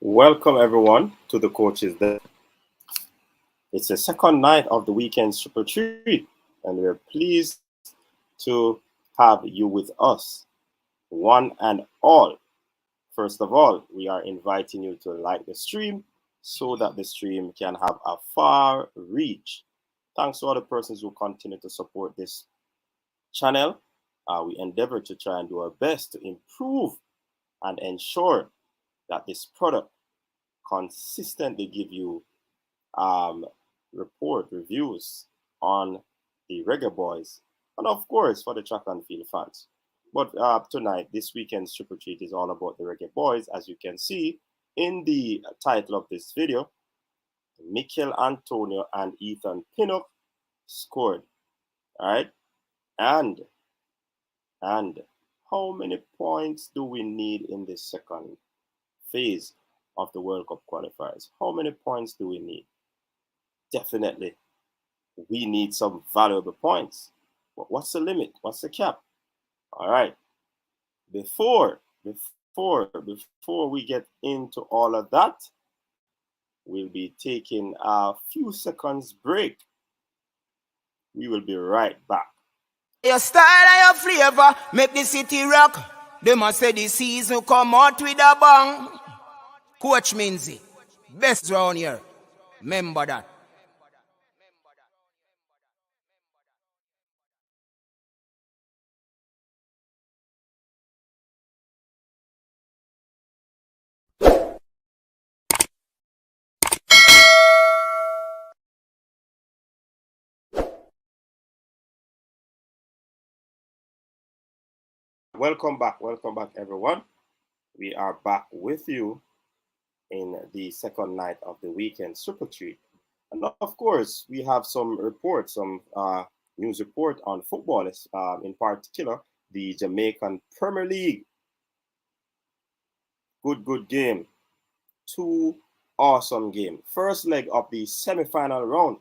Welcome everyone to the Coaches Day. It's the second night of the Weekend TripleTreat, and we're pleased to have you with us, one and all. First of all, we are inviting you to like the stream so that the stream can have a far reach. Thanks to all the persons who continue to support this channel. We endeavor to try and do our best to improve and ensure that this product consistently give you reviews on the Reggae Boyz, and of course for the track and field fans. But tonight, this weekend's Triple Treat is all about the Reggae Boyz. As you can see in the title of this video, Michail, Antonio, and Ethan Pinnock scored. All right, and how many points do we need in this second phase of the World Cup qualifiers? How many points do we need? Definitely, we need some valuable points. But what's the limit? What's the cap? All right. Before we get into all of that, we'll be taking a few seconds break. We will be right back. Your style and your flavor make the city rock. They must say the season come out with a bang. Coach Minzy, best round here. Remember that. Welcome back, everyone. We are back with you in the second night of the Weekend TripleTreat. And of course, we have some reports, some news report on football, in particular, the Jamaican Premier League. Good game. Two awesome games. First leg of the semi-final round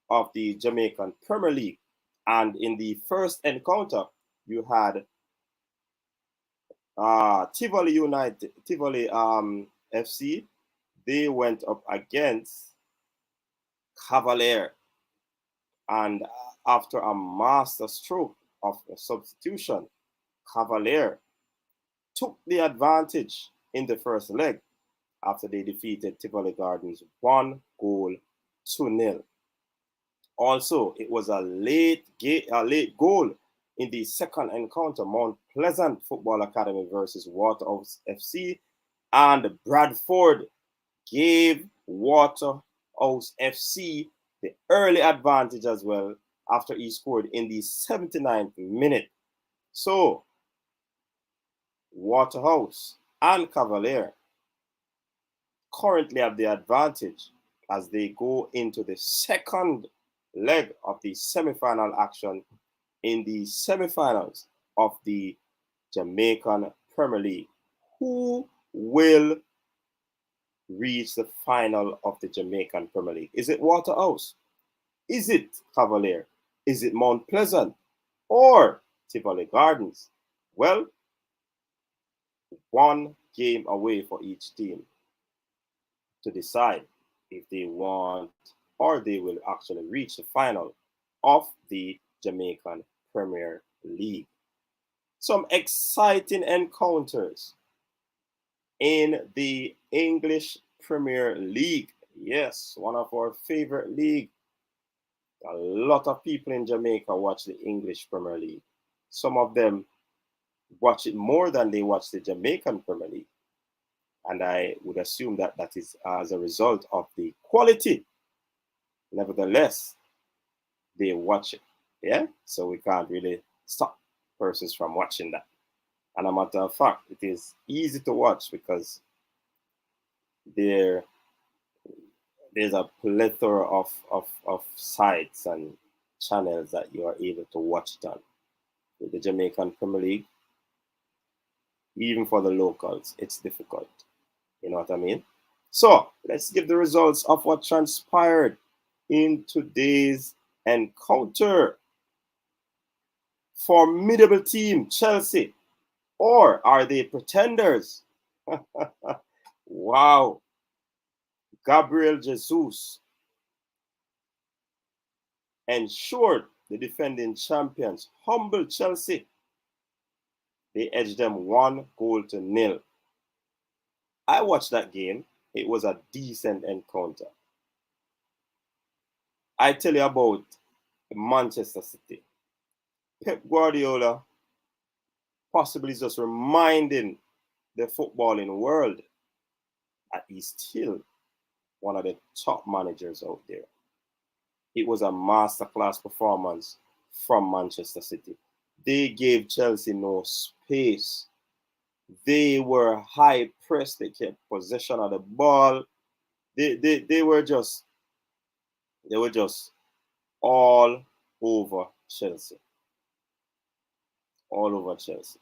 of the Jamaican Premier League. And in the first encounter, you had Tivoli FC. They went up against Cavalier, and after a master stroke of a substitution, Cavalier took the advantage in the first leg after they defeated Tivoli Gardens 1-0. Also, it was a late goal in the second encounter, Mount Pleasant Football Academy versus Waterhouse FC, and Bradford gave Waterhouse FC the early advantage as well after he scored in the 79th minute. So, Waterhouse and Cavalier currently have the advantage as they go into the second leg of the semi-final action in the semi-finals of the Jamaican Premier League. Who will reach the final of the Jamaican Premier League? Is it Waterhouse? Is it Cavalier? Is it Mount Pleasant? Or Tivoli Gardens? Well, one game away for each team to decide if they want or they will actually reach the final of the Jamaican Premier League. Some exciting encounters in the English Premier League. Yes, one of our favorite league. A lot of people in Jamaica watch the English Premier League. Some of them watch it more than they watch the Jamaican Premier League. And I would assume that that is as a result of the quality. Nevertheless, they watch it. Yeah, so we can't really stop persons from watching that. And a matter of fact, it is easy to watch because there's a plethora of sites and channels that you are able to watch it on. With the Jamaican Premier League, even for the locals, it's difficult. You know what I mean? So let's give the results of what transpired in today's encounter. Formidable team, Chelsea. Or are they pretenders? Wow. Gabriel Jesus ensured the defending champions humble Chelsea. They edged them 1-0. I watched that game. It was a decent encounter. I tell you about Manchester City. Pep Guardiola possibly is just reminding the footballing world that he's still one of the top managers out there. It was a masterclass performance from Manchester City. They gave Chelsea no space. They were high press. They kept possession of the ball. They were just all over Chelsea. All over Chelsea.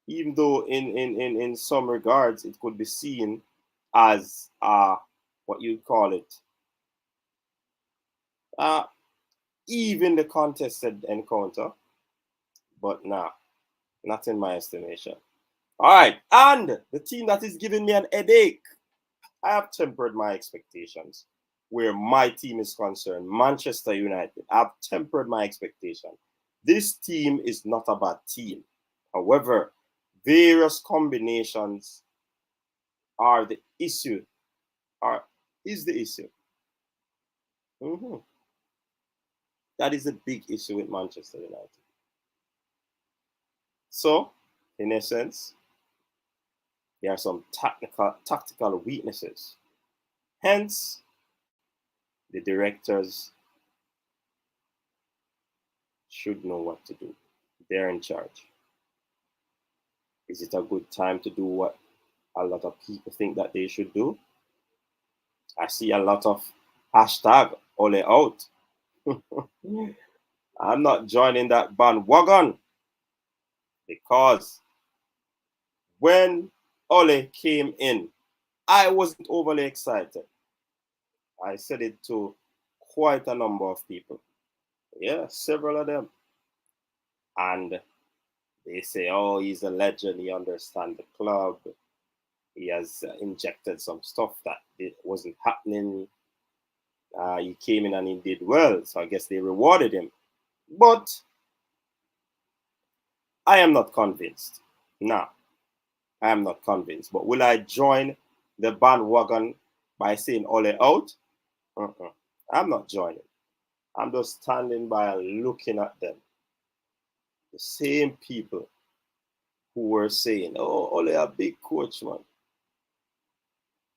Even though in some regards it could be seen as what you call it, even the contested encounter, but nah, not in my estimation. All right, and the team that is giving me an headache, I have tempered my expectations where my team is concerned, Manchester United. I've tempered my expectation. This team is not a bad team. However, various combinations are the issue, is the issue. Mhm. That is a big issue with Manchester United. So, in essence, there are some tactical weaknesses. Hence, the directors should know what to do. They're in charge. Is it a good time to do what a lot of people think that they should do? I see a lot of hashtag Ole out. I'm not joining that bandwagon because when Ole came in, I wasn't overly excited. I said it to quite a number of people. Yeah, several of them. And they say, oh, he's a legend. He understands the club. He has injected some stuff that wasn't happening. He came in and he did well. So I guess they rewarded him. But I am not convinced. Nah, I am not convinced. But will I join the bandwagon by saying Ole out? Uh-uh. I'm not joining. I'm just standing by and looking at them. The same people who were saying, oh, Ole a big coach, man.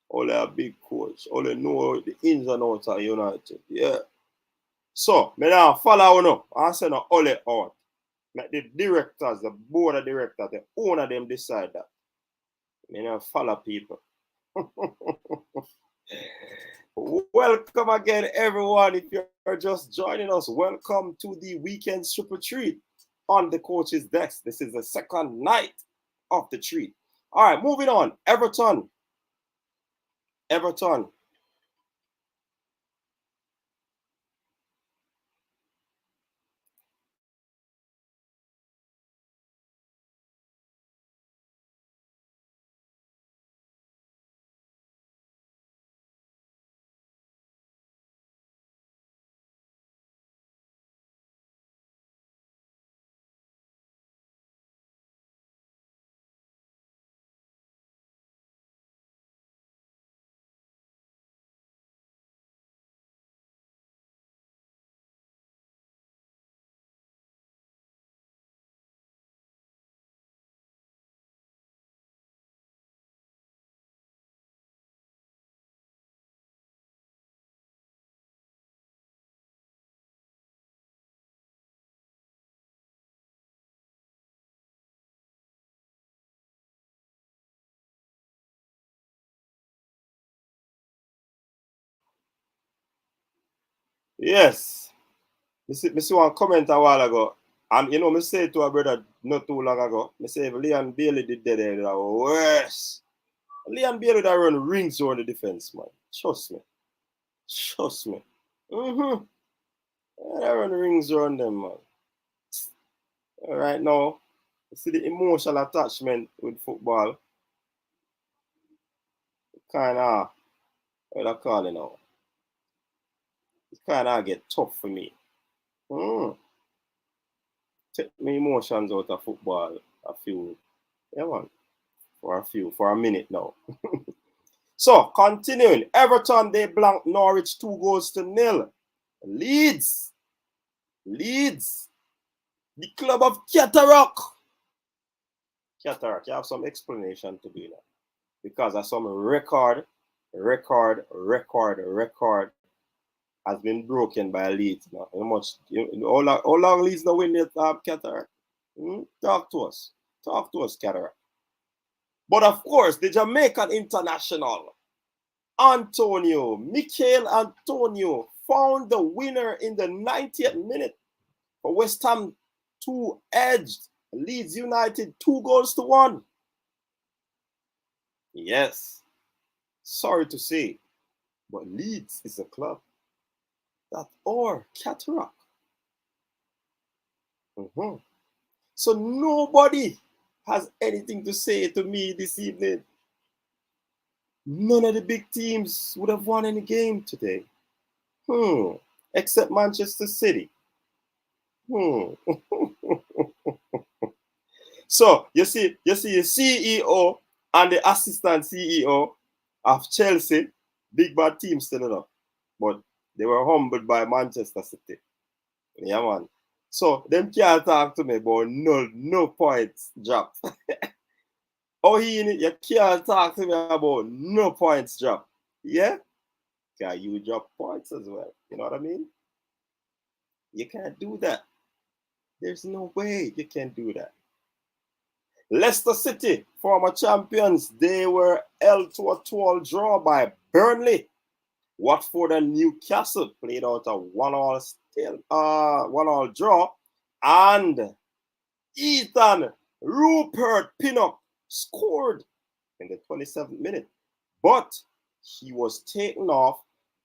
Ole a big coach. Ole know the ins and outs of United. Yeah. So, me now follow you. I say no Ole out. Let the directors, the board of directors, the owner them decide that. Me now follow people. Welcome again, everyone. If you're just joining us, welcome to the Weekend TripleTreat on the coach's desk. This is the second night of the treat. All right, moving on. Everton. Yes. Me see one comment a while ago. And you know, me say to a brother not too long ago, me say if Leon Bailey did that, it was worse. Leon Bailey that run rings around the defense, man. Trust me. Trust me. Mm-hmm. That run rings around them, man. All right now, you see the emotional attachment with football. kind of, what I call it now, it kind of get tough for me. Take my emotions out of football a few, yeah man, for a minute now. So, continuing, Everton, they blanked Norwich 2-0. Leeds, the club of Cataract. Cataract, you have some explanation to do that. Because of some record has been broken by Leeds. Now, how long Leeds now win it, Cataract? Talk to us, Cataract. But of course, the Jamaican international, Michail Antonio, found the winner in the 90th minute for West Ham 2 edged Leeds United 2-1. Yes, sorry to say, but Leeds is a club that are Cataract. So nobody has anything to say to me this evening. None of the big teams would have won any game today. Except Manchester City. So you see the CEO and the assistant CEO of Chelsea, big bad team still enough. But they were humbled by Manchester City. Yeah, man. So them can't talk to me about no points drop. You can't talk to me about no points drop. Yeah? Because you drop points as well. You know what I mean? You can't do that. There's no way you can do that. Leicester City, former champions, they were held to a 2-2 draw by Burnley. Watford and Newcastle played out a 1-1 draw, and Ethan Rupert Pinnock scored in the 27th minute, but he was taken off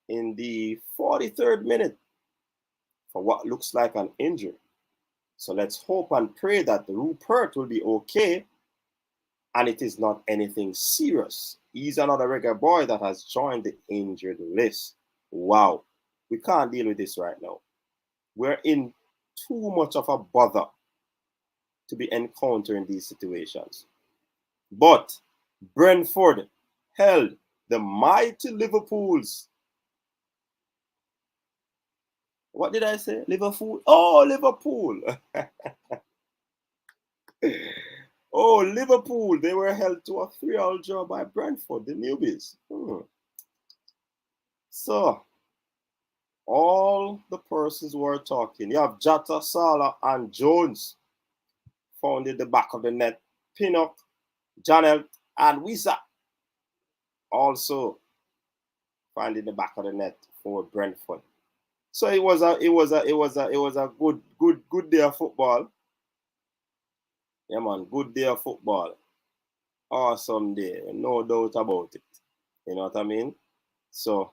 in the 43rd minute for what looks like an injury. So let's hope and pray that Rupert will be okay and it is not anything serious. He's another Reggae boy that has joined the injured list. Wow. We can't deal with this right now. We're in too much of a bother to be encountering these situations. But Brentford held the mighty Liverpools. What did I say? Liverpool? Oh, Liverpool. Oh, Liverpool. They were held to a 3-3 draw by Brentford, the newbies. So, all the persons who are talking. You have Jota, Salah, and Jones found in the back of the net. Pinnock, Janelt, and Wisa also found in the back of the net for Brentford. So it was a good day of football. Yeah, man, good day of football. Awesome day, no doubt about it. You know what I mean? So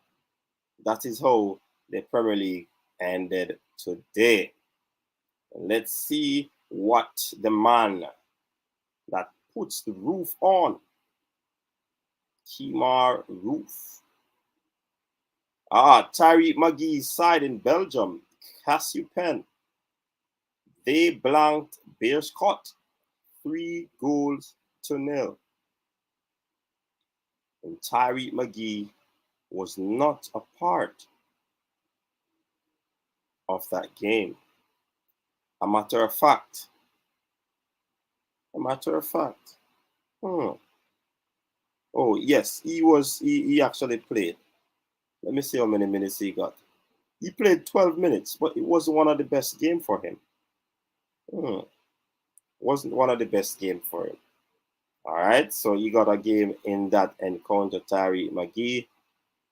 that is how the Premier League ended today. Let's see what the man that puts the roof on, Kemar Roof. Tariq McGee's side in Belgium, Cassiopen, they blanked Bearscott 3-0. And Tariq McGee was not a part of that game. A matter of fact. Oh, yes, he actually played. Let me see how many minutes he got. He played 12 minutes, but it wasn't one of the best games for him. Wasn't one of the best games for him. All right, so he got a game in that encounter, Tariq McGee.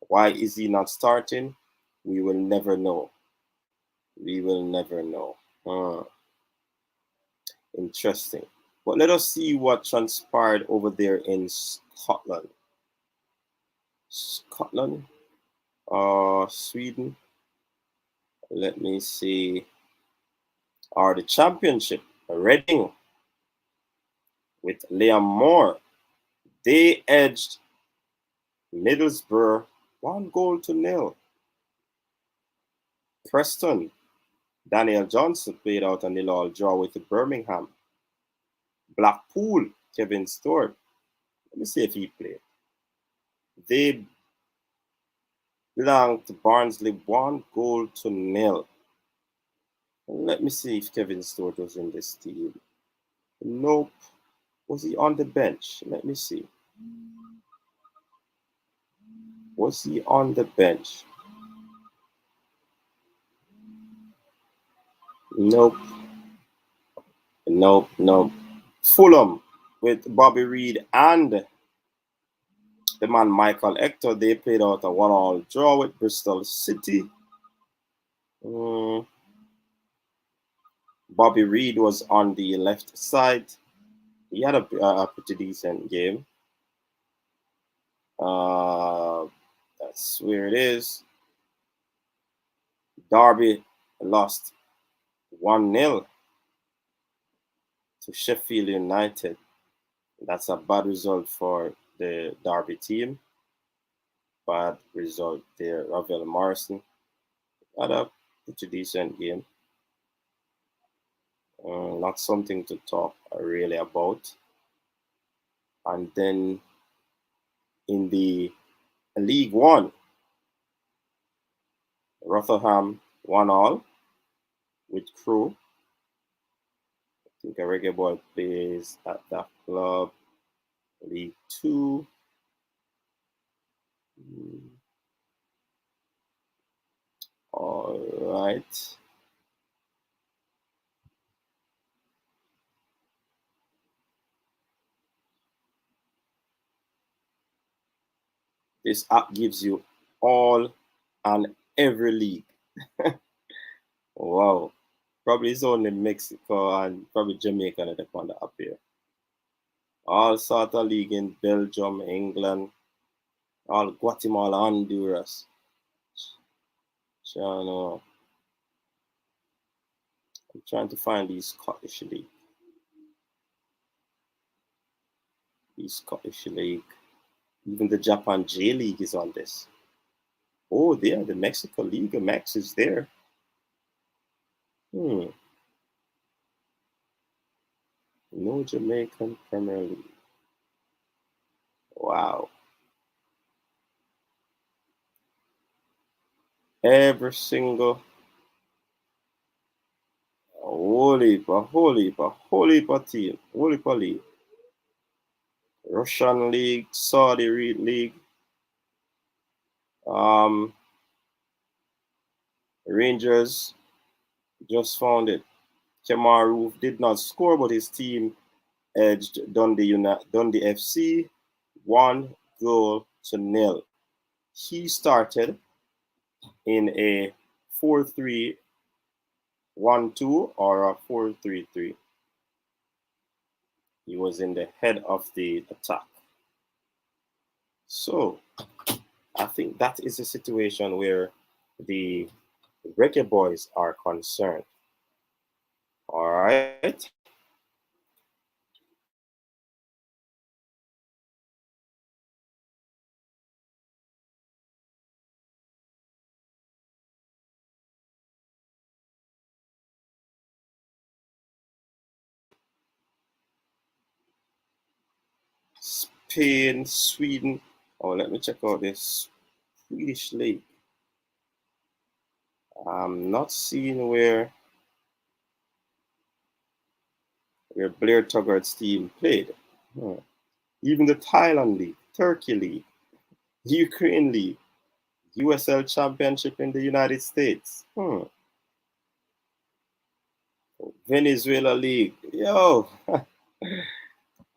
Why is he not starting? We will never know. Interesting. But let us see what transpired over there in Scotland. Sweden. Let me see. The championship, Reading, with Liam Moore, they edged Middlesbrough 1-0. Preston, Daniel Johnson played out a 0-0 draw with Birmingham. Blackpool, Kevin Stewart. Let me see if he played. They belong to Barnsley 1-0. Let me see if Kevin Stewart was in this team. Nope. Was he on the bench? Let me see. Was he on the bench? Nope. Nope. Fulham with Bobby Reid and the man Michael Hector, they played out a 1-1 draw with Bristol City. Bobby Reid was on the left side. He had a pretty decent game. That's where it is. Derby lost 1-0 to Sheffield United. That's a bad result for the Derby team. Bad result there. Ravel Morrison had a pretty decent game. Not something to talk really about. And then in the League One, Rotherham 1-1 with Crew. I think a Reggae Boy plays at that club. League Two. All right. This app gives you all and every league. Wow. Probably it's only Mexico and probably Jamaica that they on the app here. All sort of league in Belgium, England, all Guatemala, Honduras. I'm trying to find these Scottish league. Even the Japan J League is on this. Oh, there, the Mexico Liga Max is there. No Jamaican Premier League. Wow. Every single holy team, league. Russian League, Saudi League, Rangers just found it. Kemaru did not score, but his team edged Dundee FC 1-0. He started in a 4-3-1-2 or a 4-3-3. He was in the head of the attack. So I think that is a situation where the Reggae Boys are concerned. All right. Spain, Sweden. Oh, let me check out this Swedish league. I'm not seeing where Blair Tuggart's team played. Even the Thailand League, Turkey League, Ukraine League, USL Championship in the United States. Venezuela League. Yo.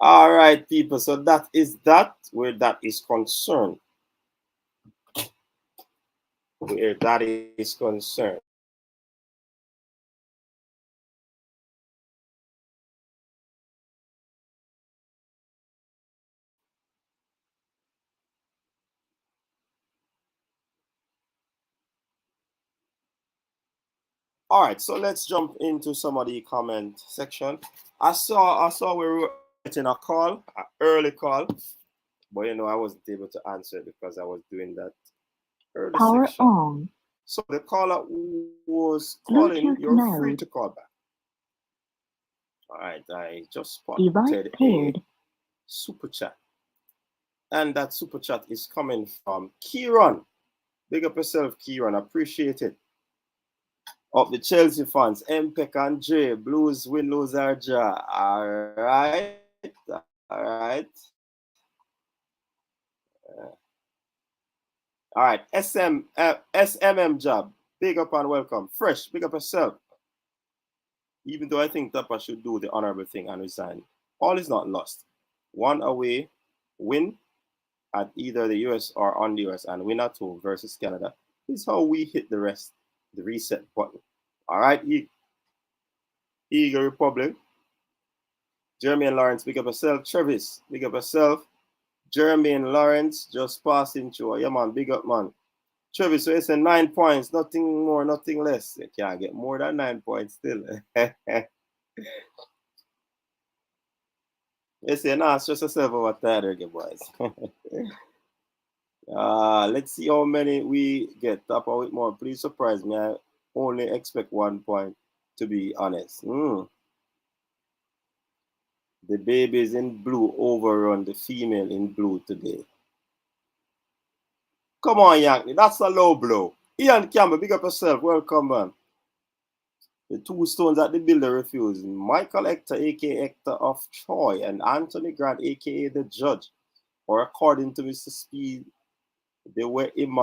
All right, people. So that is that where that is concerned. Where that is concerned. All right, so let's jump into some of the comment section. I saw we were getting a call, an early call But I wasn't able to answer it because I was doing that early Power section. on. So the caller who was calling, Bluetooth you're free mode. to call back. All right, I just Device spotted a paired. super chat. And that super chat is coming from Kieran. Big up yourself, Kieran. Appreciate it. Of the Chelsea fans, Mpek and J, Blues win, lose our jaw. All right. All right. All right. SMM job. Big up and welcome. Fresh, big up yourself. Even though I think Tapa should do the honorable thing and resign, all is not lost. One away win at either the US or on the US and win at home versus Canada is how we hit the reset button. All right, Eagle Republic. Jermaine Lawrence, big up yourself. Travis, big up yourself. Jermaine Lawrence, just passing through. Yeah, man, big up, man. Travis, so it's a 9 points, nothing more, nothing less. You can't get more than 9 points still. You say, nah, stress yourself over that, Reggae Boyz. Let's see how many we get. Top of it more. Please surprise me. I only expect 1 point, to be honest. The babies in blue overrun the female in blue today. Come on, Yankee. That's a low blow. Ian Campbell, big up yourself. Welcome, man. The two stones that the builder refused. Michail Hector, a.k.a. Hector of Troy, and Anthony Grant, a.k.a. the judge. Or according to Mr. Speed, they were him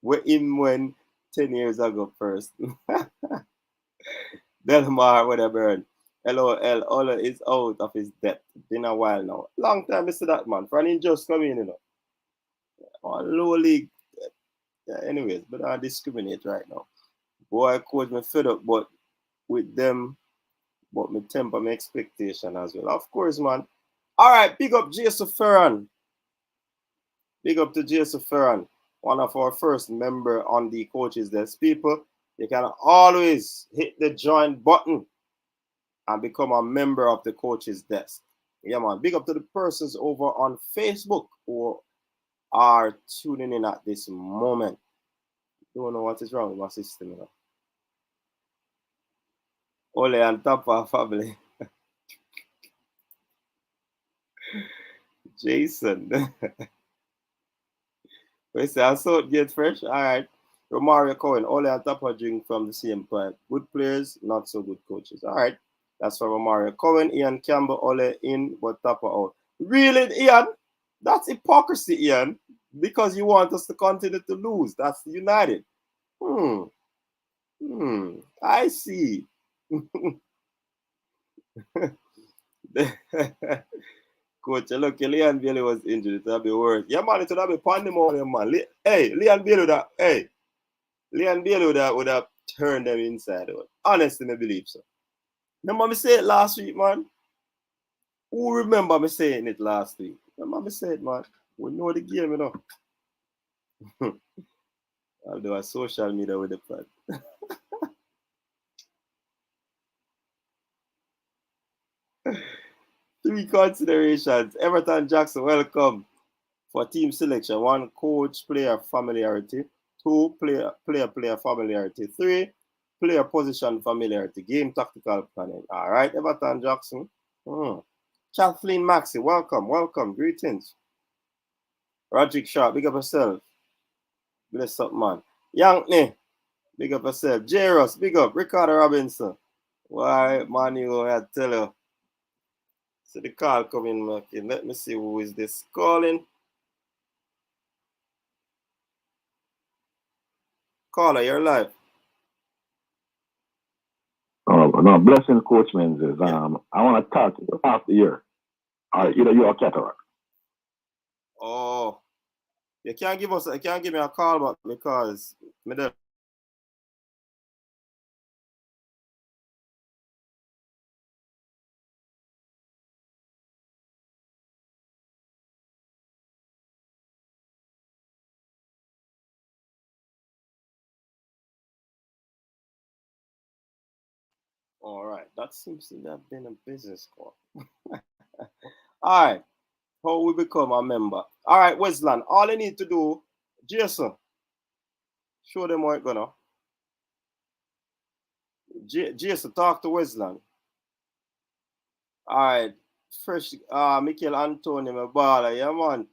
when 10 years ago first. Delmar, whatever. LOL, Ola is out of his depth. Been a while now. Long time, Mr. That man. For an injust coming, On low league. Yeah, anyways, but I discriminate right now. Boy, coach me fed up, but with them, but me temper my expectation as well. Of course, man. All right, big up Jason Ferran. Big up to Jason Ferran, one of our first member on the coaches desk. People, you can always hit the join button and become a member of the coaches desk. Yeah, man. Big up to the persons over on Facebook who are tuning in at this moment. Don't know what is wrong with my system, Ole and Tapa family. Jason. We say, I saw it get fresh. All right. Romario Cohen, Ole and Tapa drink from the same pipe. Good players, not so good coaches. All right. That's from Romario Cohen. Ian Campbell, Ole in, but Tapa out. Really, Ian? That's hypocrisy, Ian. Because you want us to continue to lose. That's United. I see. Coach, look, Leon Bailey was injured. That'll be worse. Yeah, man, it would have been pandemonium, man. Leon Bailey would have turned them inside out. Honestly, I believe so. Remember me say it last week, man? Who remember me saying it last week? Remember me say it, man? We know the game, I'll do a social media with the plan. 3 considerations. Everton Jackson, welcome for team selection. 1, coach player familiarity. 2, player familiarity. 3, player position familiarity. Game tactical planning. All right, Everton Jackson. Kathleen Maxey, welcome. Greetings. Roderick Sharp, big up yourself. Bless up, man. Yankney, big up yourself. Jairus, big up. Ricardo Robinson. Why, man, I tell you. So the call coming, okay. Let me see who is this calling. Caller, you're live. No, blessing coach Menzies. I want to talk after year. Either you or Cataract. Oh, you can't give me a call back because me there. All right, that seems to have been a business call. All right, How we become a member. All right, Westland. All you need to do, Jason, show them how it's gonna. Jason, talk to Westland. All right. Fresh, Michail Antonio, my baller. Yeah, man.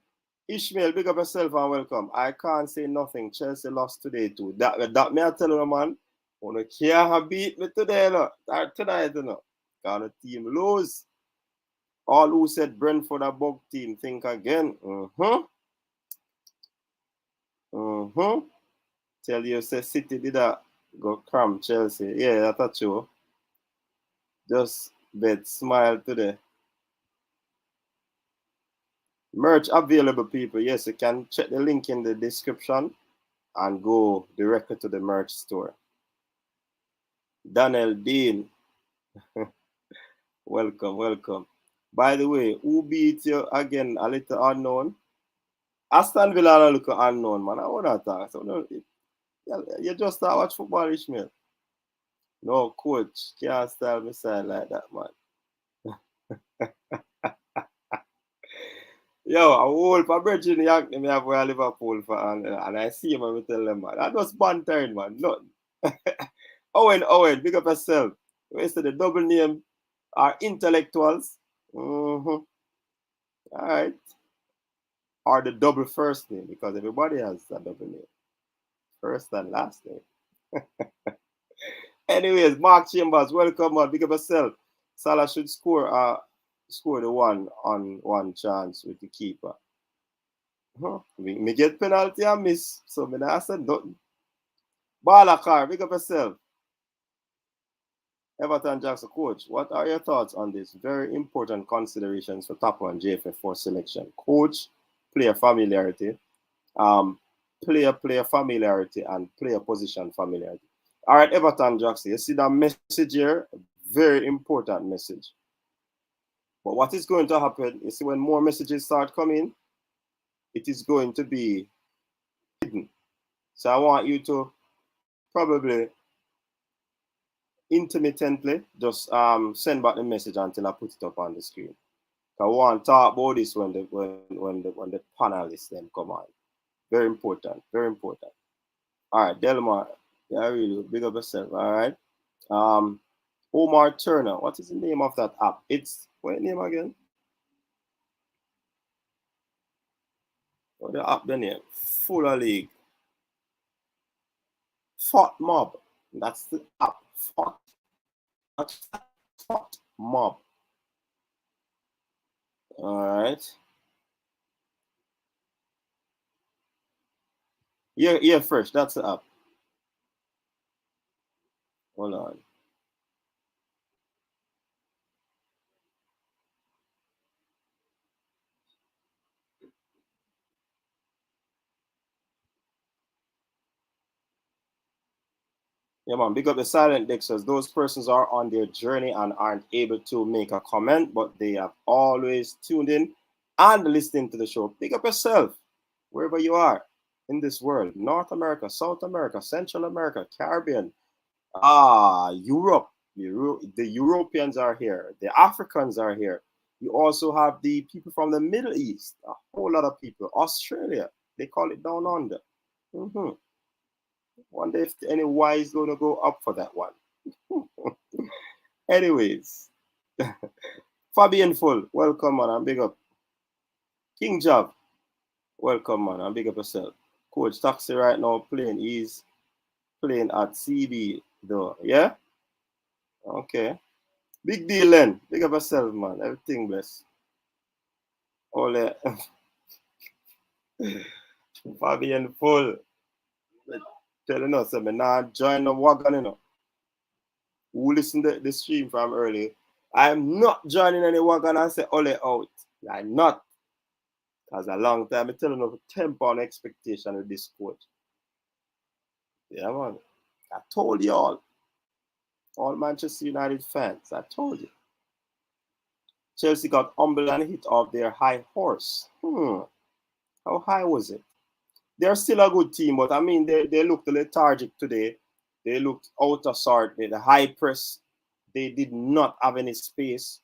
Ishmael, big up yourself and welcome. I can't say nothing. Chelsea lost today too. That me I tell you, man. You can't beat me today, no. Tonight, you know. Because the team lose. All who said Brentford a bug team think again. Tell you, say City did that. Go cram Chelsea. Yeah, that's true. Just bet smile today. Merch available, people. Yes, you can check the link in the description and go directly to the merch store. Daniel Dean. Welcome, welcome. By the way, who beat you again? A little unknown. Aston Villa look unknown, man. I want to talk. So, no, you just start watch football, Ishmael. No, coach. Can't style me side like that, man. Yo, I hold for Bridget Young, me have a Liverpool fan, and I see him and I tell them, man, that was bantering, man. Nothing. Owen, big up yourself. Wasted the double name are intellectuals. All right. Or the double first name, because everybody has a double name. First and last name. Anyways, Mark Chambers, welcome, man. Big up yourself. Salah should score the one on one chance with the keeper. Me get penalty and miss, so me not said nothing. Balakar, big up yourself. Everton Jackson, coach, what are your thoughts on this? Very important considerations for top one JFF4 selection. Coach, player familiarity, player familiarity, and player position familiarity. All right, Everton Jackson, you see that message here? Very important message. But what is going to happen is when more messages start coming, it is going to be hidden. So I want you to probably intermittently just send back the message until I put it up on the screen. I want to talk about this when the panelists then come on. Very important, very important. All right, Delmar, yeah, really big up yourself. All right. Omar Turner, what is the name of that app? It's what name again? What the app the name? Fuller League. Fort Mob. That's the app. Fort Mob. All right. Yeah, fresh. That's the app. Hold on. Yeah, man, big up the silent Dexters. Those persons are on their journey and aren't able to make a comment, but they have always tuned in and listening to the show. Big up yourself, wherever you are in this world. North America, South America, Central America, Caribbean, Europe. The Europeans are here. The Africans are here. You also have the people from the Middle East. A whole lot of people. Australia. They call it down under. Wonder if any Y is going to go up for that one. Anyways, Fabian Full, welcome, man, and big up. King Job, welcome, man, and big up yourself. Coach Taxi right now playing. He's playing at CB, though. Yeah? Okay. Big deal, then. Big up yourself, man. Everything blessed. Ole. Fabian Full. Telling us, I'm not join the wagon, you know. Who listened to the stream from early? I'm not joining any wagon and say Ole out. I'm not. Because a long time I'm telling you temper on expectation with this coach. Yeah, man. I told you all Manchester United fans. I told you. Chelsea got humbled and hit off their high horse. How high was it? They're still a good team, but I mean, they looked lethargic today. They looked out of sort. The high press, they did not have any space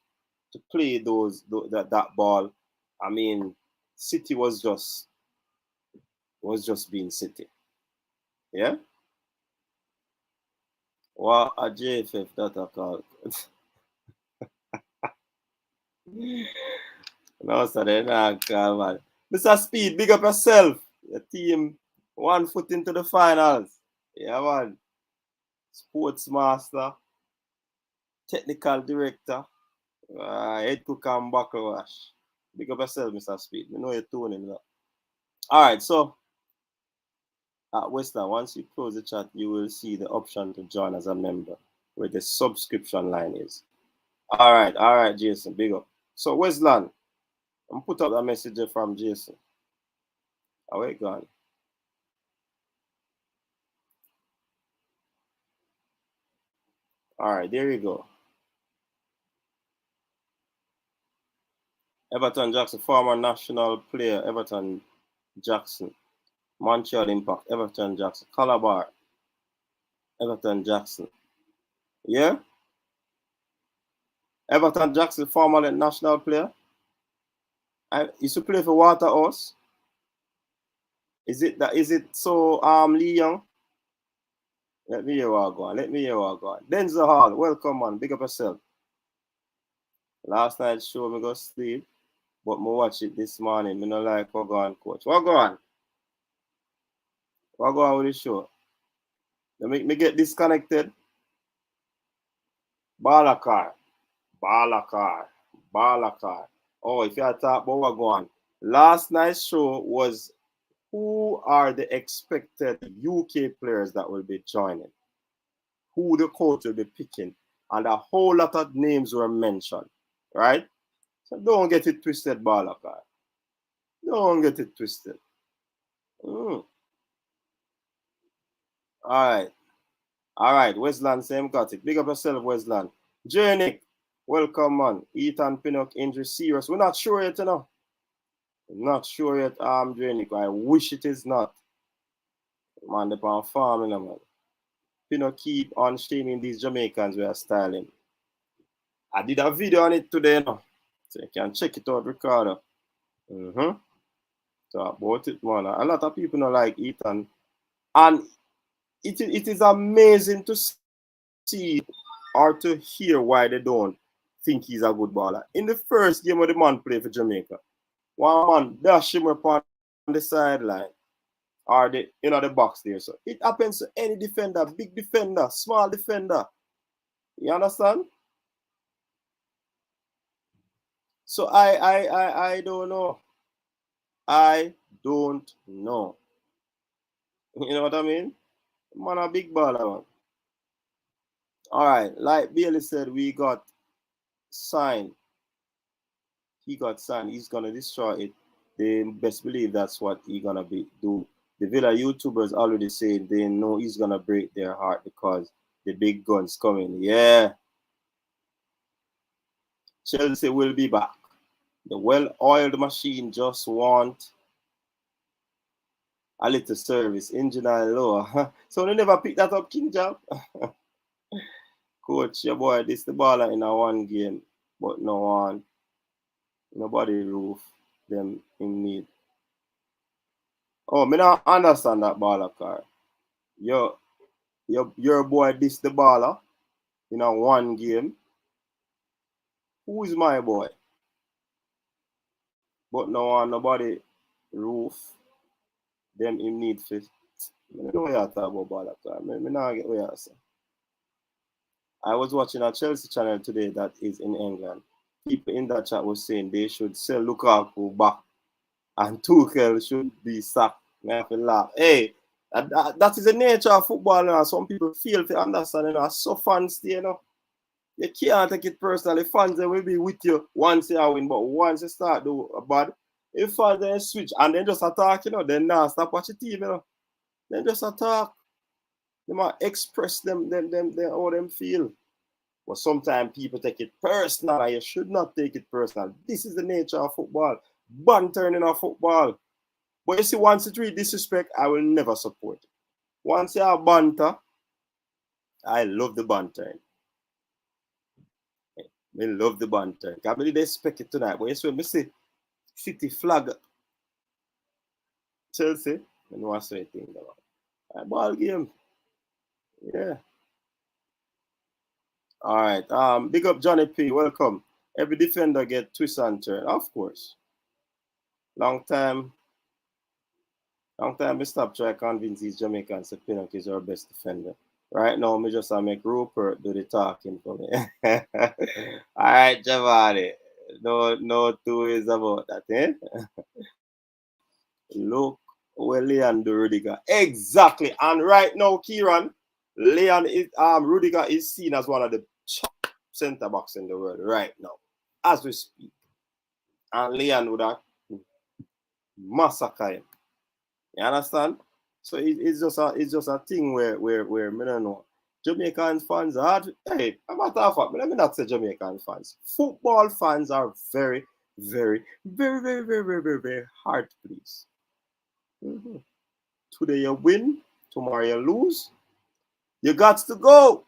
to play that ball. I mean, City was just being City. Yeah? What a JFF that I call. No, sir, they not call, man. Mr. Speed, big up yourself. Your team 1 foot into the finals. Yeah, man. Sports master, technical director, head cook and buckle wash. Big up yourself, Mr. Speed. We know you're tuning that. All right, so at Western, once you close the chat, you will see the option to join as a member where the subscription line is. All right, Jason, big up. So Westland, I'm put up a message from Jason. How it gone? All right, there you go. Everton Jackson, former national player, Everton Jackson. Montreal Impact, Everton Jackson. Calabar, Everton Jackson. Yeah? Everton Jackson, former national player. I used to play for Waterhouse. Is it so Lee Young? Let me hear what go on. Denzel Hall, welcome man. Big up yourself. Last night show me go sleep, but me watch it this morning. Me no like what go on, coach. What go on? What go on with the show? They make me get disconnected. Balakar. Oh, if you talk about what go on. Last night's show was who are the expected UK players that will be joining? Who the coach will be picking? And a whole lot of names were mentioned, right? So don't get it twisted, Balakar. Don't get it twisted. All right, Westland, same got it. Big up yourself, Westland. Journey, welcome, man. Ethan Pinnock, injury serious. We're not sure yet, you know. Not sure yet, Journey. I wish it is not. Man, they're on farming, man. Pinnock keep on shaming these Jamaicans we are styling. I did a video on it today, you know. So you can check it out, Ricardo. Talk about it, man. A lot of people don't like Ethan. And it is amazing to see or to hear why they don't think he's a good baller. In the first game of the man played for Jamaica, one man dash him upon the sideline or the the box there. So it happens to any defender, big defender, small defender. You understand? So I don't know. I don't know. You know what I mean? Man, a big baller, man. All right, like Bailey said, we got signed. He got signed. He's gonna destroy it. They best believe that's what he's gonna do. The Villa YouTubers already saying they know he's gonna break their heart because the big guns coming. Yeah. Chelsea will be back. The well-oiled machine just want a little service. Engine and lower. So they never pick that up, King Jam. Coach, your boy, this the baller in a one game, but no one. Nobody roof them in need. Oh, me not understand that baller car. Your boy this the baller in a one game. Who is my boy? But no one, nobody roof them in need for. I don't know what you talk about baller car. Me not get what you say. I was watching a Chelsea channel today that is in England. People in that chat was saying they should sell Lukaku back and Tuchel should be sacked. I have to laugh. Hey, that is the nature of football. You know? Some people feel to understand. You know, so fans, you know, you can't take it personally. Fans they will be with you once you win, but once you start do bad, if fans then switch and then just attack, you know, then now stop watching TV, you know. Then just attack. They might express them how them feel. But sometimes people take it personal, and you should not take it personal. This is the nature of football. Banter in football. But you see, once it read disrespect, I will never support it. Once you have banter, I love the banter. I love the banter. I believe they expect it tonight. But you see, City flag. Chelsea, I know I say things about. Ball game. Yeah. All right. Big up Johnny P. Welcome. Every defender get twist and turn, of course. Long time we stop try to convince these Jamaicans that Pinnock is our best defender. Right now, me just make Rupert do the talking for me. All right, Giovanni. No two ways about that, eh? Look where Leon do Rudiger. Exactly. And right now, Kieran, Rudiger is seen as one of the top centre backs in the world right now, as we speak. And Leon would have massacre him. You understand? So it's just a thing where me don't know. Jamaican fans are hey, a matter of fact, let me not say Jamaican fans. Football fans are very, very, very, very, very, very, very, very hard to please. Mm-hmm. Today you win, tomorrow you lose. You got to go.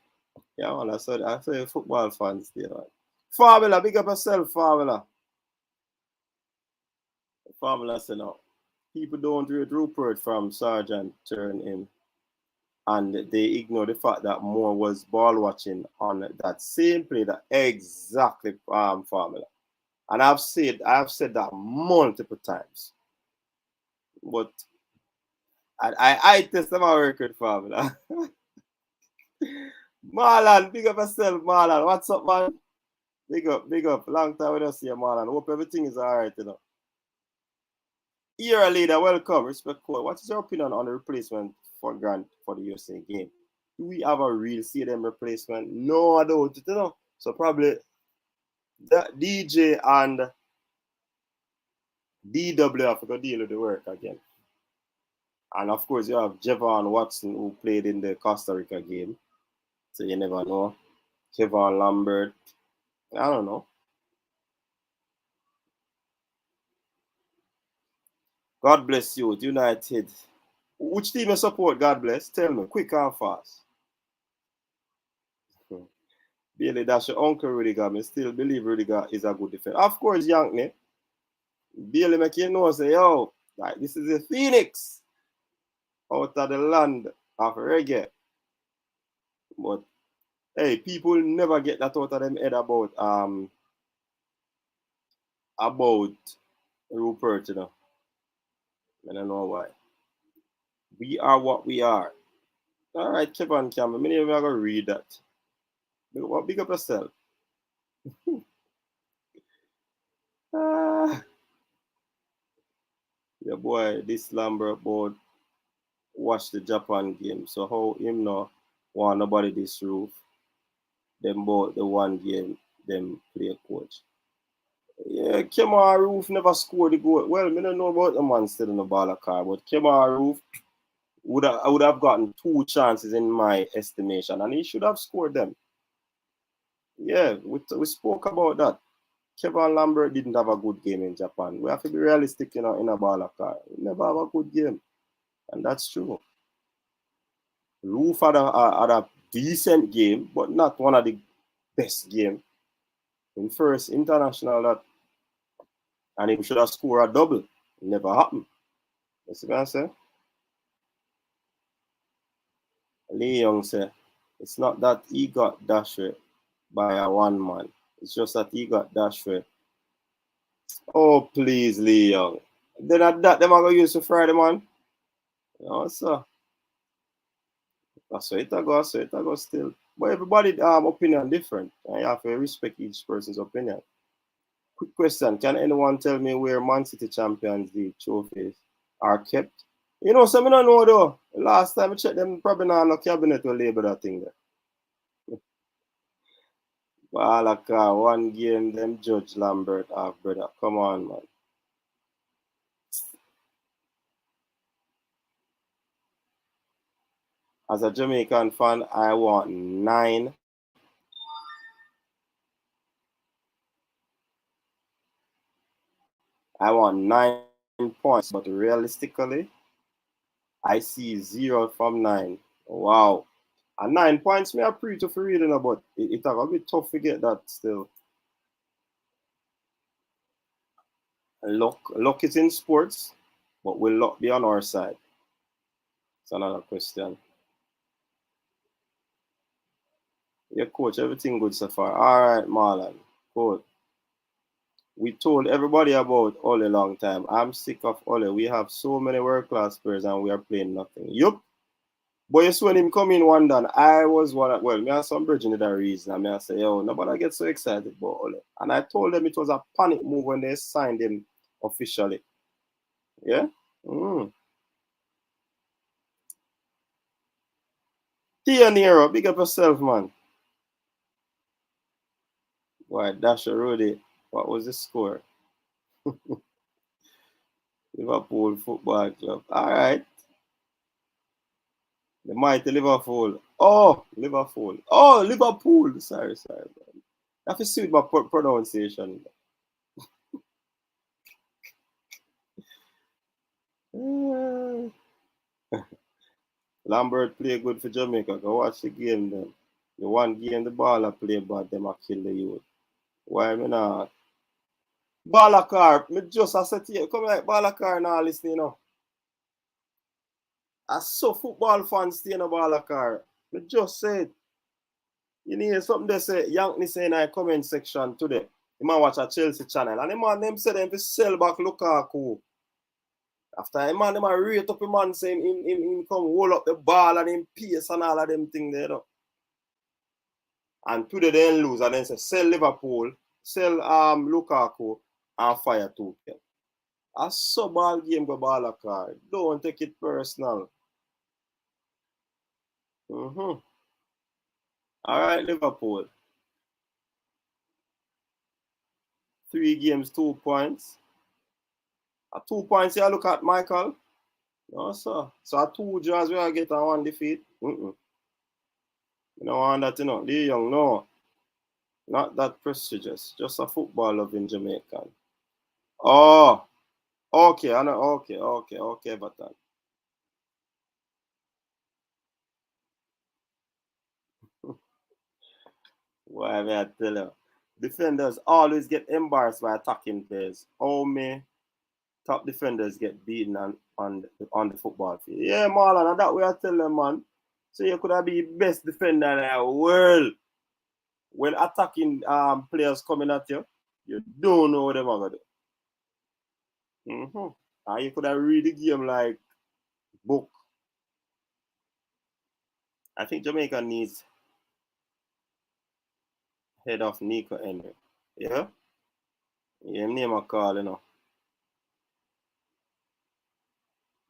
Yeah, man, I said football fans there. Man. Formula, big up yourself, Formula. Formula say no. People don't read Rupert from Sergeant turn him. And they ignore the fact that Moore was ball watching on that same play, that exactly formula. And I've said that multiple times. But I test my record formula. Marlon, big up yourself, Marlon. What's up, man? Big up. Long time we don't see you, Marlon. Hope everything is alright, you know. You're a leader, welcome. Respect code. What is your opinion on the replacement for Grant for the USA game? Do we have a real CDM replacement? No, I don't. You know? So probably the DJ and DW have to go deal with the work again. And of course, you have Javon Watson who played in the Costa Rica game. So you never know. Kevin Lambert. I don't know. God bless you, United. Which team you support, God bless? Tell me, quick and fast. Bailey, that's your uncle Rudiger. I still believe Rudiger is a good defender. Of course, Yankney. Bailey make you know, say, yo, like, this is a phoenix out of the land of reggae. But, hey, people never get that out of them head about Rupert, you know. I don't know why. We are what we are. All right, Kevin Campbell. Many of you are going to read that. Big up yourself. Yeah, boy, this Lambert board watch the Japan game. So how him no want nobody this roof? Them both the one game them play coach. Yeah, Kemar Roof never scored the goal. Well, I don't know about the man still in the ball car, but Kemar Roof I would have gotten 2 chances in my estimation, and he should have scored them. Yeah, we spoke about that. Kevin Lambert didn't have a good game in Japan. We have to be realistic, you know, in a ball car. He never have a good game, and that's true. Roof had a decent game, but not one of the best game. In first international that, and he should have scored a double. It never happened. You see what I'm saying? Lee Young said, it's not that he got dashed by a one man. It's just that he got dashed. Oh, please, Lee Young. Then at that, them are going to use to Friday, man. No, sir. That's it I go still. But everybody opinion different. And you have to respect each person's opinion. Quick question. Can anyone tell me where Man City Champions League trophies are kept? You know, some I don't know though. Last time I checked them, probably not no cabinet will label that thing there. Balaka, one game, them Judge Lambert have, brother. Come on, man. As a Jamaican fan, I want 9. I want 9 points, but realistically, I see 0 from 9. Wow. And 9 points may approve to for reading about it's a bit tough to get that still. Luck is in sports, but will luck be on our side? It's another question. Yeah, coach, everything good so far. All right, Marlon. Good. We told everybody about Ole a long time. I'm sick of Ole. We have so many world-class players and we are playing nothing. Yup. But you see when him come in one done, I was one, well, me and some bridging that reason. And me I say, yo, nobody get so excited about Ole. And I told them it was a panic move when they signed him officially. Yeah? Mm. Tia Nero, big up yourself, man. Why, Dasher Rudy, what was the score? Liverpool Football Club. All right. The mighty Liverpool. Oh, Liverpool. Oh, Liverpool. Sorry. I have to see with my pronunciation. Lambert play good for Jamaica. Go watch the game then. The one game the baller play bad, them a kill the youth. Why me not? Balakar, me just I said to you, come like Balakar now listening, you know. I saw football fans stay in a Balakar. Me just said, you need something they say, Yankney say in our comment section today. You might watch a Chelsea channel. And the man them say them to sell back Lukaku. After him man, them a rate up him man saying him come hold up the ball and him pace and all of them things there. You know? And today they lose and then say sell Liverpool, sell Lukaku and fire Tuchel. A sub-ball game go ball card. Don't take it personal. All right, Liverpool. 3 games, 2 points. 2 points here, look at Michail. No, sir. So 2 draws we are get and 1 defeat. You don't want that, you know. Lee Young, no. Not that prestigious. Just a football loving Jamaican. Oh, okay, I know. Okay, but then. Why may I tell you? Defenders always get embarrassed by attacking players. Oh, me. Top defenders get beaten on the football field. Yeah, Marlon, and that way I tell them, man. So you could have be best defender in the world. When attacking players coming at you, you don't know what they're going to do. And you could have read the game like book. I think Jamaica needs head of Nico Henry. Yeah? Yeah, him name a call, you know.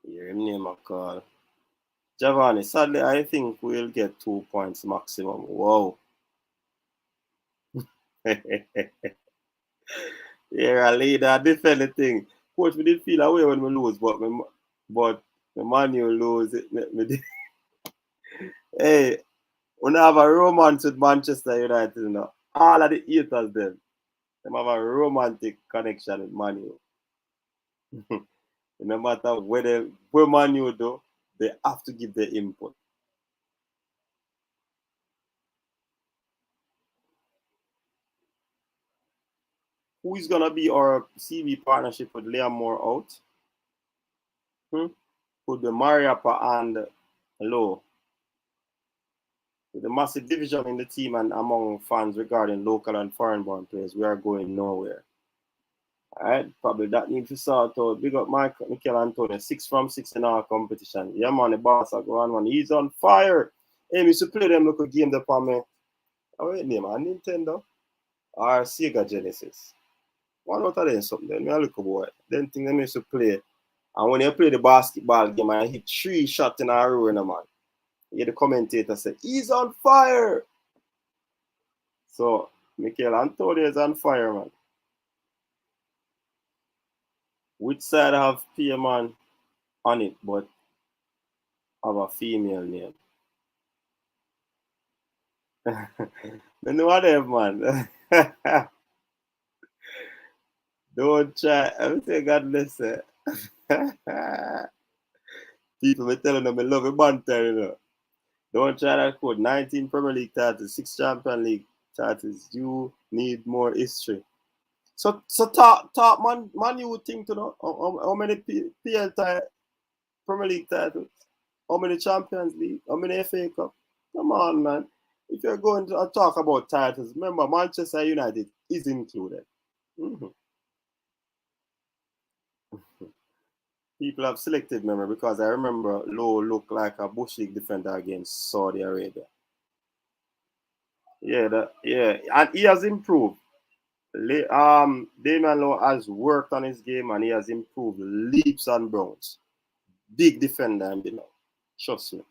Yeah, him name a call. Giovanni, sadly, I think we'll get 2 points maximum. Wow. Yeah, a leader, defend the thing. Coach, we did feel away when we lose, but the man you lose it. Hey, we have a romance with Manchester United, you know. All of the haters them have a romantic connection with Man U. No matter where Man U do, they have to give their input. Who is gonna be our CB partnership with Liam Moore out? Could be Mariapa and Low. With the massive division in the team and among fans regarding local and foreign-born players, we are going nowhere. All right, probably that needs to sort out. Big up Michail Antonio, 6 from 6 in our competition. Yeah, man, the boss are going on. He's on fire. Hey, we should play them local game upon me. Oh, wait, name, Nintendo or Sega Genesis. One out of them something. Then me a look boy. Then think them used to play. And when you play the basketball game, I hit 3 shots in a row, man. You the commentator say, he's on fire. So, Michail Antonio is on fire, man. Which side have P-Man on it, but have a female name? I know what they have, man. Don't try. I say God bless it. People be telling them I love a banter, you know. Don't try that code. 19 Premier League titles, 6 Champions League titles. You need more history. So talk man you would think to know how many Premier League titles, how many Champions League, how many FA Cup. Come on, man. If you're going to talk about titles, remember Manchester United is included. Mm-hmm. People have selective memory because I remember Lowe looked like a Bush League defender against Saudi Arabia. Yeah, and he has improved. Damian Lowe has worked on his game and he has improved leaps and bounds. Big defender, you know. Trust me.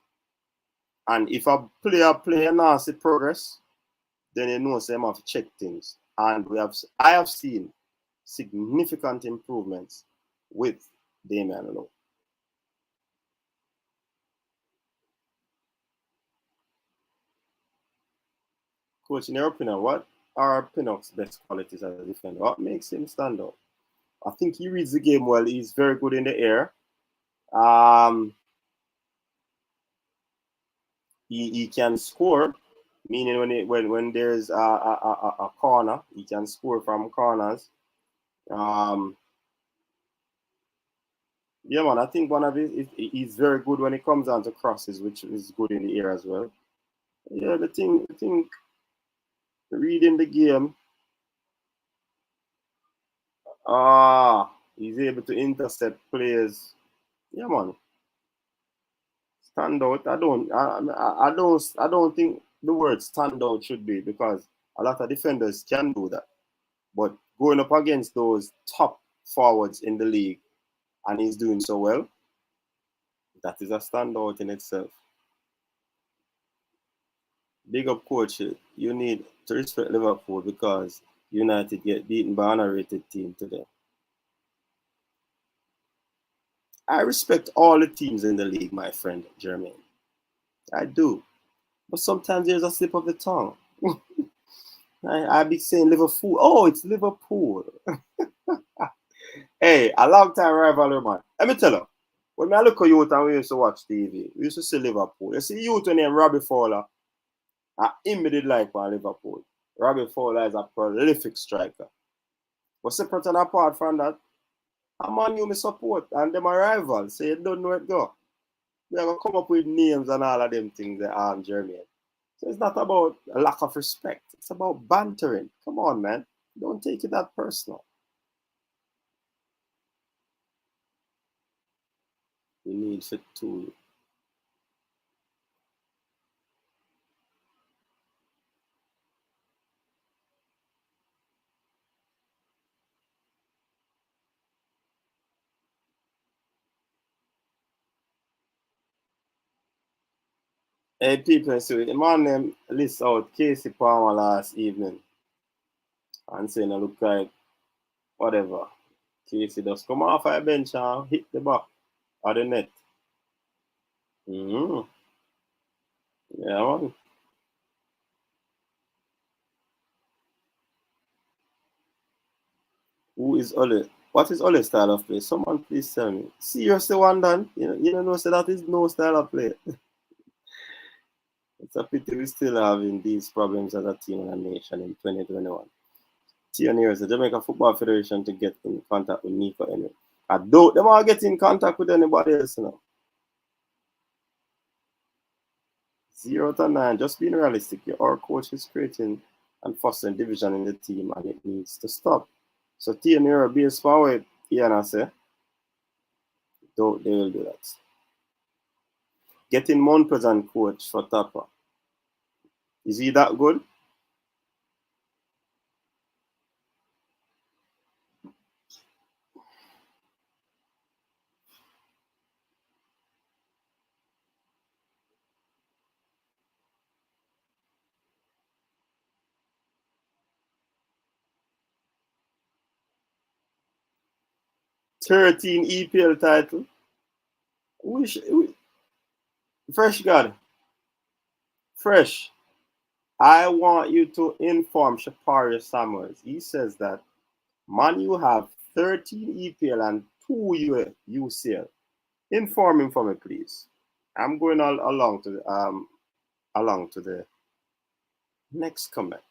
And if a player play nasty progress, then you know some have to check things. And I have seen significant improvements with Damian Lowe. Coach, in your opinion, what are Pinnock's best qualities as a defender? What makes him stand out? I think he reads the game well. He's very good in the air. He can score, meaning when there's a corner, he can score from corners. Yeah, man, I think one of he's very good when it comes down to crosses, which is good in the air as well. Yeah, the thing reading the game, he's able to intercept players. Yeah, man. Stand out. I don't think the word stand out should be because a lot of defenders can do that. But going up against those top forwards in the league and he's doing so well, that is a standout in itself. Big up, coach. You need to respect Liverpool because United get beaten by an unrated team today. I respect all the teams in the league, my friend Jermaine. I do. But sometimes there's a slip of the tongue. I be saying Liverpool. Oh, it's Liverpool. Hey, a long time rivalry, man. Let me tell you. When I look at youth and we used to watch TV, we used to see Liverpool. You see youth named Robbie Fowler. I immediately like for Liverpool. Robbie Fowler is a prolific striker. But separate and apart from that, I'm on you, me support, and them are rivals, so you don't know it go. We are going to come up with names and all of them things that are Jermaine. So it's not about a lack of respect. It's about bantering. Come on, man. Don't take it that personal. You need fit to. Hey, people, so the man them list out Casey Palmer last evening and saying, I look like whatever. Casey just come off a bench and hit the back of the net. Mm-hmm. Yeah, man. Who is Ole? What is Ole's style of play? Someone please tell me. Seriously, one done? You know, so that is no style of play. It's a pity we still having these problems as a team and a nation in 2021. Years, the Jamaica Football Federation to get in contact with Nico anyway. I don't them all get in contact with anybody else now. 0 to 9, just being realistic. Our coach is creating and fostering division in the team and it needs to stop. So TNR base forward, Ian say, they will do that. Getting Montpez and coach for Tapa. Is he that good? $13 EPL title. Fresh God. Fresh. I want you to inform Shapari Samuels. He says that Man, you have 13 EPL and 2 UCL. Inform him for me, please. I'm going along to the next comment.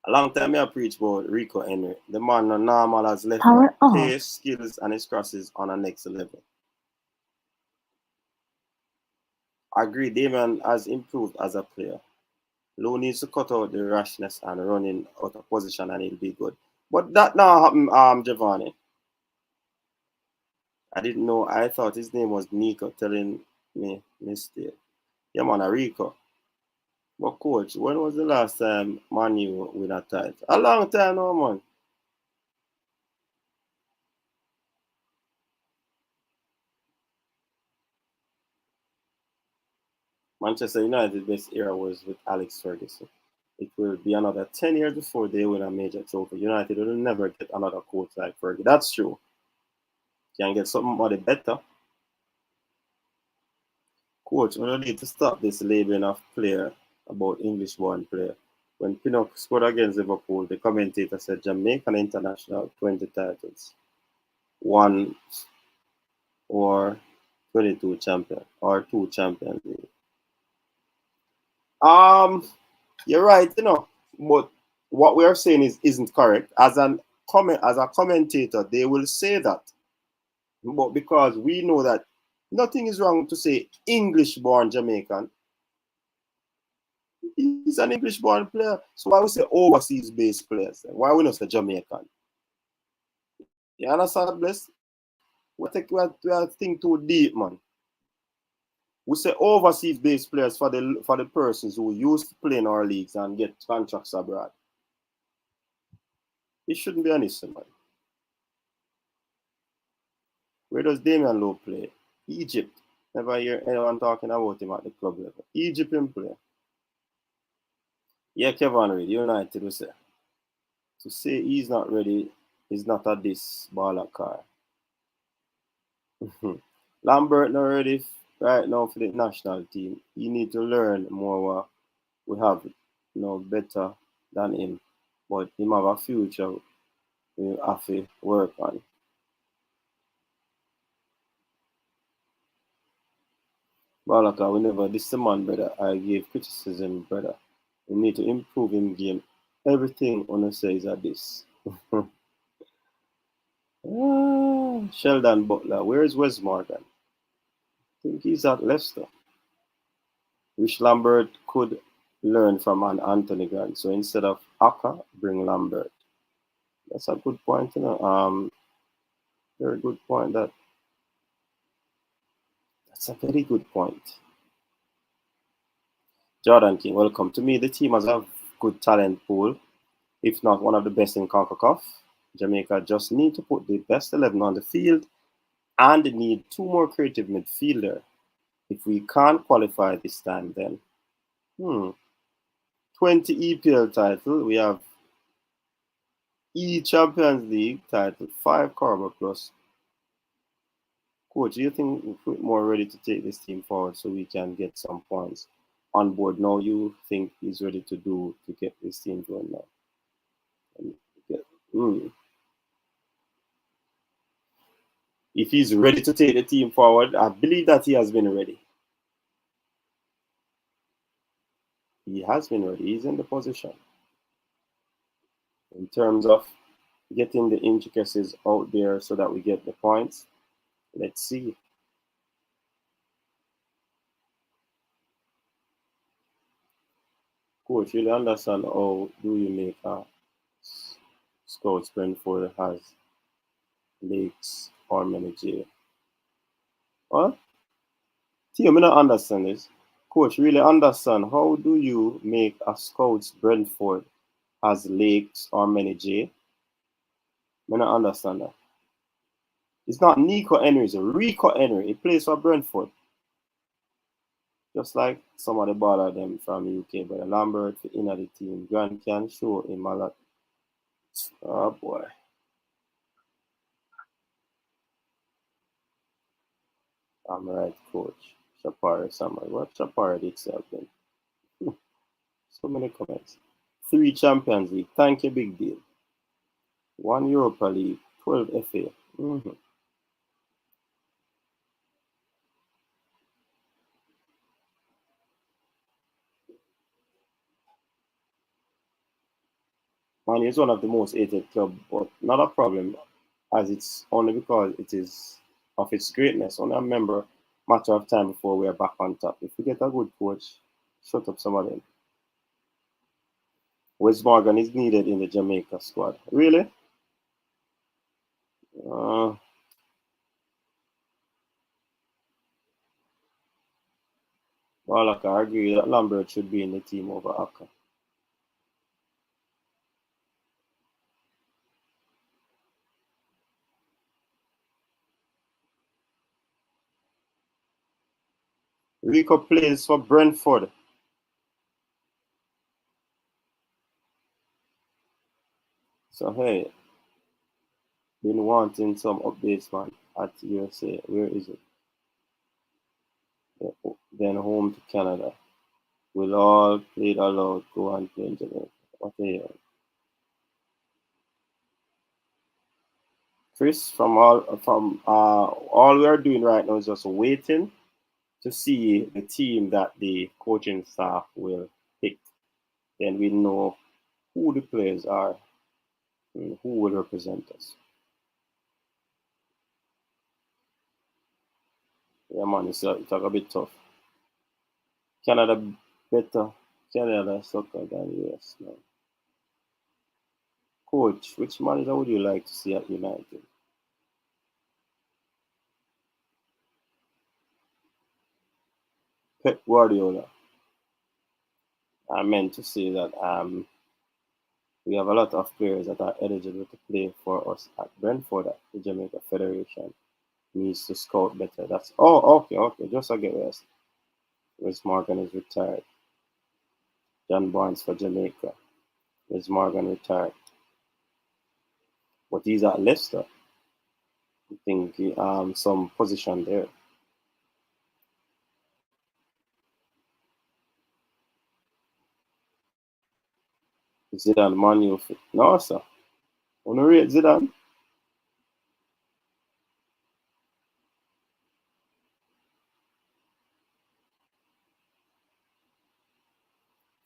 A long time I preach about Rico Henry. The man no normal as left Power off. pace, skills, and his crosses on a next level. I agree, Damian has improved as a player. Low needs to cut out the rashness and running out of position and he'll be good. But that now happened, Giovanni. I didn't know. I thought his name was Nico telling me mistake. Yeah, man, Rico. But coach, when was the last time Man U win a title? A long time now, man. Manchester United best era was with Alex Ferguson. It will be another 10 years before they win a major trophy. United will never get another coach like Fergie. That's true. Can get somebody better. Coach, we need to stop this labeling of player about English born player. When Pinnock scored against Liverpool, the commentator said Jamaican international 20 titles, one or 22 champion or two Champions League. You're right, but what we are saying isn't correct. As a commentator, they will say that, but because we know that nothing is wrong to say English-born Jamaican. He's an English-born player, so why we say overseas-based players? Why we not say Jamaican? You understand, Bless? We think too deep, man. We say overseas-based players for the persons who used to play in our leagues and get contracts abroad. It shouldn't be an issue, man. Where does Damian Lowe play? Egypt. Never hear anyone talking about him at the club level. Egypt him play. Yeah, Kevin Reid, United, we say. To say he's not ready is not a diss baller car. Lambert not ready right now for the national team. He need to learn more. We have better than him, but him have a future we have to work on. Balaka, we never diss the man, brother. I gave criticism, brother. We need to improve in game. Everything on us says at this. Sheldon Butler, where is Wes Morgan? I think he's at Leicester. Wish Lambert could learn from an Anthony Grant. So instead of Aka, bring Lambert. That's a good point, very good point. That's a very good point. Jordan King, welcome. To me, the team has a good talent pool, if not one of the best in CONCACAF. Jamaica just need to put the best 11 on the field and need two more creative midfielder. If we can't qualify this time, then 20 EPL title, we have Champions League title, 5 Carabao Plus. Coach, do you think we're more ready to take this team forward so we can get some points on board now? You think he's ready to get this team going now? If he's ready to take the team forward, I believe that he has been ready. He has been ready. He's in the position. In terms of getting the intricacies out there so that we get the points, let's see. Coach, really understand how do you make a Scouts Brentford has Lakes or manager? What? Team, I don't understand this. Coach, really understand how do you make a Scouts Brentford has Lakes or manager? I don't understand that. It's not Nico Henry, it's Rico Henry. He plays for Brentford. Just like some of the baller them from UK, but Lambert in the team. Grant can show him a lot. Oh boy. I'm right, coach. Shapari Samuel. What Shapari did itself then? So many comments. 3 Champions League. Thank you, big deal. 1 Europa League. 12 FA. Man is one of the most hated club, but not a problem, as it's only because it is of its greatness. Only a member matter of time before we are back on top. If we get a good coach, shut up some of them. Wes Morgan is needed in the Jamaica squad. Really? Uh, well, I agree that Lambert should be in the team over Aka. Rico plays for Brentford. So, hey, been wanting some updates, man, at USA. Where is it? Then home to Canada. We'll all play it allowed, go and play in Jamaica. What the hell? Chris, all we are doing right now is just waiting to see the team that the coaching staff will pick. Then we know who the players are and who will represent us. Yeah, man, it's a bit tough. Canada better. Canada soccer than US, man. Coach, which manager would you like to see at United? Pep Guardiola. I meant to say that we have a lot of players that are eligible to play for us at Brentford at the Jamaica Federation needs to scout better. That's okay. Just I get rest. Wes Morgan is retired. John Barnes for Jamaica. Wes Morgan retired. But he's at Leicester. I think some position there. Zidane Manu. No, sir. Wanna rate Zidane?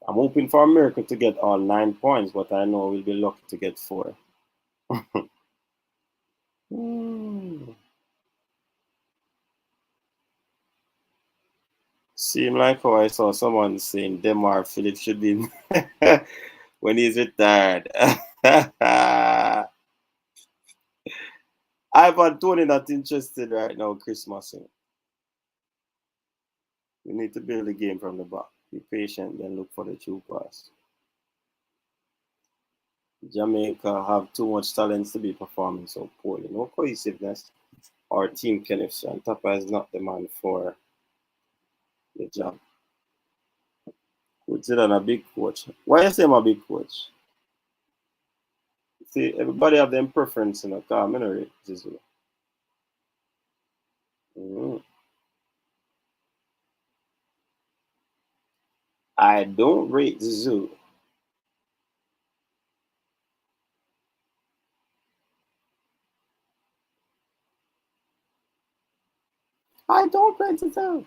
I'm hoping for America to get all 9 points, but I know we'll be lucky to get 4. Hmm. Seem like how I saw someone saying Demar Phillips should be when he's retired. Ivan Tony not interested right now, Christmas. We need to build the game from the back. Be patient, then look for the true pass. Jamaica have too much talent to be performing so poorly. No cohesiveness or team chemistry. And Tapa is not the man for the job. Consider a big coach. Why you say I'm a big coach? See, everybody have them preference in a car. I'm rate Zizou. Mm. I don't rate Zizou. I don't rate Zizou.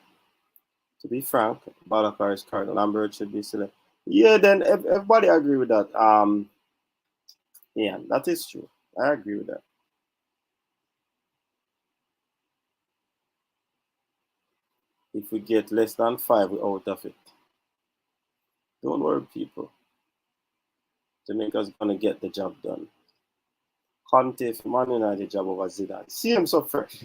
To be frank, Balakar is Cardinal. Lambert should be selected. Yeah, then everybody agree with that. Yeah, that is true. I agree with that. If we get less than 5, we're out of it. Don't worry, people. Jamaica's gonna get the job done. Conte for Man United job over Zidane. See him so fresh.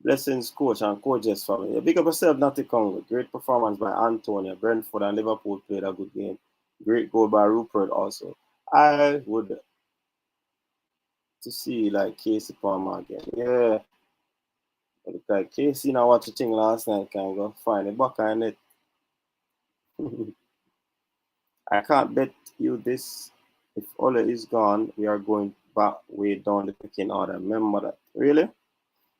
Blessings, coach and coaches family. Yeah, big up yourself, Natty Congo. Great performance by Antonio. Brentford and Liverpool played a good game. Great goal by Rupert also. I would to see like Casey Palmer again. Yeah. Like Casey now watch the thing last night can go find it back on it. I can't bet you this. If Ole is gone, we are going back way down the picking order. Remember that. Really?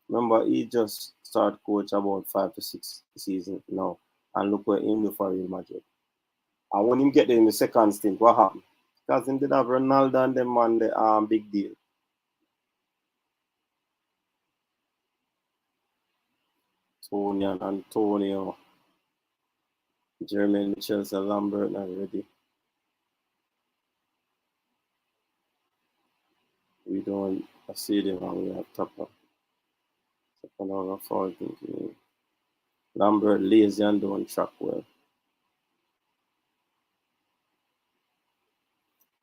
Remember, he just started coach about 5 to 6 seasons now. And look where he do for Real Madrid. And when him get there in the second stint, what happened? Because him did have Ronaldo and them on the big deal. Tony and Antonio, Jermaine Chelsea, Lambert, and ready. don't see them and we have top up. Second over forward thinking. Lambert lazy and don't track well.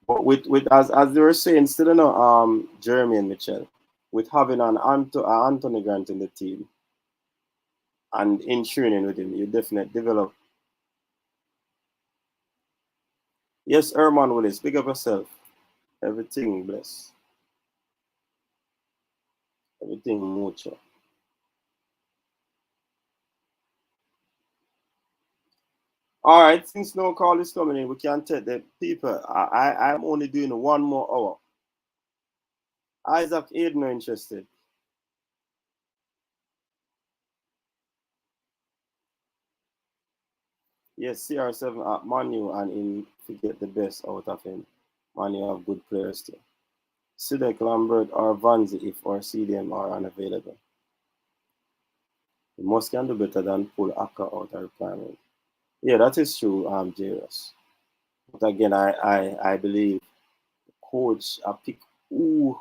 But with as they were saying, still Jeremy and Michail, with having an Anthony Grant in the team and in training with him, you definitely develop. Yes, Herman Willis, big up yourself. Everything bless. Everything mucho. All right, since no call is coming in, we can take the people. I'm only doing one more hour. Isaac Aiden interested. Yes, CR7 at Manu and in to get the best out of him. Manu have good players too. Sidek Lambert or Vanzi if or CDM are unavailable. We must can do better than pull Akka out of requirement. Yeah, that is true, Jairus. But again, I believe coach a pick who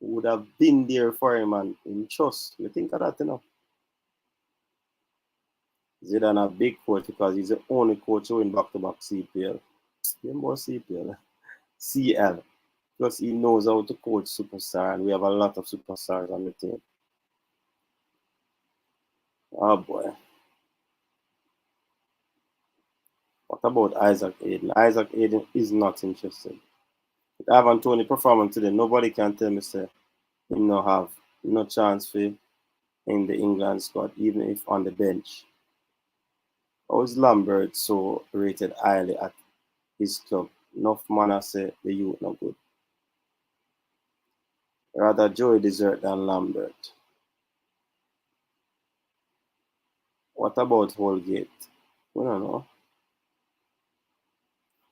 would have been there for him and in trust. You think of that, you know? Zidane a big coach because he's the only coach who win back-to-back CPL. More CPL. CL. Plus he knows how to coach superstar and we have a lot of superstars on the team. Oh boy. What about Isaac Aiden? Isaac Aiden is not interested. With Ivan Tony performing today, nobody can tell me say he no have no chance for in the England squad, even if on the bench. How is Lambert so rated highly at his club? Enough man say the youth no good. Rather Joey Desert than Lambert. What about Holgate? We don't know.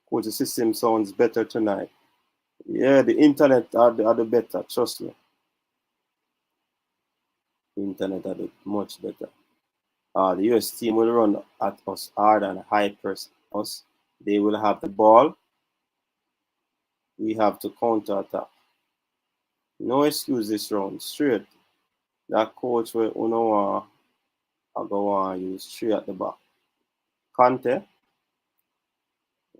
Coach, the system sounds better tonight. Yeah, the internet are the better, trust me. The internet are the much better. The US team will run at us hard and high press us. They will have the ball. We have to counter attack. No excuse this round. Straight. That coach will Uno go on use straight at the back. Conte.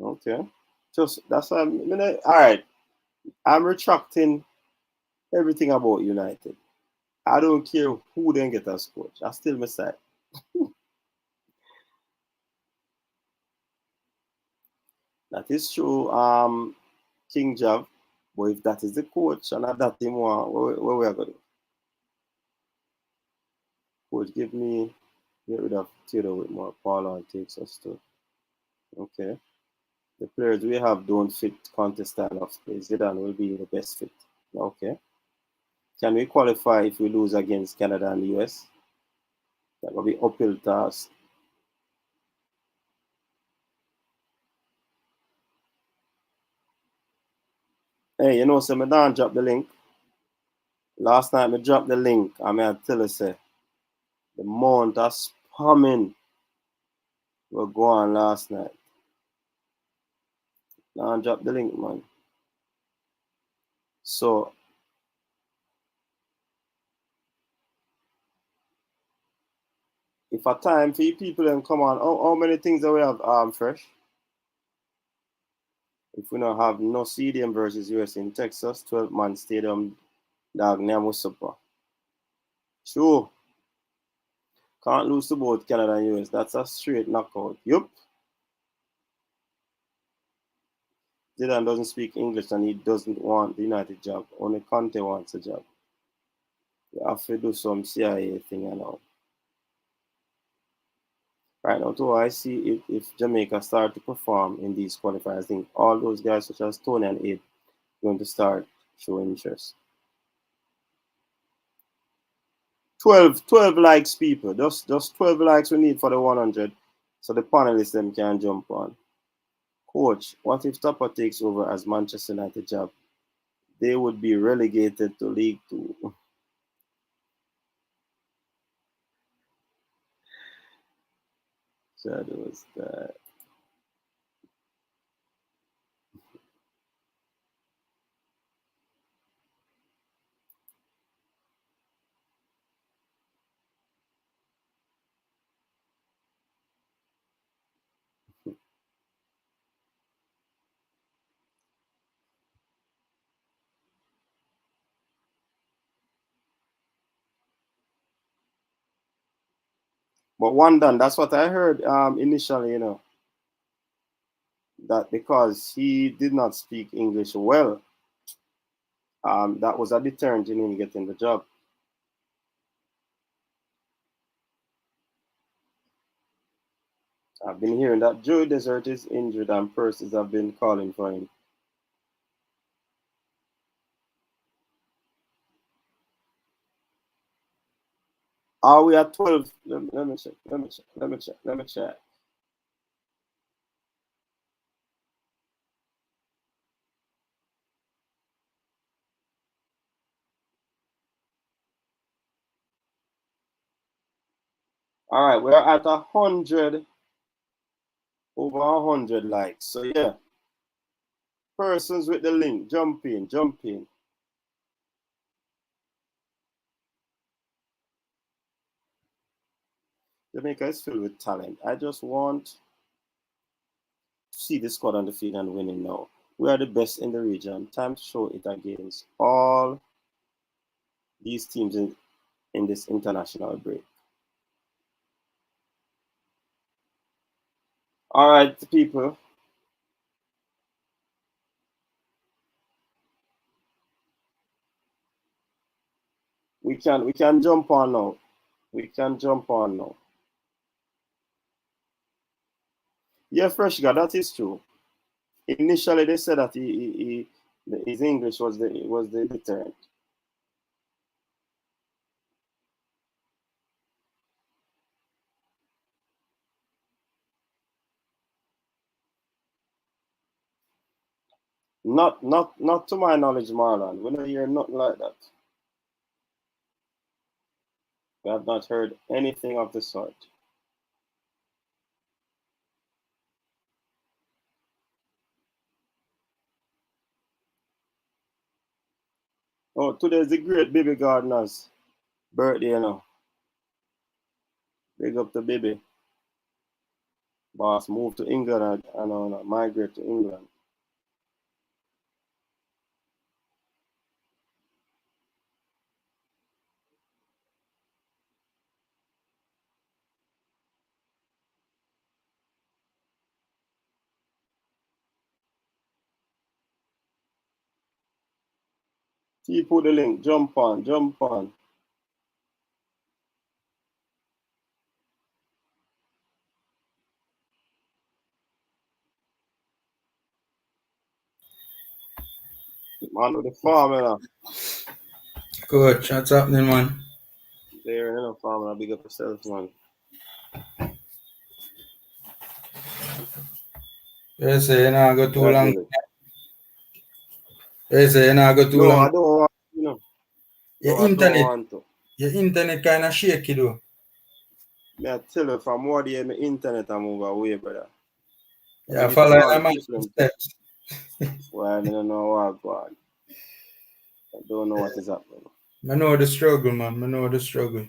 Okay. Just that's why all right. I'm retracting everything about United. I don't care who then get as coach. I still my side. That is true, King Jav. But if that is the coach and that team where we are going to coach get rid of Theodore with more Paula and takes us to okay. The players we have don't fit contest style of play. Zidane will be the best fit. Okay. Can we qualify if we lose against Canada and the US? That will be uphill task. Hey, you know, so I don't drop the link. Last night I dropped the link. I mean, I tell you, say, the amount of spamming will go on last night. Now I drop the link, man. So, if a time for you people then come on, how many things do we have fresh? If we don't have no CDM versus US in Texas, 12-man stadium, dog name super. Sure. Can't lose to both Canada and US. That's a straight knockout. Yup. Zidane doesn't speak English and he doesn't want the United job. Only Conte wants a job. You have to do some CIA thing and all. Right now, too, I see if Jamaica start to perform in these qualifiers, I think all those guys such as Tony and Abe going to start showing interest. 12 likes, people. Just 12 likes we need for the 100 so the panelists them can jump on. Coach, what if Topper takes over as Manchester United job? They would be relegated to League Two. Shadows that. But one done. That's what I heard initially. That because he did not speak English well, that was a deterrent in him getting the job. I've been hearing that Joey Desert is injured and persons have been calling for him. Are we at 12? Let me check. All right, we're at 100, over 100 likes. So yeah, persons with the link, jump in. Jamaica is filled with talent. I just want to see the squad on the field and winning now. We are the best in the region. Time to show it against all these teams in this international break. All right, people. We can jump on now. Yeah, Fresh guy, that is true. Initially, they said that his English was the deterrent. Not to my knowledge, Marlon. We don't hear nothing like that. We have not heard anything of the sort. Oh, today's the great baby gardener's birthday, Big up the baby. Boss moved to England and migrate to England. See, put the link. Jump on. Man with the farm, Coach, what's happening, man? There, farm, big up yourself, man. You say you not go too long. Really. You say you not go too No, long. I don't want, Your no, internet, I don't want to. your internet kind of shaky though. I tell you, from what day my internet I move away, brother. Yeah, follow that man steps. Well, I don't know what God. I don't know what is happening. I know the struggle, man. I know the struggle.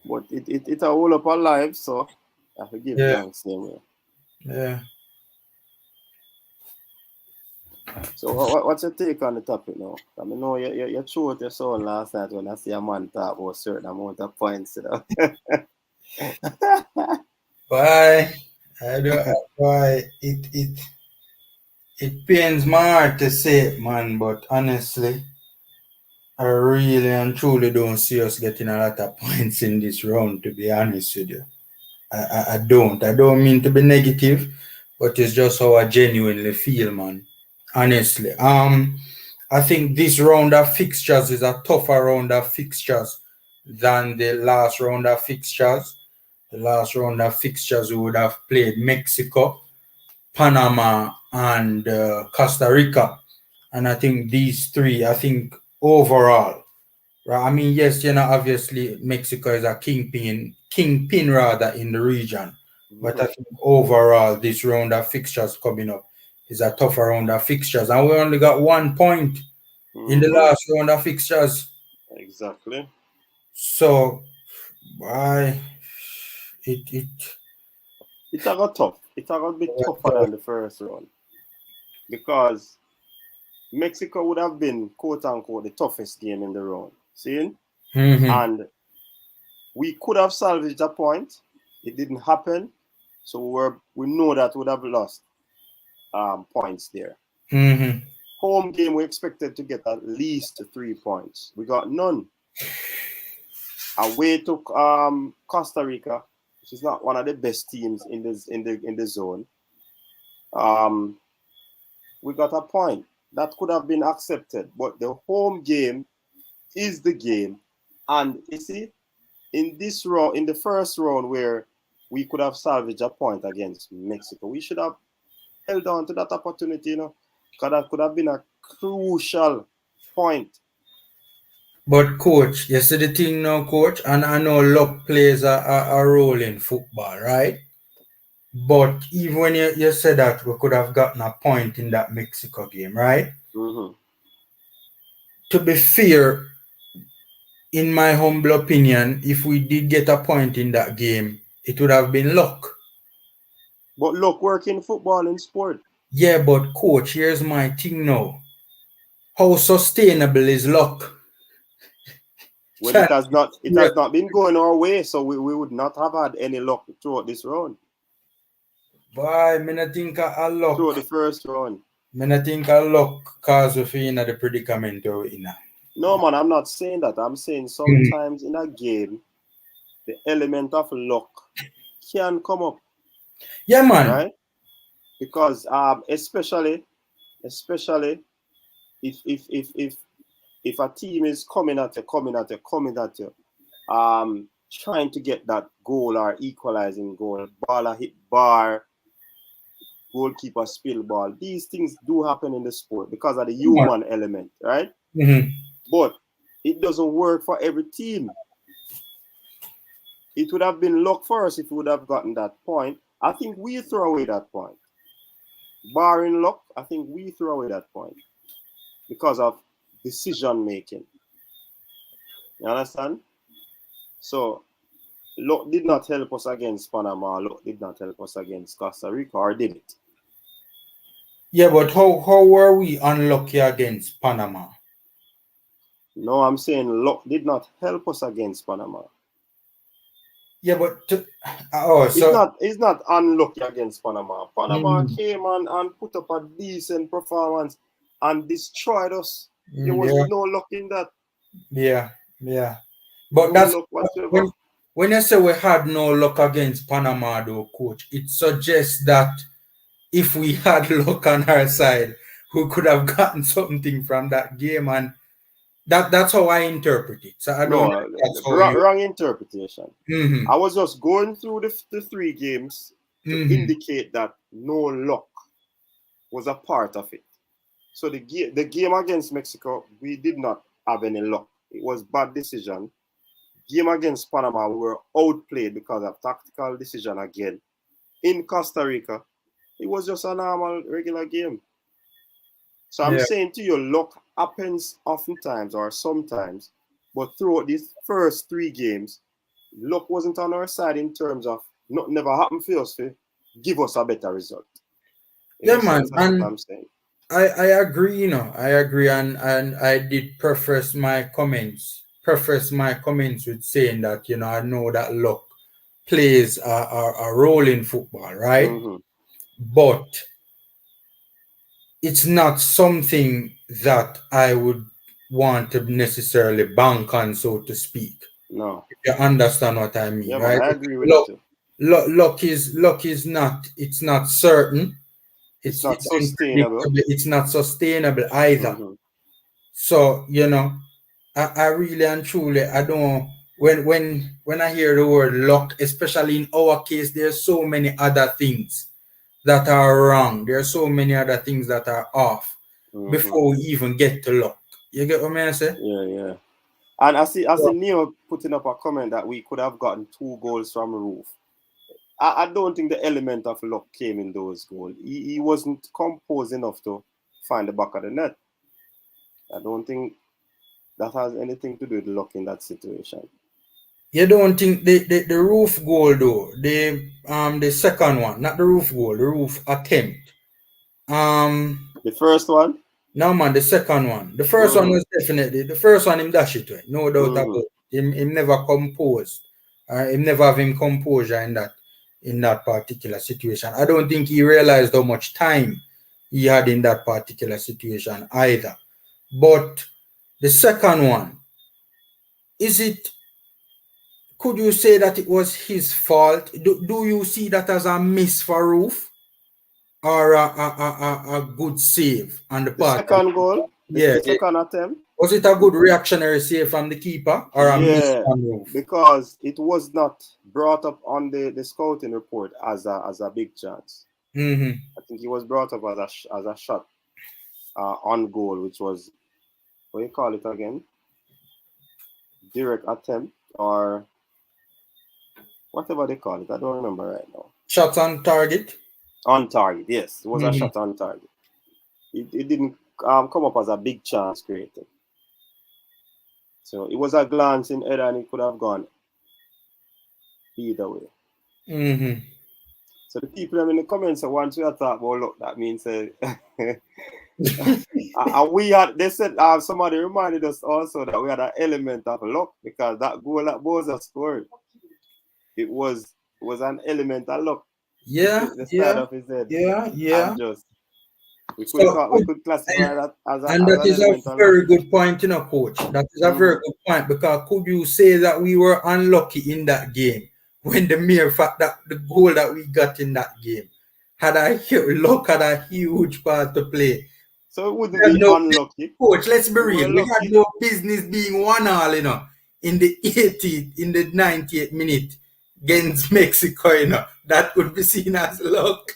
But it a hold up our life, so I forgive thanks same way. Yeah. So what's your take on the topic now? I mean, no, you threw your soul last night when I see a man talk about a certain amount of points, Why? I don't. Why it pains my heart to say it, man. But honestly, I really and truly don't see us getting a lot of points in this round. To be honest with you, I don't. I don't mean to be negative, but it's just how I genuinely feel, man. Honestly, I think this round of fixtures is a tougher round of fixtures than the last round of fixtures. The last round of fixtures we would have played Mexico, Panama, and Costa Rica, and I think these three. I think overall, right? I mean, yes, obviously Mexico is a kingpin rather in the region, but I think overall this round of fixtures coming up is a tougher round of fixtures, and we only got 1 point in the last round of fixtures. Exactly. So, why it got tough. It got a bit tougher than the first round because Mexico would have been quote unquote the toughest game in the round. See? Mm-hmm. And we could have salvaged a point. It didn't happen. So we know that we would have lost points there. Mm-hmm. Home game, we expected to get at least 3 points. We got none. Away to Costa Rica, which is not one of the best teams in the zone. We got a point that could have been accepted, but the home game is the game. And you see, in this round, in the first round where we could have salvaged a point against Mexico, we should have held on to that opportunity, you know, because that could have been a crucial point. But coach, you see the thing now, coach, and I know luck plays a role in football, right? But even when you said that we could have gotten a point in that Mexico game, right? Mm-hmm. To be fair, in my humble opinion, if we did get a point in that game, it would have been luck. But luck work in football and sport. Yeah, but coach, here's my thing now. How sustainable is luck? Well, it has not been going our way, so we would not have had any luck throughout this round. Boy, I not think a luck. Throughout the first round. I not think a luck cause we in the predicament we're in. No, man, I'm not saying that. I'm saying sometimes in a game, the element of luck can come up. Yeah, man. Right? Because especially if a team is coming at you, trying to get that goal or equalizing goal, ball hit bar, goalkeeper spill ball. These things do happen in the sport because of the human element, right? Mm-hmm. But it doesn't work for every team. It would have been luck for us if we would have gotten that point. I think we throw away that point. Barring luck, I think we throw away that point because of decision making. You understand? So, luck did not help us against Panama. Luck did not help us against Costa Rica, or did it? Yeah, but how were we unlucky against Panama? No, I'm saying luck did not help us against Panama. Yeah, but it's not unlucky against Panama. Panama came and put up a decent performance and destroyed us. There was no luck in that. Yeah. But no that's when you say we had no luck against Panama, though, coach, it suggests that if we had luck on our side, we could have gotten something from that game, and that's how I interpret it. So I don't know. That's wrong interpretation. Mm-hmm. I was just going through the 3 games to indicate that no luck was a part of it. So the game against Mexico, we did not have any luck. It was bad decision. Game against Panama, we were outplayed because of tactical decision again. In Costa Rica, it was just a normal, regular game. So I'm saying to you, luck happens oftentimes or sometimes, but throughout these first 3 games, luck wasn't on our side in terms of nothing never happened for us to give us a better result. Yeah, man. And what I'm saying. I agree, I agree, and I did preface my comments with saying that, I know that luck plays a role in football, right? Mm-hmm. But it's not something that I would want to necessarily bank on, so to speak. No. If you understand what I mean, yeah, right? I agree with you. Luck is not, it's not certain. It's not sustainable. It's not sustainable either. Mm-hmm. So, I really and truly, I don't, when I hear the word luck, especially in our case, there's so many other things that are wrong. There are so many other things that are off before we even get to luck. You get what I say? Yeah. And I see Neil putting up a comment that we could have gotten 2 goals from Roof. I don't think the element of luck came in those goals. He wasn't composed enough to find the back of the net. I don't think that has anything to do with luck in that situation. You don't think the Roof goal though, the second one, not the Roof goal, the Roof attempt. The first one? No, man, the second one. The first one was definitely the first one. Him dash it, no doubt about it. Him never composed He never have him composure in that particular situation. I don't think he realized how much time he had in that particular situation either. But the second one, could you say that it was his fault? Do you see that as a miss for Roof or a good save on the part? The second goal, the second attempt. Was it a good reactionary save from the keeper or a miss from Roof? Because it was not brought up on the scouting report as a big chance. Mm-hmm. I think it was brought up as a shot on goal, which was, what do you call it again? Direct attempt or whatever they call it. I don't remember right now. Shot on target? On target, yes. It was a shot on target. It didn't come up as a big chance created. So it was a glance in header and it could have gone either way. Mm-hmm. So the people in the comments, once we are talking about luck, that means they said somebody reminded us also that we had an element of luck because that goal that Boza scored, it was an element of luck. Yeah, the side of his head. Yeah. We could classify that as a and that is a very good point, Coach. That is a very good point because could you say that we were unlucky in that game when the mere fact that the goal that we got in that game had a huge part to play? So it wouldn't be unlucky. Coach, let's be real. We had no business being 1-1, in the 98th minute against Mexico, That could be seen as luck.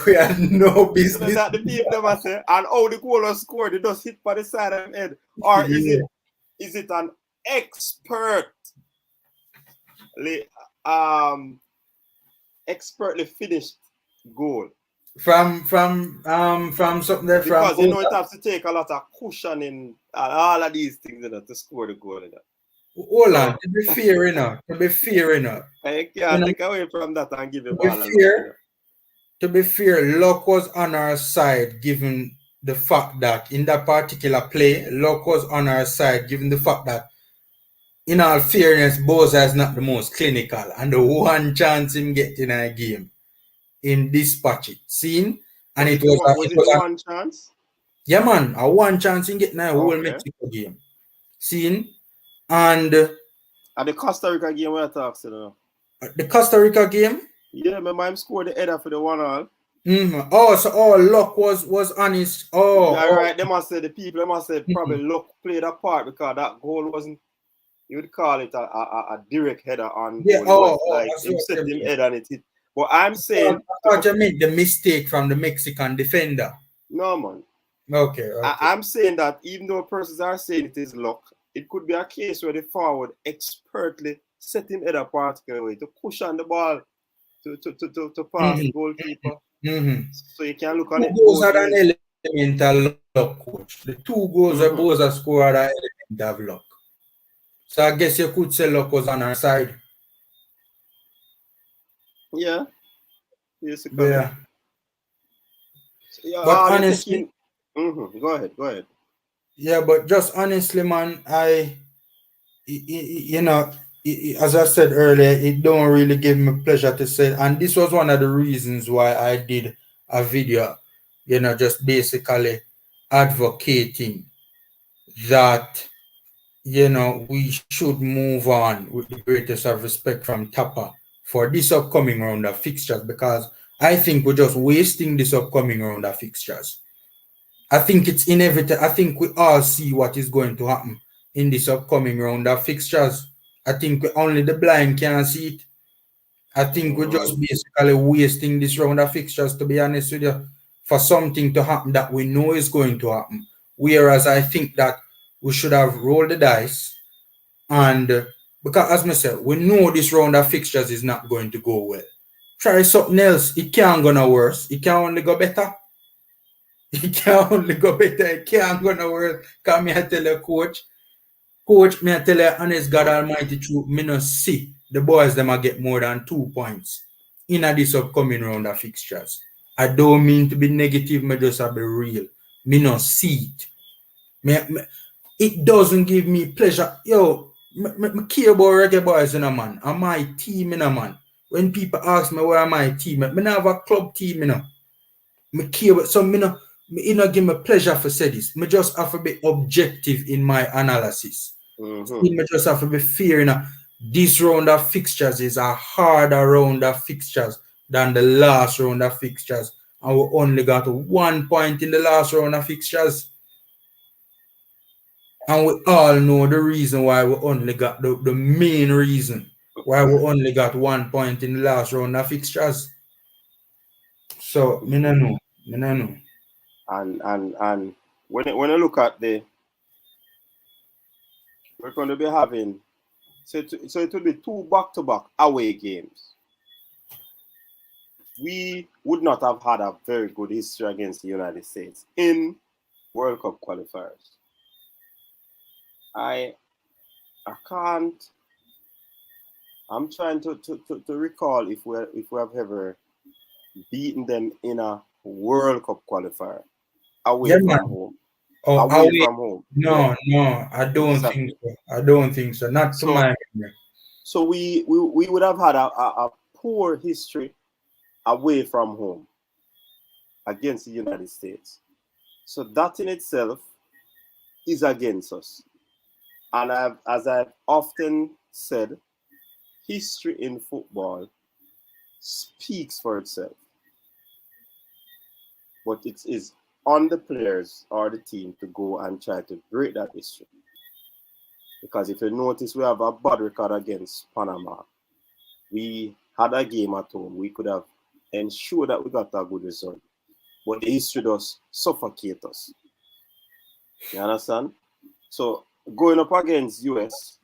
We had no business. That the people never say, and how the goal was scored, it just hit by the side of the head. Or is it an expertly finished goal? From something there because it has to take a lot of cushioning and all of these things to score the goal. Hold on, to be fair, I can't take away from that and give it all. To be fair, luck was on our side given the fact that in that particular play, luck was on our side given the fact that, in all fairness, Boza is not the most clinical and the one chance him get in a game in dispatch it. Seen? And it was one chance? Yeah, man, a one chance in getting a whole Mexico game. Seen? And the Costa Rica game we're talking about. The Costa Rica game? Yeah, remember him scored the header for the 1-1. Mm-hmm. Oh, so luck was honest. Right. They must say probably luck played a part because that goal wasn't, you would call it a direct header on goal. Him set him head and it hit. But I'm saying I thought you made the mistake from the Mexican defender. No, man. Okay. I'm saying that even though persons are saying it is luck, it could be a case where the forward expertly set him head a particular way to cushion the ball to pass the goalkeeper. Mm-hmm. So you can look on it. Those are an element of luck, Coach. The 2 goals that Boza scored are an element of luck. So I guess you could say luck was on our side. Yeah. Yes, yeah. Yeah, but honestly, go ahead. Yeah, but just honestly, man, as I said earlier, it don't really give me pleasure to say, and this was one of the reasons why I did a video, just basically advocating that, we should move on with the greatest of respect from Tapa for this upcoming round of fixtures, because I think we're just wasting this upcoming round of fixtures. I think it's inevitable. I think we all see what is going to happen in this upcoming round of fixtures. I think only the blind can see it. I think we're just basically wasting this round of fixtures, to be honest with you, for something to happen that we know is going to happen. Whereas I think that we should have rolled the dice, and because, as I said, we know this round of fixtures is not going to go well. Try something else. It can't go no worse. It can only go better. It can only go better. It can't go no worse. Because me I tell you, Coach, me I tell you, honest God Almighty truth, me no see the boys them a get more than 2 points in this upcoming round of fixtures. I don't mean to be negative, me just a be real. Me no see it. It doesn't give me pleasure. Yo, I care about Reggae Boyz, you know, man. And my team, you know, man. When people ask me where my team, I don't have a club team, you know. I care about some, you know, give me pleasure for say this. I just have to be objective in my analysis. I just have to be fair, you know. This round of fixtures is a harder round of fixtures than the last round of fixtures. And we only got 1 point in the last round of fixtures. And we all know the reason why we only got the main reason why we only got 1 point in the last round of fixtures. So I don't know. And when I look at we're going to be having so it will be 2 back-to-back away games. We would not have had a very good history against the United States in World Cup qualifiers. I can't. I'm trying to recall if we have ever beaten them in a World Cup qualifier away from home. Oh, away from home. No, I don't think so. I don't think so. Not to my memory. So we would have had a poor history away from home against the United States. So that in itself is against us. And as I've often said, history in football speaks for itself. But it is on the players or the team to go and try to break that history. Because if you notice, we have a bad record against Panama. We had a game at home. We could have ensured that we got a good result. But the history does suffocate us. You understand? So going up against US,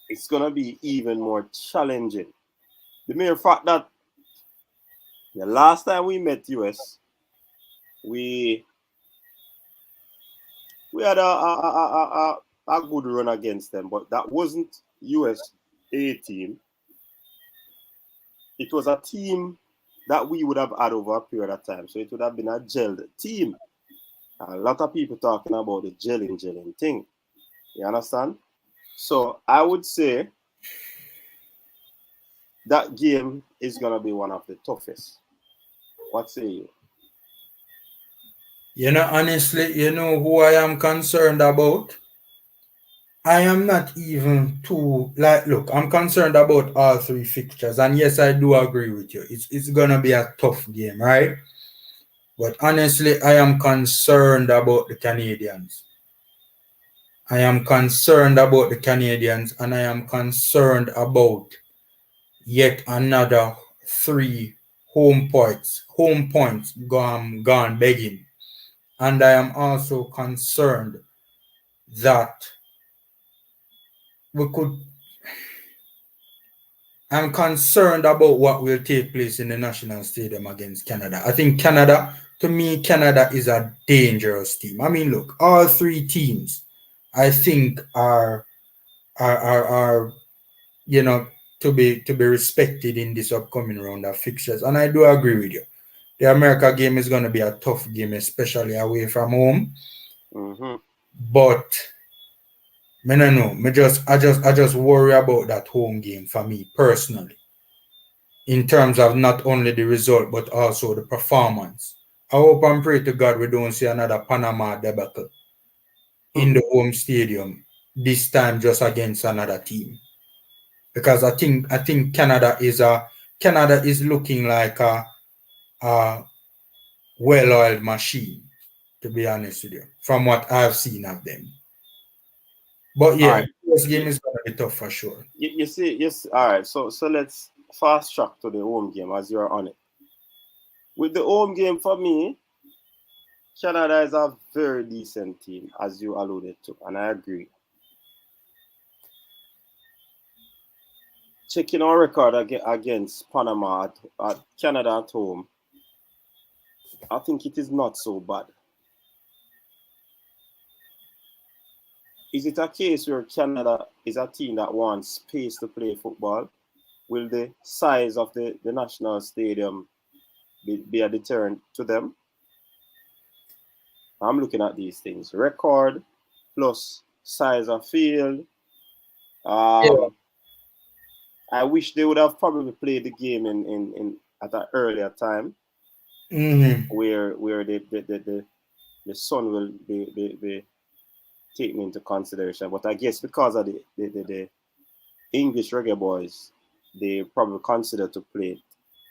it's going to be even more challenging. The mere fact that the last time we met US, we had a good run against them, but that wasn't US A team. It was a team that we would have had over a period of time. So it would have been a gelled team. A lot of people talking about the gelling thing. You understand? So I would say that game is going to be one of the toughest. What say you? You know, honestly, you know who I am concerned about? I am not even too, look, I'm concerned about all 3 fixtures. And yes, I do agree with you. It's going to be a tough game, right? But honestly, I am concerned about the Canadians. I am concerned about the Canadians, and I am concerned about yet another 3 home points gone begging. And I am also concerned that I'm concerned about what will take place in the National Stadium against Canada. I think Canada is a dangerous team. I mean, look, all 3 teams, I think are you know, to be respected in this upcoming round of fixtures. And I do agree with you. The America game is going to be a tough game, especially away from home. But I don't know. I just worry about that home game for me personally, in terms of not only the result but also the performance. I hope and pray to God we don't see another Panama debacle in the home stadium, this time just against another team. Because I think Canada is looking like a well-oiled machine, to be honest with you, from what I've seen of them. But yeah, this game is going to be tough for sure. You see, yes. All right. So let's fast track to the home game as you're on it. With the home game, for me, Canada is a very decent team, as you alluded to, and I agree. Checking our record against Panama at Canada at home, I think it is not so bad. Is it a case where Canada is a team that wants space to play football? Will the size of the national stadium be a deterrent to them? I'm looking at these things. Record plus size of field Yeah. I wish they would have probably played the game in at an earlier time where the sun will be taken into consideration. But I guess because of the English Reggae Boys, they probably consider to play it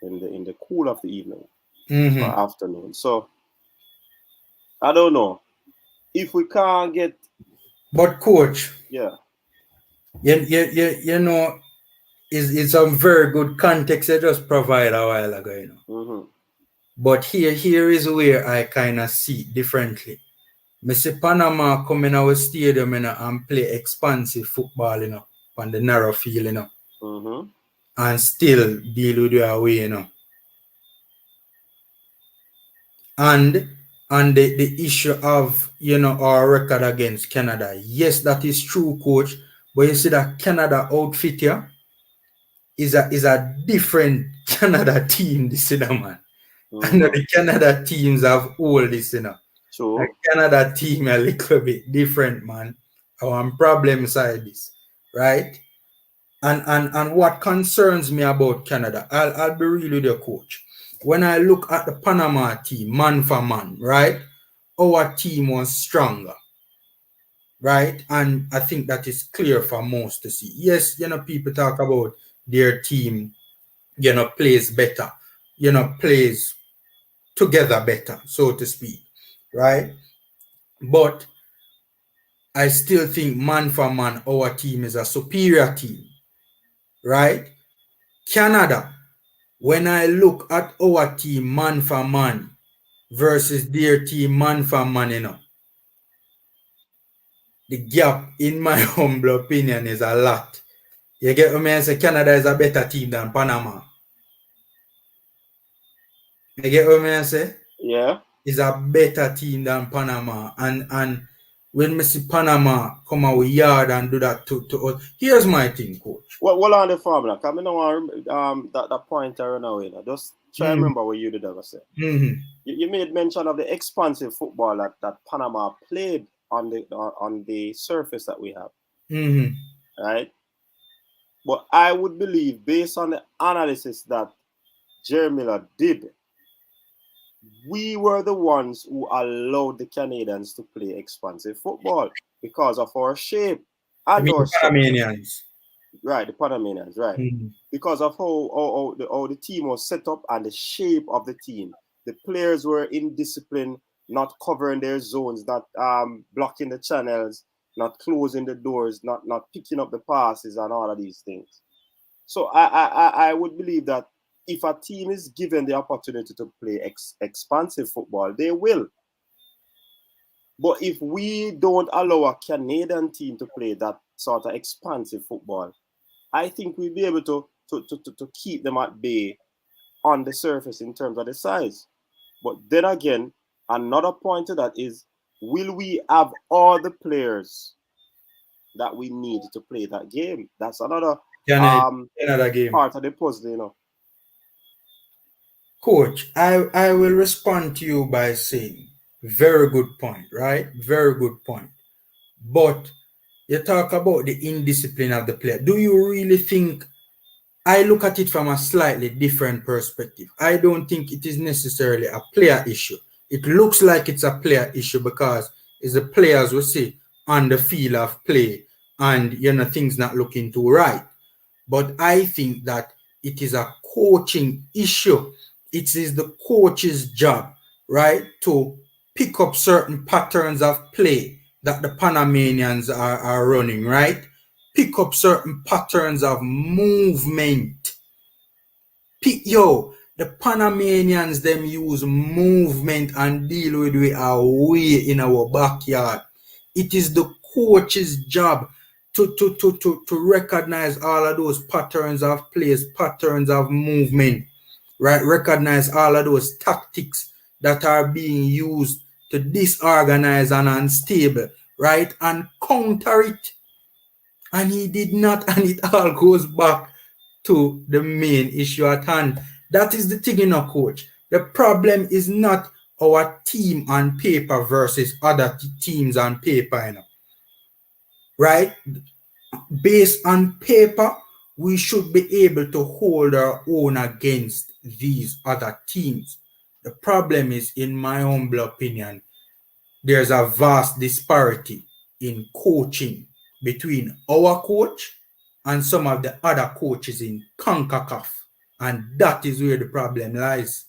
in the cool of the evening or afternoon. So I don't know if we can't get. But coach, Yeah. you know, is some very good context you just provide a while ago, you know. Mm-hmm. But here is where I kind of see it differently. Me see Panama come in our stadium, you know, and play expansive football, you know, on the narrow field, you know, Mm-hmm. and still deal with their way, you know. And the issue of, you know, our record against Canada. Yes, that is true, coach. But you see that Canada outfit here is a different Canada team, this, you know, man. And the Canada teams have all this, you know. The True. Canada team a little bit different, man. Our problem side is, right? And what concerns me about Canada, I'll be real with your coach. When I look at the Panama team, man for man, right? Our team was stronger, right? And I think that is clear for most to see. Yes, you know, people talk about their team, you know, plays better, you know, plays together better, so to speak, right? But I still think man for man, our team is a superior team, right? Canada, when I look at our team man for man versus their team man for man, you know, the gap, in my humble opinion, is a lot. You get what I mean? I say Canada is a better team than Panama. You get what I mean? I say? Yeah. Is a better team than Panama. And when we see Panama come out yard and do that to us, here's my thing, coach. What on the formula? Because I don't want that point I run away. Just try and remember what you did ever say. You made mention of the expansive football that Panama played on the surface that we have. Right? But I would believe, based on the analysis that Jerry Miller did, we were the ones who allowed the Canadians to play expansive football because of our shape and our Panamanians. Right, the Panamanians, right. Because of how the team was set up and the shape of the team. The players were indisciplined, not covering their zones, not blocking the channels, not closing the doors, not picking up the passes and all of these things. So I would believe that if a team is given the opportunity to play expansive football, they will. But if we don't allow a Canadian team to play that sort of expansive football, I think we'll be able to keep them at bay on the surface in terms of the size. But then again, another point to that is, will we have all the players that we need to play that game? That's another game. Part of the puzzle, you know. Coach, I will respond to you by saying, very good point, right? Very good point. But you talk about the indiscipline of the player. Do you really think, I look at it from a slightly different perspective. I don't think it is necessarily a player issue. It looks like it's a player issue because it's the players we see on the field of play and, you know, things not looking too right. But I think that it is a coaching issue. It is the coach's job, right, to pick up certain patterns of play that the Panamanians are running, right? Pick up certain patterns of movement. The Panamanians, them use movement and deal with it away in our backyard. It is the coach's job to recognize all of those patterns of plays, patterns of movement, right? Recognize all of those tactics that are being used to disorganize and unstable, right? And counter it. And he did not, and it all goes back to the main issue at hand. That is the thing, you know, coach. The problem is not our team on paper versus other teams on paper, you know. Right? based on paper, we should be able to hold our own against these other teams. The problem is, in my humble opinion, there's a vast disparity in coaching between our coach and some of the other coaches in CONCACAF. And that is where the problem lies,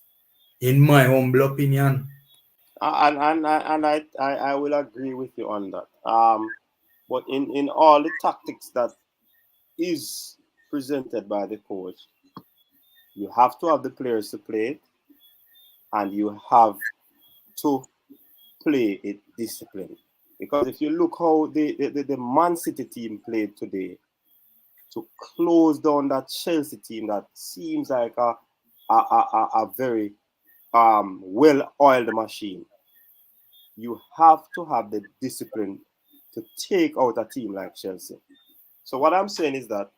in my humble opinion. And I will agree with you on that. But in all the tactics that is presented by the coach, you have to have the players to play it, and you have to play it disciplined. Because if you look how the Man City team played today, to close down that Chelsea team that seems like a very well-oiled machine, you have to have the discipline to take out a team like Chelsea. So what I'm saying is that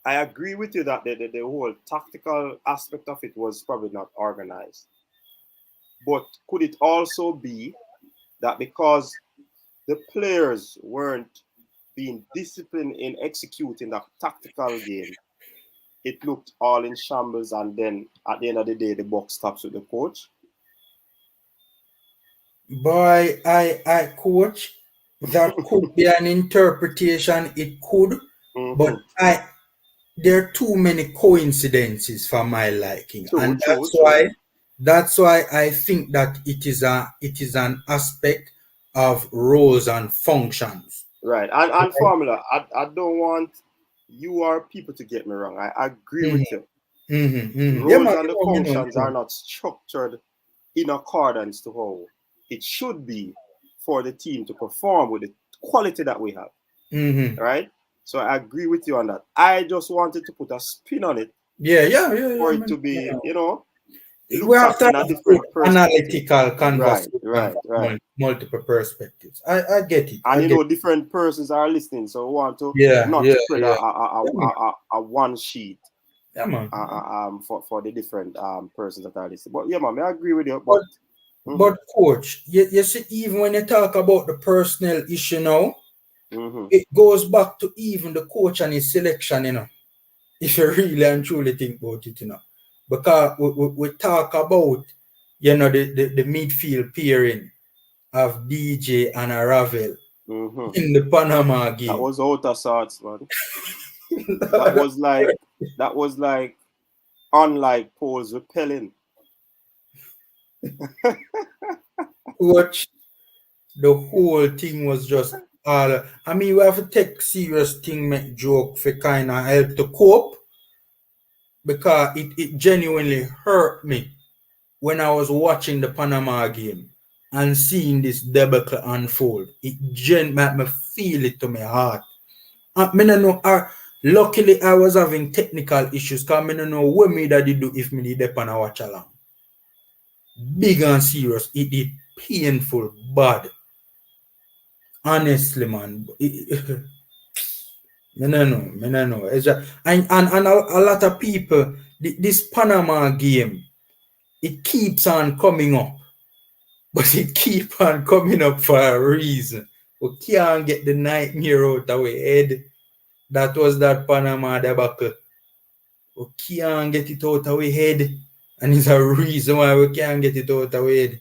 I agree with you that the whole tactical aspect of it was probably not organized. But could it also be that because the players weren't being disciplined in executing that tactical game, it looked all in shambles, and then at the end of the day, the buck stops with the coach? Boy, I coach, that could be an interpretation. It could, but there are too many coincidences for my liking, and that's why I think that it is an aspect of roles and functions. Right, and formula. I don't want you or people to get me wrong. I agree with you. Roles and the functions are not structured in accordance to how it should be for the team to perform with the quality that we have. Right? So I agree with you on that. I just wanted to put a spin on it. For it to be, we have to have analytical conversation, right. Multiple perspectives. I get it. And different persons are listening, so we want to spread a one sheet. For the different persons that are listening. But man, I agree with you. But coach, you see, even when you talk about the personnel issue now, it goes back to even the coach and his selection, if you really and truly think about it, because we talk about, the midfield pairing of DJ and a Ravel in the Panama game. That was out of sorts, man. that was like unlike poles repelling. Coach, the whole thing was just all. I mean, we have to take serious thing, make joke for kind of help to cope, because it genuinely hurt me when I was watching the Panama game and seeing this debacle unfold. It made me feel it to my heart. I don't know. Luckily, I was having technical issues because I don't know what me that do if me need to watch along. Big and serious. It did painful, bad. Honestly, man. I don't know. It's just, and a lot of people, this Panama game, it keeps on coming up. But it keeps on coming up for a reason. We can't get the nightmare out of our head. That was that Panama debacle. We can't get it out of our head. And it's a reason why we can't get it out of our head.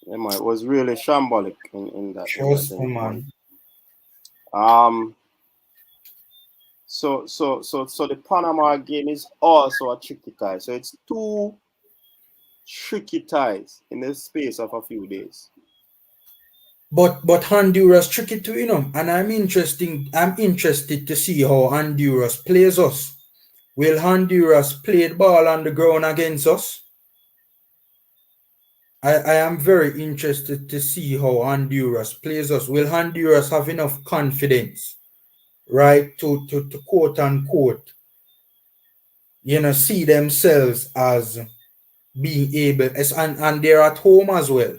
Yeah, man, it was really shambolic in that. Trust me, man. So the Panama game is also a tricky tie. So it's two tricky ties in the space of a few days. But Honduras tricky too, and I'm interested to see how Honduras plays us. Will Honduras play the ball on the ground against us? I am very interested to see how Honduras plays us. Will Honduras have enough confidence, right, to quote unquote, see themselves as being able, and they're at home as well,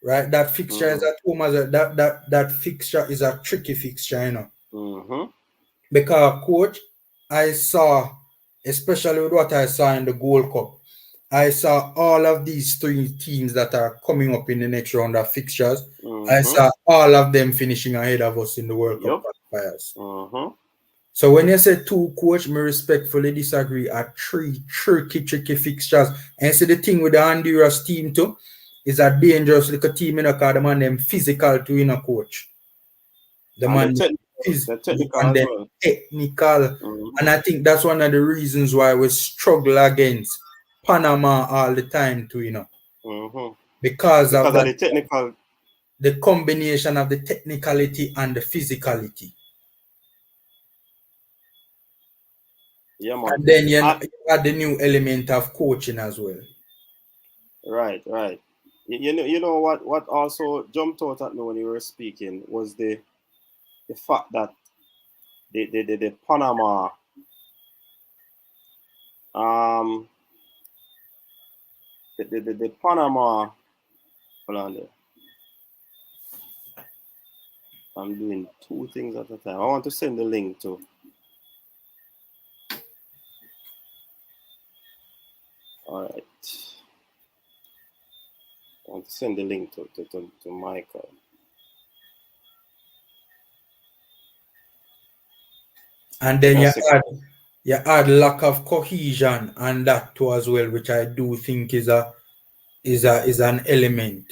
right? That fixture is at home as that fixture is a tricky fixture, because coach, I saw, especially with what I saw in the Gold Cup, I saw all of these three teams that are coming up in the next round of fixtures. I saw all of them finishing ahead of us in the World Cup qualifiers. Mm-hmm. So when you say 2 coach, me respectfully disagree at 3 tricky fixtures. And see the thing with the Honduras team too is a dangerous little team, you know, because the man them physical to a coach. The And man the technical and as then well. technical. Mm-hmm. And I think that's one of the reasons why we struggle against Panama all the time too, you know. Mm-hmm. Because of the technical. The combination of the technicality and the physicality. Yeah, man. And then you add the new element of coaching as well. Right. You know what also jumped out at me when you were speaking was the fact that the Panama the Panama, hold on there. I'm doing 2 things at a time. I want to send the link to. All right. I want to send the link to Michail. And then you add lack of cohesion and that too as well, which I do think is an element.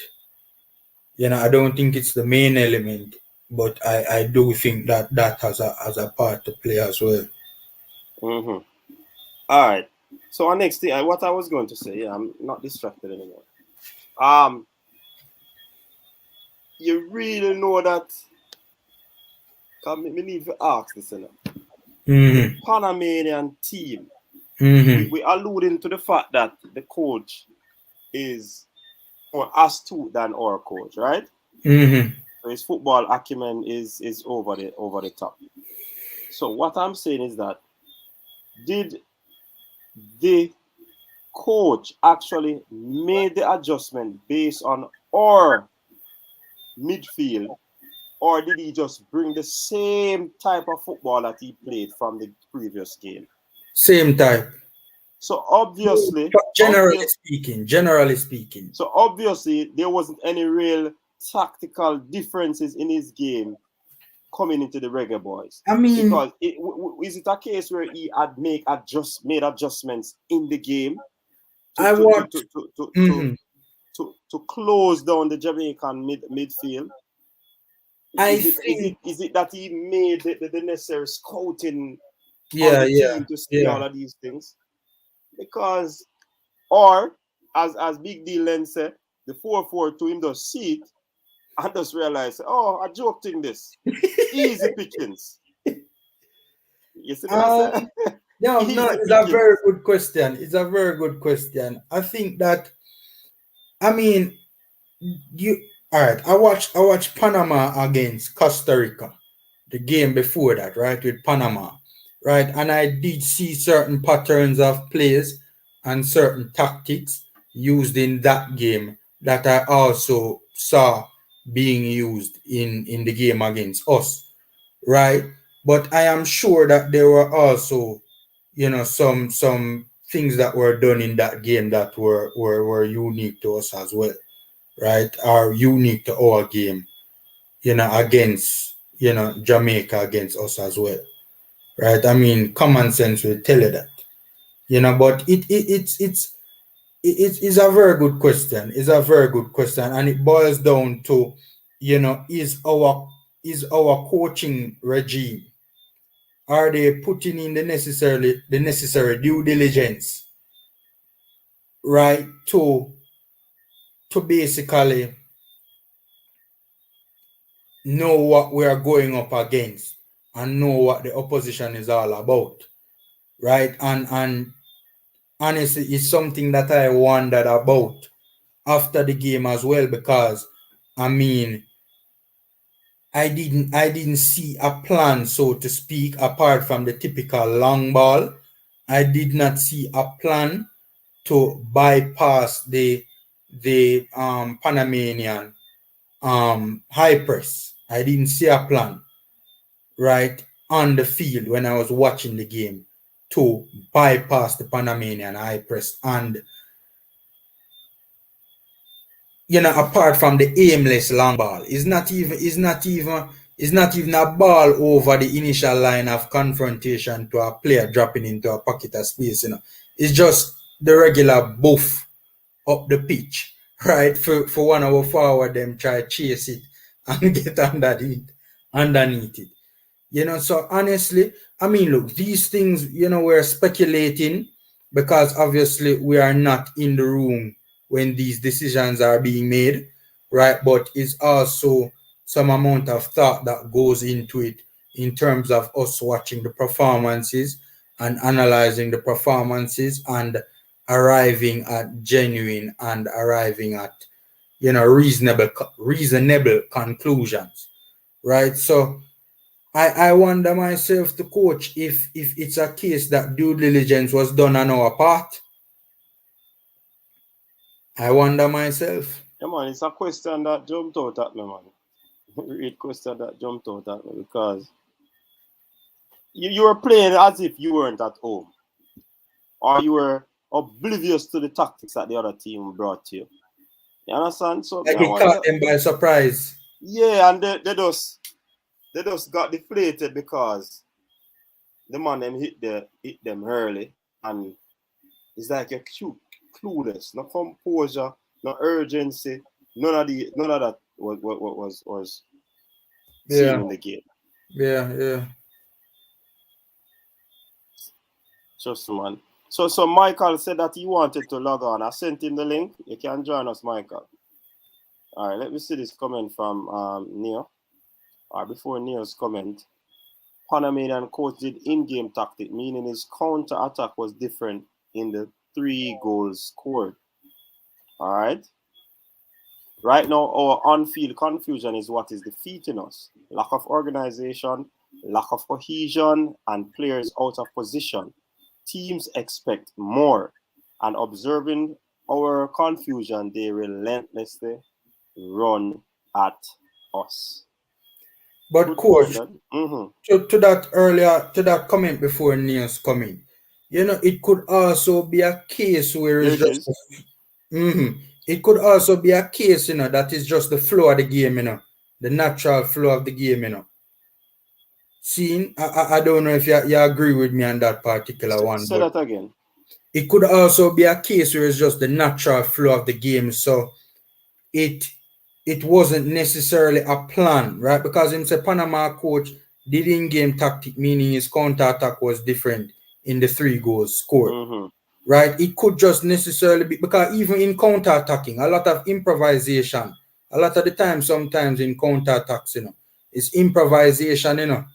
You know, I don't think it's the main element, but I do think that has a part to play as well. Mm-hmm. All right. So our next thing, what I was going to say, I'm not distracted anymore. You really know that? Cause me need to ask this, you know. The Panamanian team. We alluding to the fact that the coach is more astute than our coach, right? So his football acumen is over the top. So what I'm saying is that did the coach actually made the adjustment based on our midfield, or did he just bring the same type of football that he played from the previous game? Same type. So obviously, generally speaking. So obviously, there wasn't any real tactical differences in his game coming into the Reggae Boyz. I mean, because is it a case where he had made adjustments in the game to close down the Jamaican midfield? Is it that he made the necessary scouting on the team to see all of these things? Because, or as Big D Len said, the 4-4-2 him just see it and just realize, oh, I joked in this. Easy pickings. You see what I'm saying? No, it's a very good question. It's a very good question. I think that, I mean, all right, I watched Panama against Costa Rica, the game before that, right, with Panama, right? And I did see certain patterns of plays and certain tactics used in that game that I also saw being used in the game against us, right? But I am sure that there were also, you know, some things that were done in that game that were unique to us as well, right? Are unique to our game, you know, against, you know, Jamaica against us as well, right? I mean, common sense will tell you that, you know. But it's a very good question. It's a very good question, and it boils down to, you know, is our coaching regime, are they putting in the necessary due diligence, right, to basically know what we are going up against and know what the opposition is all about, right? And honestly, it's something that I wondered about after the game as well, because I mean, I didn't see a plan, so to speak, apart from the typical long ball. I did not see a plan to bypass the Panamanian high press. I didn't see a plan, right, on the field when I was watching the game to bypass the Panamanian high press. And, you know, apart from the aimless long ball, it's not even It's not even a ball over the initial line of confrontation to a player dropping into a pocket of space, you know. It's just the regular buff up the pitch, right? For one of our forward them try chase it and get underneath it. You know, so honestly, I mean, look, these things, you know, we're speculating because obviously we are not in the room when these decisions are being made, right? But it's also some amount of thought that goes into it in terms of us watching the performances and analyzing the performances and arriving at genuine and arriving at, you know, reasonable conclusions, right? So I wonder myself, the coach, if it's a case that due diligence was done on our part. I wonder myself. Yeah, man, it's a question that jumped out at me, man. Great question that jumped out at me because you were playing as if you weren't at home, or you were oblivious to the tactics that the other team brought to you. You understand? So Like it caught them by surprise. Yeah, and they just got deflated because the man them hit them early, and it's like you're clueless, no composure, no urgency, none of that was seen in the game. Yeah. Just man. So Michail said that he wanted to log on. I sent him the link. You can join us, Michail. All right, let me see this comment from Neo. All right, before Neo's comment, Panamanian coach did in-game tactic, meaning his counter-attack was different in the 3 goals scored. All right. Right now, our on-field confusion is what is defeating us. Lack of organization, lack of cohesion, and players out of position. Teams expect more, and observing our confusion, they relentlessly run at us. But good coach, to that comment before Neil's comment, you know, it could also be a case where it's just it could also be a case, you know, that is just the flow of the game, you know, the natural flow of the game, you know. Seeing, I don't know if you agree with me on that particular one. Say that again. It could also be a case where it's just the natural flow of the game. So it wasn't necessarily a plan, right? Because him say Panama coach did in-game tactic, meaning his counter-attack was different in the 3 goals scored. Right? It could just necessarily be because even in counter-attacking, a lot of improvisation, a lot of the time, sometimes in counter-attacks, you know, it's improvisation, you know.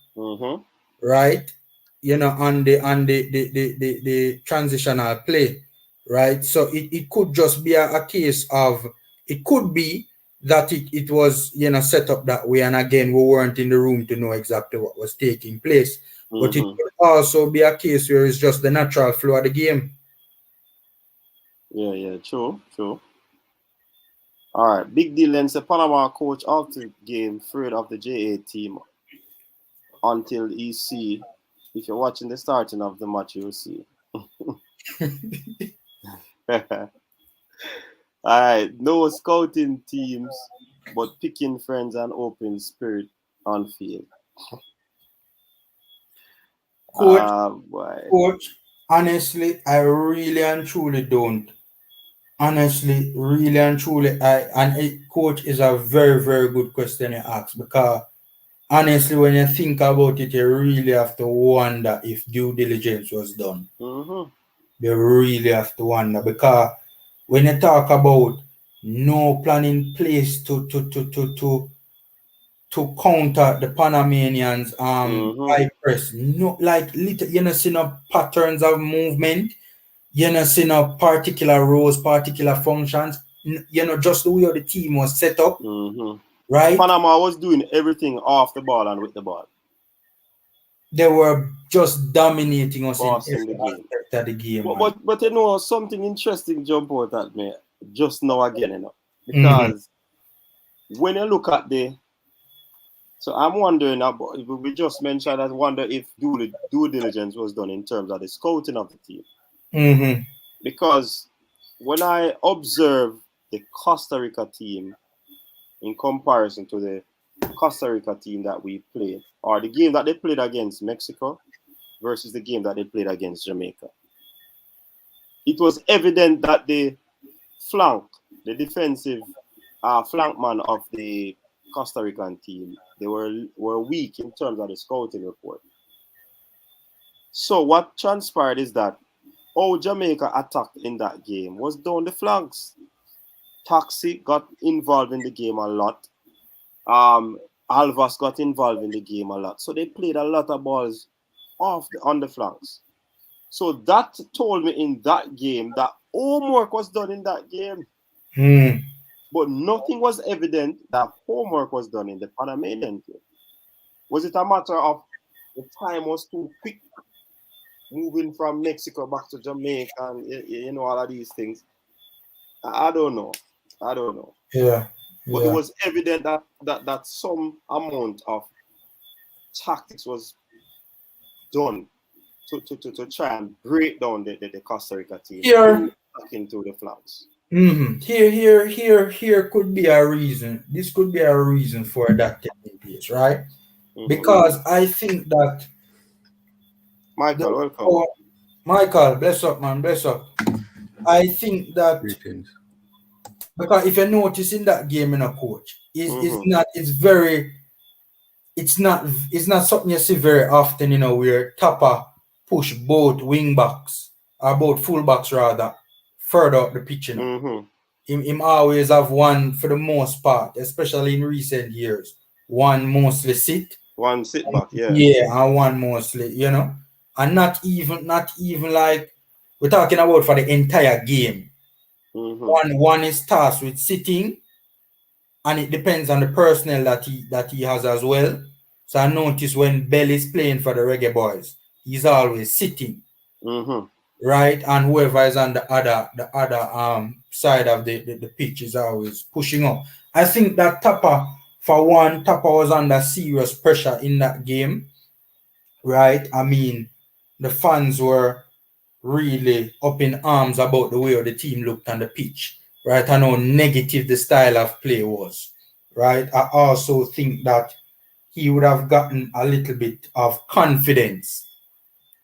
Right? You know, on the transitional play, right? So it could just be a case of, it could be that it was, you know, set up that way, and again, we weren't in the room to know exactly what was taking place. But it could also be a case where it's just the natural flow of the game. Yeah, true. All right, big deal then. The Panama coach after game afraid of the JA team until he see. If you're watching the starting of the match, you'll see. All right, no scouting teams, but picking friends and open spirit on field. Coach, honestly, I really and truly don't. Honestly, really and truly, coach, is a very, very good question you ask, because honestly, when you think about it, you really have to wonder if due diligence was done. You really have to wonder, because when you talk about no plan in place to counter the Panamanians high press, no, like little, you know, see no patterns of movement, you know, see no particular roles, particular functions, you know, just the way the team was set up. Right? Panama was doing everything off the ball and with the ball. They were just dominating us in every aspect of the game. But you know, something interesting jump out at me just now again, you know, because when you look at so I'm wondering about, we just mentioned, I wonder if due diligence was done in terms of the scouting of the team. Because when I observe the Costa Rica team in comparison to the Costa Rica team that we played, or the game that they played against Mexico versus the game that they played against Jamaica, it was evident that the defensive flank man of the Costa Rican team, they were weak in terms of the scouting report. So what transpired is that Jamaica attacked in that game was down the flanks. Taxi got involved in the game a lot. Alvas got involved in the game a lot. So they played a lot of balls on the flanks. So that told me in that game that homework was done in that game. But nothing was evident that homework was done in the Panamanian game. Was it a matter of the time was too quick, moving from Mexico back to Jamaica and all of these things? I don't know. Yeah. But it was evident that some amount of tactics was done to try and break down the Costa Rica team into the flanks. Here could be a reason. This could be a reason for that taking place, right? Because I think that Michael, welcome. Michael, bless up, man, bless up. I think that because if you notice in that game, coach, it's not something you see very often, where Tapa push both wing backs or both full backs rather further up the pitch. Him always have one for the most part, especially in recent years. One mostly sit back, and one mostly, and not even like we're talking about for the entire game. One is tasked with sitting, and it depends on the personnel that he has as well. So I notice when Bell is playing for the Reggae Boyz, he's always sitting, right? And whoever is on the other side of the pitch is always pushing up. I think that Tapa was under serious pressure in that game, right? I mean, the fans were really up in arms about the way the team looked on the pitch, right? And how negative the style of play was, right? I also think that he would have gotten a little bit of confidence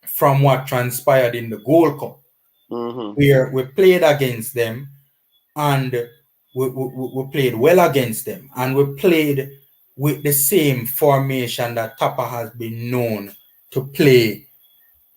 from what transpired in the Gold Cup, where we played against them and we played well against them, and we played with the same formation that Tapa has been known to play,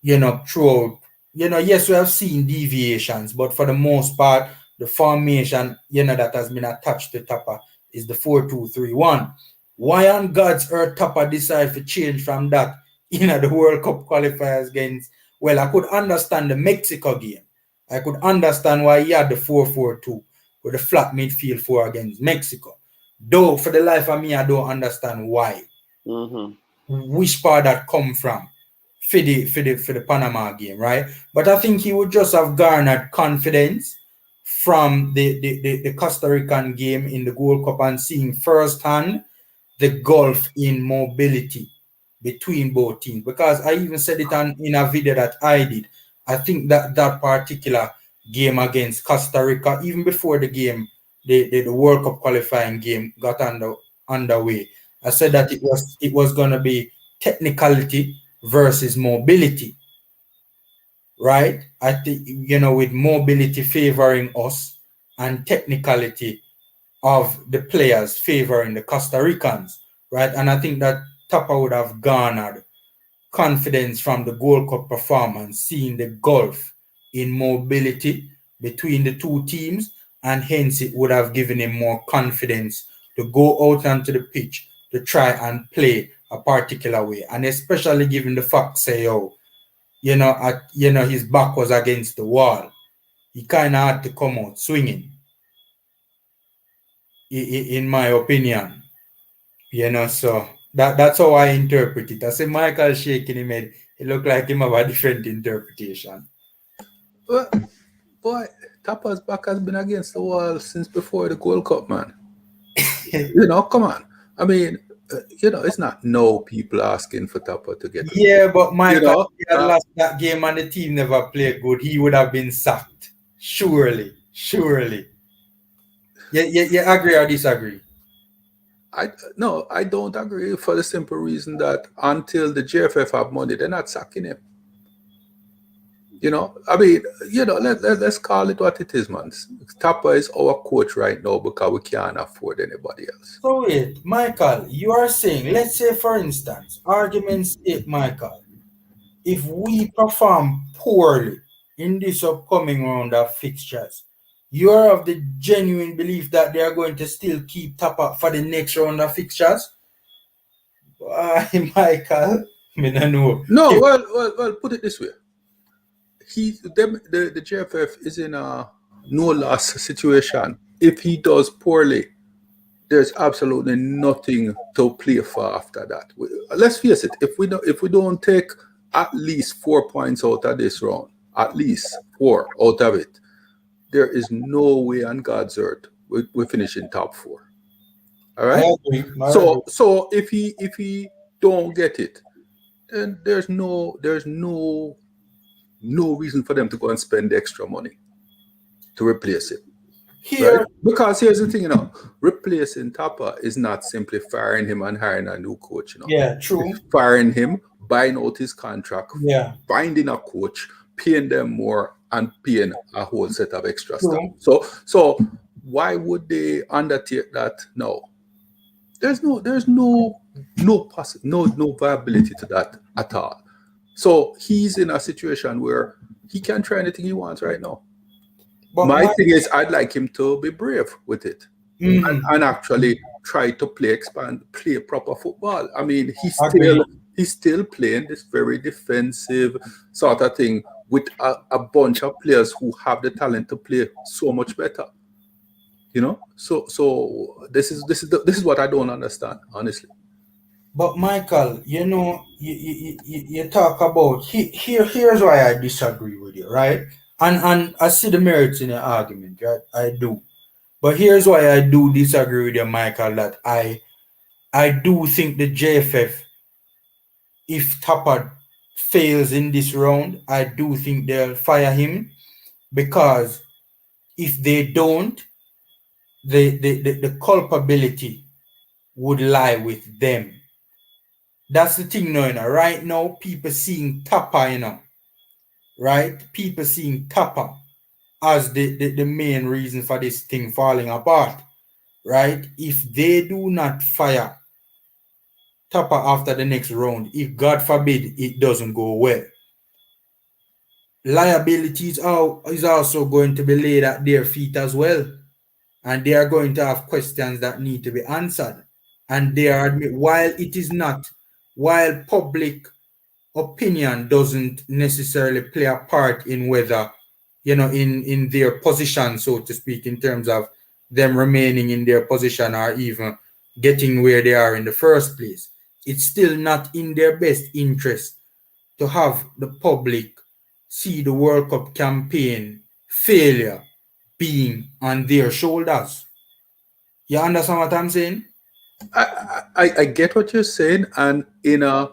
throughout. Yes, we have seen deviations, but for the most part, the formation, that has been attached to Tapa is the 4-2-3-1. Why on God's earth Tapa decide to change from that the World Cup qualifiers against? Well, I could understand the Mexico game. I could understand why he had the 4-4-2 with the flat midfield 4 against Mexico. Though, for the life of me, I don't understand why. Which part that come from for the Panama game, right? But I think he would just have garnered confidence from the Costa Rican game in the Gold Cup and seeing firsthand the gulf in mobility between both teams. Because I even said it in a video that I did. I think that particular game against Costa Rica, even before the game, the World Cup qualifying game got underway, I said that it was going to be technicality versus mobility, right? I think, with mobility favoring us and technicality of the players favoring the Costa Ricans, right? And I think that Tapa would have garnered confidence from the Gold Cup performance, seeing the gulf in mobility between the two teams, and hence it would have given him more confidence to go out onto the pitch to try and play a particular way. And especially given the fact, his back was against the wall, he kind of had to come out swinging, in my opinion. So that's how I interpret it. I say Michael shaking his head. It looked like him have a different interpretation. Boy, Tapa's back has been against the wall since before the Gold Cup, man. Come on. I mean, it's not no people asking for Tapa to get. Yeah, but Michael, he had lost that game and the team never played good. He would have been sacked. Surely. You agree or disagree? I don't agree for the simple reason that until the JFF have money, they're not sacking him. You know, I mean, you know, let's call it what it is, man. Tapper is our coach right now because we can't afford anybody else. So wait, Michael, you are saying, let's say for instance, argument's sake, Michael, if we perform poorly in this upcoming round of fixtures, you are of the genuine belief that they are going to still keep Tapper for the next round of fixtures? Michael, I don't know. No, well, put it this way. The JFF is in a no loss situation. If he does poorly, there's absolutely nothing to play for after that. Let's face it. If we don't take at least 4 points out of this round, at least 4 out of it, there is no way on God's earth we finish in top 4. All right. So if he don't get it, then there's no reason for them to go and spend extra money to replace it. Here, right? Because here's the thing, you know, replacing Tapper is not simply firing him and hiring a new coach, you know. Yeah, true. It's firing him, buying out his contract, yeah, finding a coach, paying them more, and paying a whole set of extra stuff. So why would they undertake that now? There's no viability to that at all. So he's in a situation where he can try anything he wants right now. But my thing is, I'd like him to be brave with it and actually try to play proper football. I mean, he's still playing this very defensive sort of thing with a bunch of players who have the talent to play so much better. You know, so this is what I don't understand, honestly. But Michael, you know, you talk about here's why I disagree with you, right? And I see the merits in your argument, right? I do. But here's why I do disagree with you, Michael, that I do think the JFF, if Tapper fails in this round, I do think they'll fire him, because if they don't, the culpability would lie with them. That's the thing now, you know. Right now, people seeing Tapper, you know, right? People seeing Tapper as the main reason for this thing falling apart, right? If they do not fire Tapper after the next round, if God forbid it doesn't go well, liabilities is also going to be laid at their feet as well. And they are going to have questions that need to be answered. And they are while public opinion doesn't necessarily play a part in whether, you know, in their position, so to speak, in terms of them remaining in their position or even getting where they are in the first place, it's still not in their best interest to have the public see the World Cup campaign failure being on their shoulders. You understand what I'm saying? I get what you're saying, and in a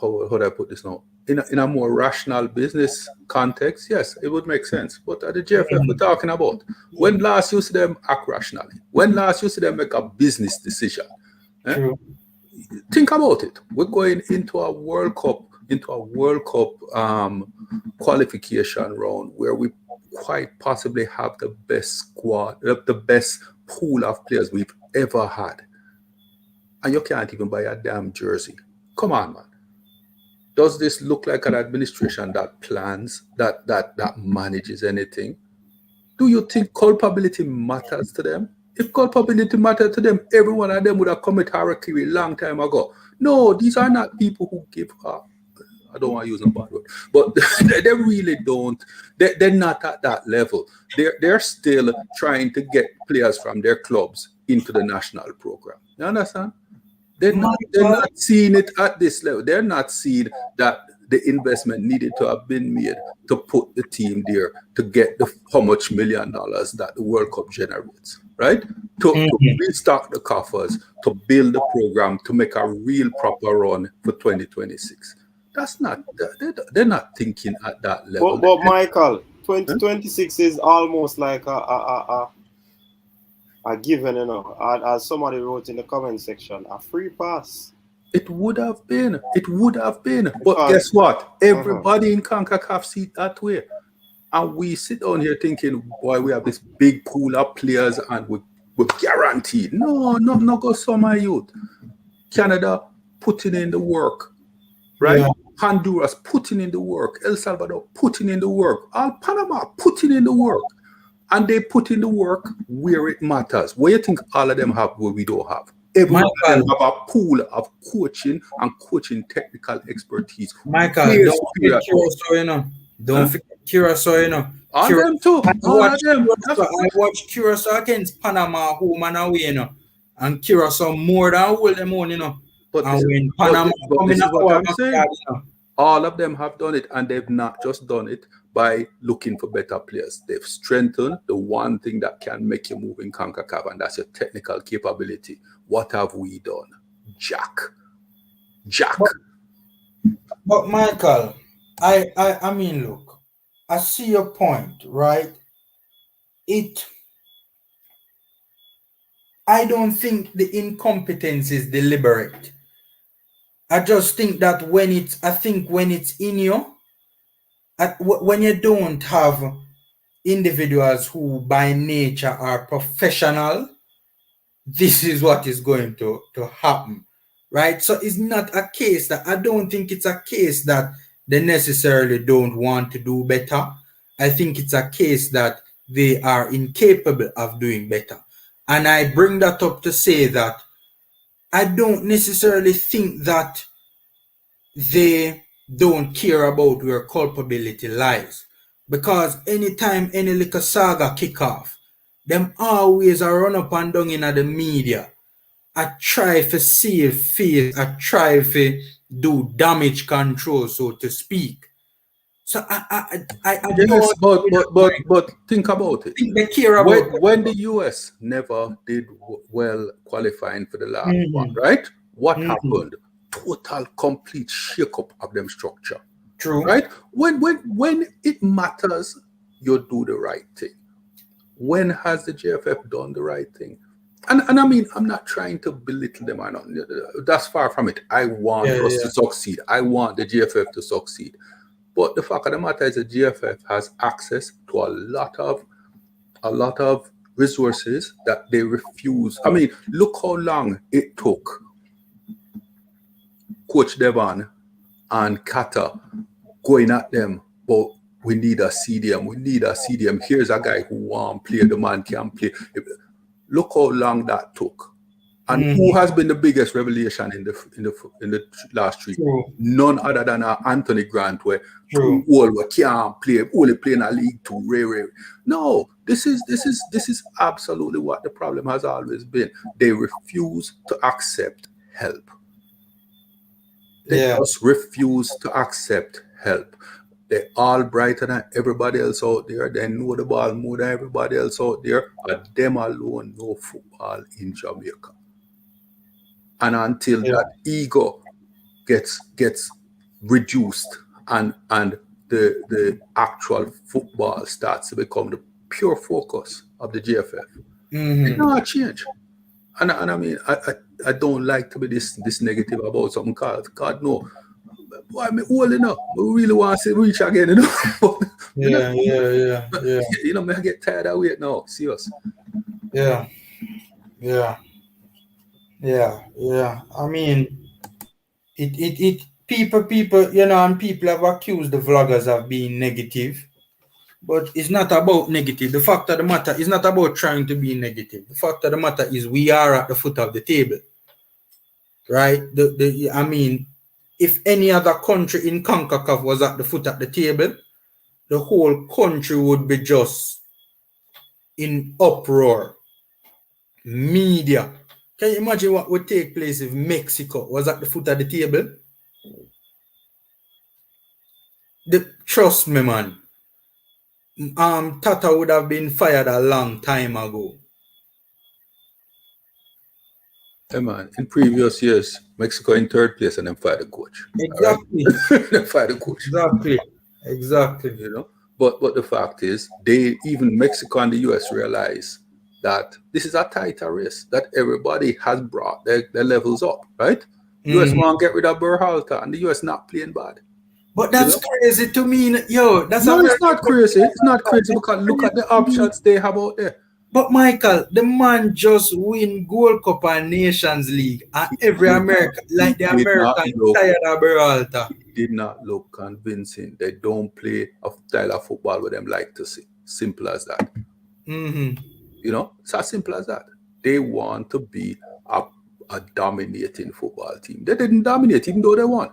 how do I put this now? In a more rational business context, yes, it would make sense. But at the JFF we're talking about, when last you see them act rationally? When last you see them make a business decision? True. Think about it. We're going into a World Cup qualification round where we quite possibly have the best squad, the best pool of players we've ever had. And you can't even buy a damn jersey. Come on, man. Does this look like an administration that plans, that manages anything? Do you think culpability matters to them? If culpability mattered to them, every one of them would have committed harakiri a long time ago. No, these are not people who give up. I don't want to use a bad word, but they really don't. They're not at that level. They're still trying to get players from their clubs into the national program. You understand? They're not seeing it at this level. They're not seeing that the investment needed to have been made to put the team there to get how much $1 million that the World Cup generates, right? To restock the coffers, to build the program, to make a real proper run for 2026. That's not, they're not thinking at that level. But Michael, 2026 is almost like a are given, as somebody wrote in the comment section, a free pass. It would have been. It would have been. But Because- guess what? Everybody in CONCACAF see it that way. And we sit down here thinking, boy, we have this big pool of players and we're guaranteed. No, not go summer youth. Canada putting in the work, right? Yeah. Honduras putting in the work. El Salvador putting in the work. All Panama putting in the work. And they put in the work where it matters. Where you think all of them have where we don't have? Every one of them have a pool of coaching and coaching technical expertise. Michael, Players don't forget Curacao, you know. Don't forget Curacao, you know. All them too. All of them. I watched Curacao against Panama home and away, you know. And Curacao more than all them on, you know. But and this, when Panama but this is what I'm saying. you know. All of them have done it, and they've not just done it by looking for better players. They've strengthened the one thing that can make you move in CONCACAF, and that's your technical capability. What have we done? Jack. But Michael, I mean, look, I see your point, right? I don't think the incompetence is deliberate. I just think that when it's in you, when you don't have individuals who by nature are professional, this is what is going to happen, right? So it's not a case that, I don't think it's a case that they necessarily don't want to do better. I think it's a case that they are incapable of doing better. And I bring that up to say that I don't necessarily think that they don't care about where culpability lies. Because anytime any little saga kick off, them always are run up and down in the media. I try to save face, I try to do damage control, so to speak. So I yes, but think about it. think they care about when the US never did well qualifying for the last one, right? What happened? Total, complete shake-up of them structure. True. Right? When it matters, you do the right thing. When has the GFF done the right thing? And I mean, I'm not trying to belittle them or not. That's far from it. I want us to succeed. I want the GFF to succeed. But the fact of the matter is the GFF has access to a lot of resources that they refuse. I mean, look how long it took Coach Devon and Kata going at them, but we need a CDM. We need a CDM. Here's a guy who won't play. The man can play. Look how long that took. And who has been the biggest revelation in the last 3 years? None other than Anthony Grant, where all can't play, only play in a league 2. Rare. No, this is absolutely what the problem has always been. They refuse to accept help. They just refuse to accept help. They're all brighter than everybody else out there. They know the ball more than everybody else out there. But them alone know football in Jamaica. And until that ego gets reduced and the actual football starts to become the pure focus of the GFF, it not change. And I mean, I don't like to be this negative about something called God no. Boy, I'm old enough. I really want to reach again, you know. Yeah. You know, I get tired of waiting now. Serious. Yeah. I mean, it people, you know, and people have accused the vloggers of being negative, but it's not about negative. The fact of the matter is not about trying to be negative. The fact of the matter is we are at the foot of the table, right? I mean, if any other country in CONCACAF was at the foot of the table, the whole country would be just in uproar. Media. Can you imagine what would take place if Mexico was at the foot of the table? Trust me, man. Tata would have been fired a long time ago. Hey man, in previous years, Mexico in 3rd place and then fired the coach. Exactly. Right? Then fired the coach. Exactly. You know, but the fact is, even Mexico and the US realize that this is a tighter race, that everybody has brought their levels up, right? US want to get rid of Berhalter, and the US not playing bad. But that's crazy to me. Yo, that's no, it's not crazy. It's not crazy because look at the options they have out there. But Michael, the man just win Gold Cup and Nations League, and every American, like the American, tired of Berhalter. It did not look convincing. They don't play a style of football with them like to see. Simple as that. You know, it's as simple as that. They want to be a dominating football team. They didn't dominate even though they won.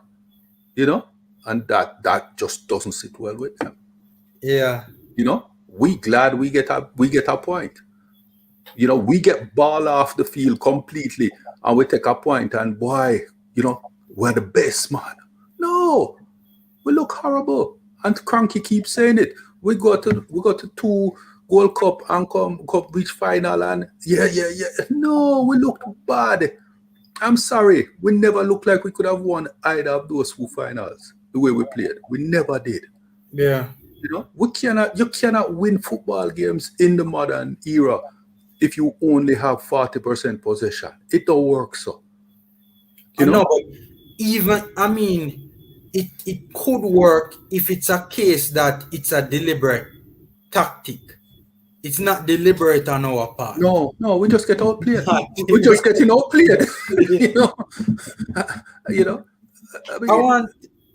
You know, and that just doesn't sit well with them. Yeah. You know, we glad we get a point. You know, we get ball off the field completely and we take a point, and boy, you know, we're the best, man. No, we look horrible. And Cranky keeps saying it. We go to 2 Gold Cup and come reach final, and yeah. No, we looked bad. I'm sorry. We never looked like we could have won either of those 2 finals the way we played. We never did. Yeah. You know, you cannot win football games in the modern era if you only have 40% possession. It don't work so. You know, but even, I mean, it could work if it's a case that it's a deliberate tactic. It's not deliberate on our part. No, we just get outplayed. We're just getting outplayed. you know. I mean,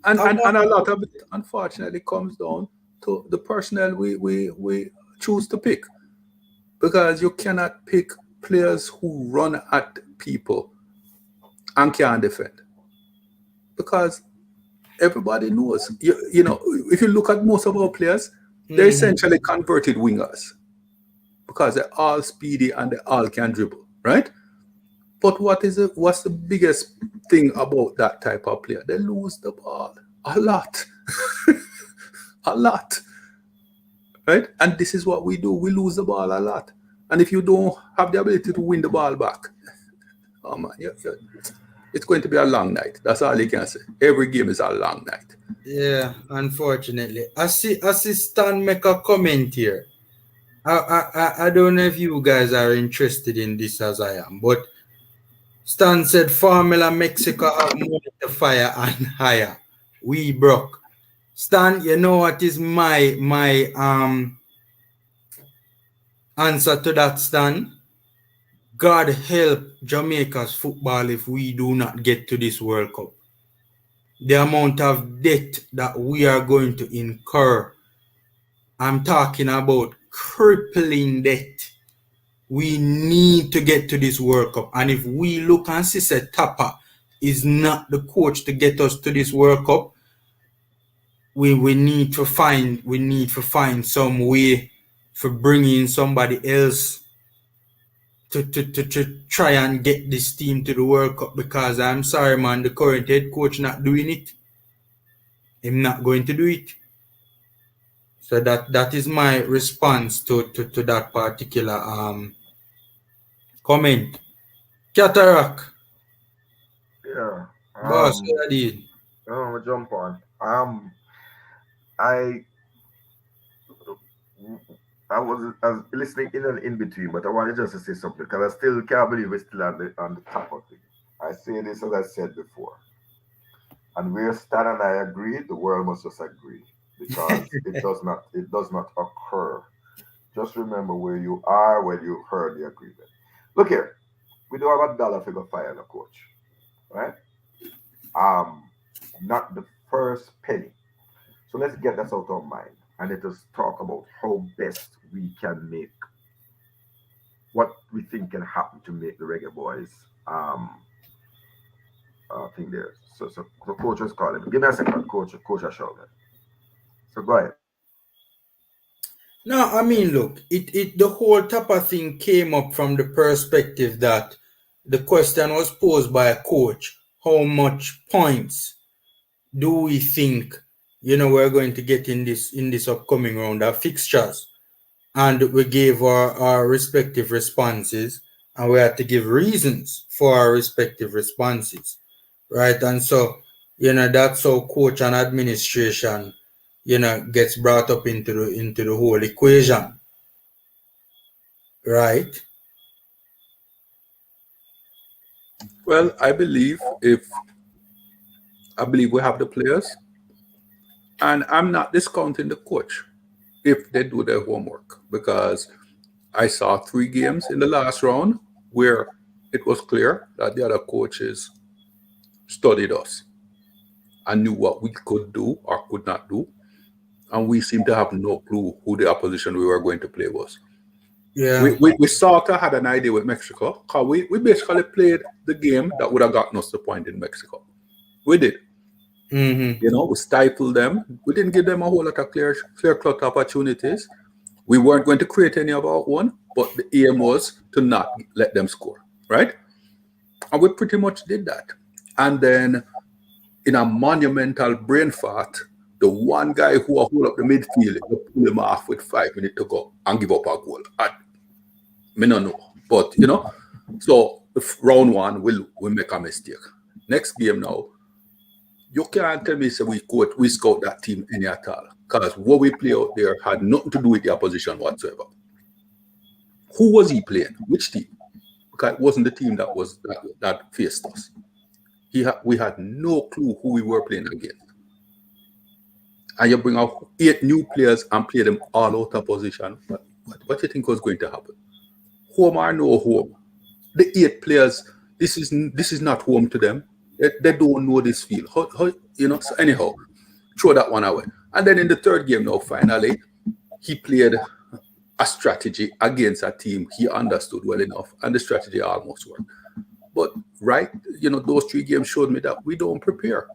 and a lot of it, unfortunately, comes down to the personnel we choose to pick, because you cannot pick players who run at people and can't defend, because everybody knows. You know, if you look at most of our players, they're essentially converted wingers, because they're all speedy and they all can dribble, right? But what's the biggest thing about that type of player? They lose the ball a lot. A lot. Right? And this is what we do. We lose the ball a lot. And if you don't have the ability to win the ball back, oh man, it's going to be a long night. That's all you can say. Every game is a long night. Yeah, unfortunately. I see Stan make a comment here. I don't know if you guys are interested in this as I am, but Stan said Formula Mexico have money to fire and hire. We broke. Stan, you know what is my answer to that, Stan? God help Jamaica's football if we do not get to this World Cup. The amount of debt that we are going to incur, I'm talking about crippling debt. We need to get to this World Cup. And if we look and see that Tapa is not the coach to get us to this World Cup, we need to find some way for bringing somebody else to try and get this team to the World Cup, because I'm sorry, man, the current head coach not doing it. I'm not going to do it. So that is my response to that particular comment. Cataract. Yeah. Boss, what I did. I'm gonna jump on. I was listening in and in between, but I wanted just to say something because I still can't believe we're still on the top of it. I say this as I said before, and where Stan and I agree, the world must just agree, because it does not occur. Just remember where you are when you heard the agreement. Look here, we do have $1 figure fire the coach, right? Not the first penny. So let's get that out of mind and let us talk about how best we can make what we think can happen to make the Reggae Boyz thing there. So the coach is calling. Give me a second, coach I show me. So go ahead. No, I mean, look, the whole Tapa thing came up from the perspective that the question was posed by a coach: how much points do we think, we're going to get in this upcoming round of fixtures? And we gave our respective responses, and we had to give reasons for our respective responses, right? And so, that's how coach and administration, gets brought up into the whole equation, Right. Well, I believe we have the players, and I'm not discounting the coach if they do their homework, because I saw 3 games in the last round where it was clear that the other coaches studied us and knew what we could do or could not do, and we seemed to have no clue who the opposition we were going to play was. Yeah. We sort of had an idea with Mexico, because we basically played the game that would have gotten us the point in Mexico. We did. Mm-hmm. You know, we stifled them. We didn't give them a whole lot of clear-cut opportunities. We weren't going to create any of our own, but the aim was to not let them score, right? And we pretty much did that. And then in a monumental brain fart, the one guy who will hold up the midfield, will pull him off with 5 minutes to go and give up a goal. I don't know. But, you know, so if round 1, we'll make a mistake. Next game now, you can't tell me we scout that team any at all, because what we play out there had nothing to do with the opposition whatsoever. Who was he playing? Which team? Because it wasn't the team that faced us. We had no clue who we were playing against. And you bring out 8 new players and play them all out of position. What do you think was going to happen? Home or no home? The 8 players, this is not home to them. They don't know this field. How, you know, so anyhow, throw that one away. And then in the 3rd game now, finally, he played a strategy against a team he understood well enough, and the strategy almost worked. But, right, you know, those 3 games showed me that we don't prepare.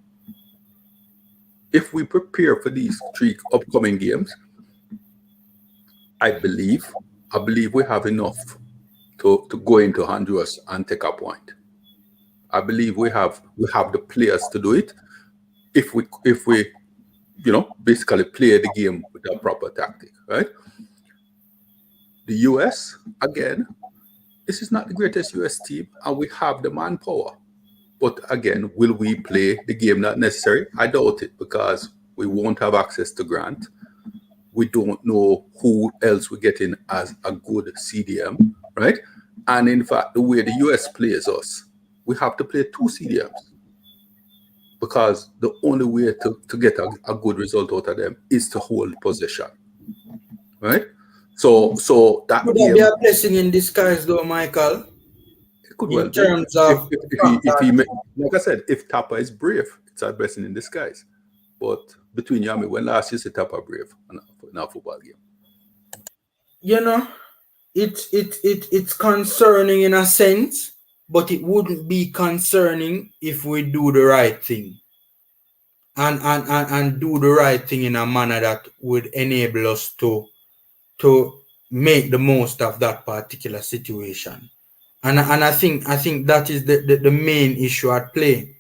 If we prepare for these 3 upcoming games, I believe we have enough to go into Honduras and take a point. I believe we have the players to do it if we you know, basically play the game with a proper tactic, right? The US, again, this is not the greatest US team, and we have the manpower. But again, will we play the game not necessary? I doubt it, because we won't have access to Grant. We don't know who else we're getting as a good CDM, right? And in fact, the way the US plays us, we have to play 2 CDMs, because the only way to get a good result out of them is to hold possession, right? So that Could game, that be a blessing in disguise, though, Michael? it could In well terms be. of If he like I said, if Tapa is brave, it's a blessing in disguise. But between you and me, when last you see Tapa brave in a football game? You know, it's concerning in a sense, but it wouldn't be concerning if we do the right thing. And do the right thing in a manner that would enable us to make the most of that particular situation. And I think that is the main issue at play.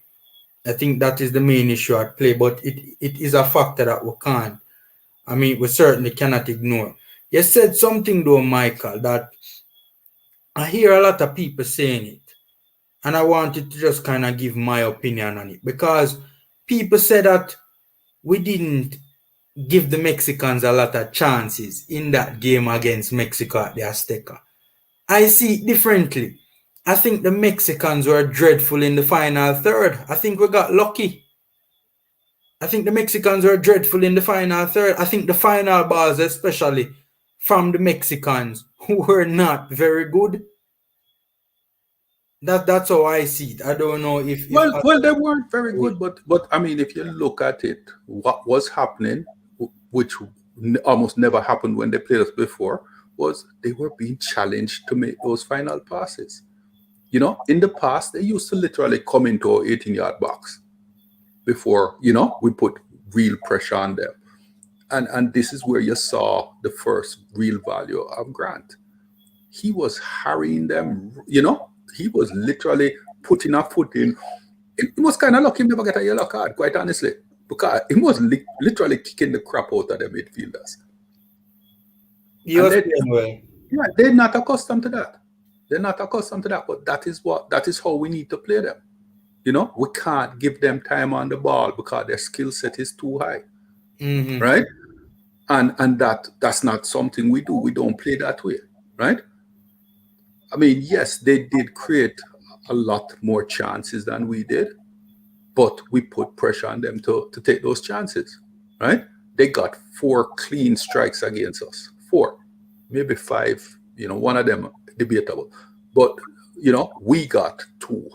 I think that is the main issue at play, but it is a factor that we can't. I mean, we certainly cannot ignore. You said something though, Michael, that I hear a lot of people saying it, and I wanted to just kind of give my opinion on it, because people say that we didn't give the Mexicans a lot of chances in that game against Mexico at the Azteca. I see it differently. I think the Mexicans were dreadful in the final third. I think we got lucky. I think the Mexicans were dreadful in the final third. I think the final balls, especially from the Mexicans, were not very good. That's how I see it. I don't know if well, they weren't very good, but I mean, if you look at it, what was happening, which almost never happened when they played us before, was they were being challenged to make those final passes. You know, in the past, they used to literally come into our 18-yard box before, you know, we put real pressure on them. And this is where you saw the first real value of Grant. He was harrying them, you know, he was literally putting a foot in. It was kind of lucky he never got a yellow card, quite honestly, because he was literally kicking the crap out of the midfielders. They're not accustomed to that. They're not accustomed to that, but that is how we need to play them. You know, we can't give them time on the ball because their skill set is too high, right? And that's not something we do. We don't play that way, right? I mean, yes, they did create a lot more chances than we did, but we put pressure on them to take those chances, right? They got 4 clean strikes against us, 4, maybe 5. One of them debatable, but we got 2,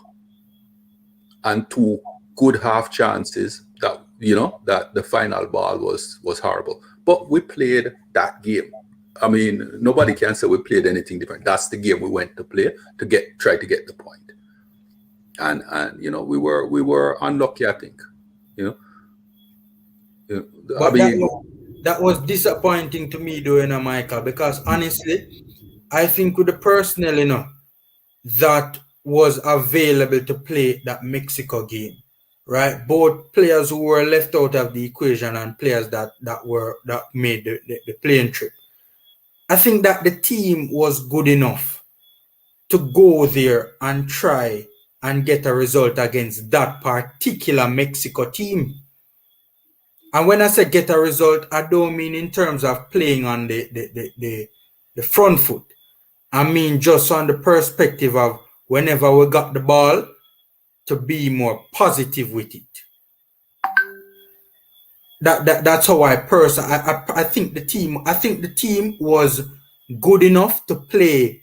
and 2 good half chances that the final ball was horrible. But we played that game. I mean, nobody can say we played anything different. That's the game we went to play to try to get the point. And we were unlucky, I think. You know, I But mean, that was disappointing to me, though, Michael, because honestly, I think with the personnel, that was available to play that Mexico game, right? Both players who were left out of the equation and players that made the playing trip. I think that the team was good enough to go there and try and get a result against that particular Mexico team. And when I say get a result, I don't mean in terms of playing on the front foot. I mean just on the perspective of whenever we got the ball, to be more positive with it. That's how I think the team was good enough to play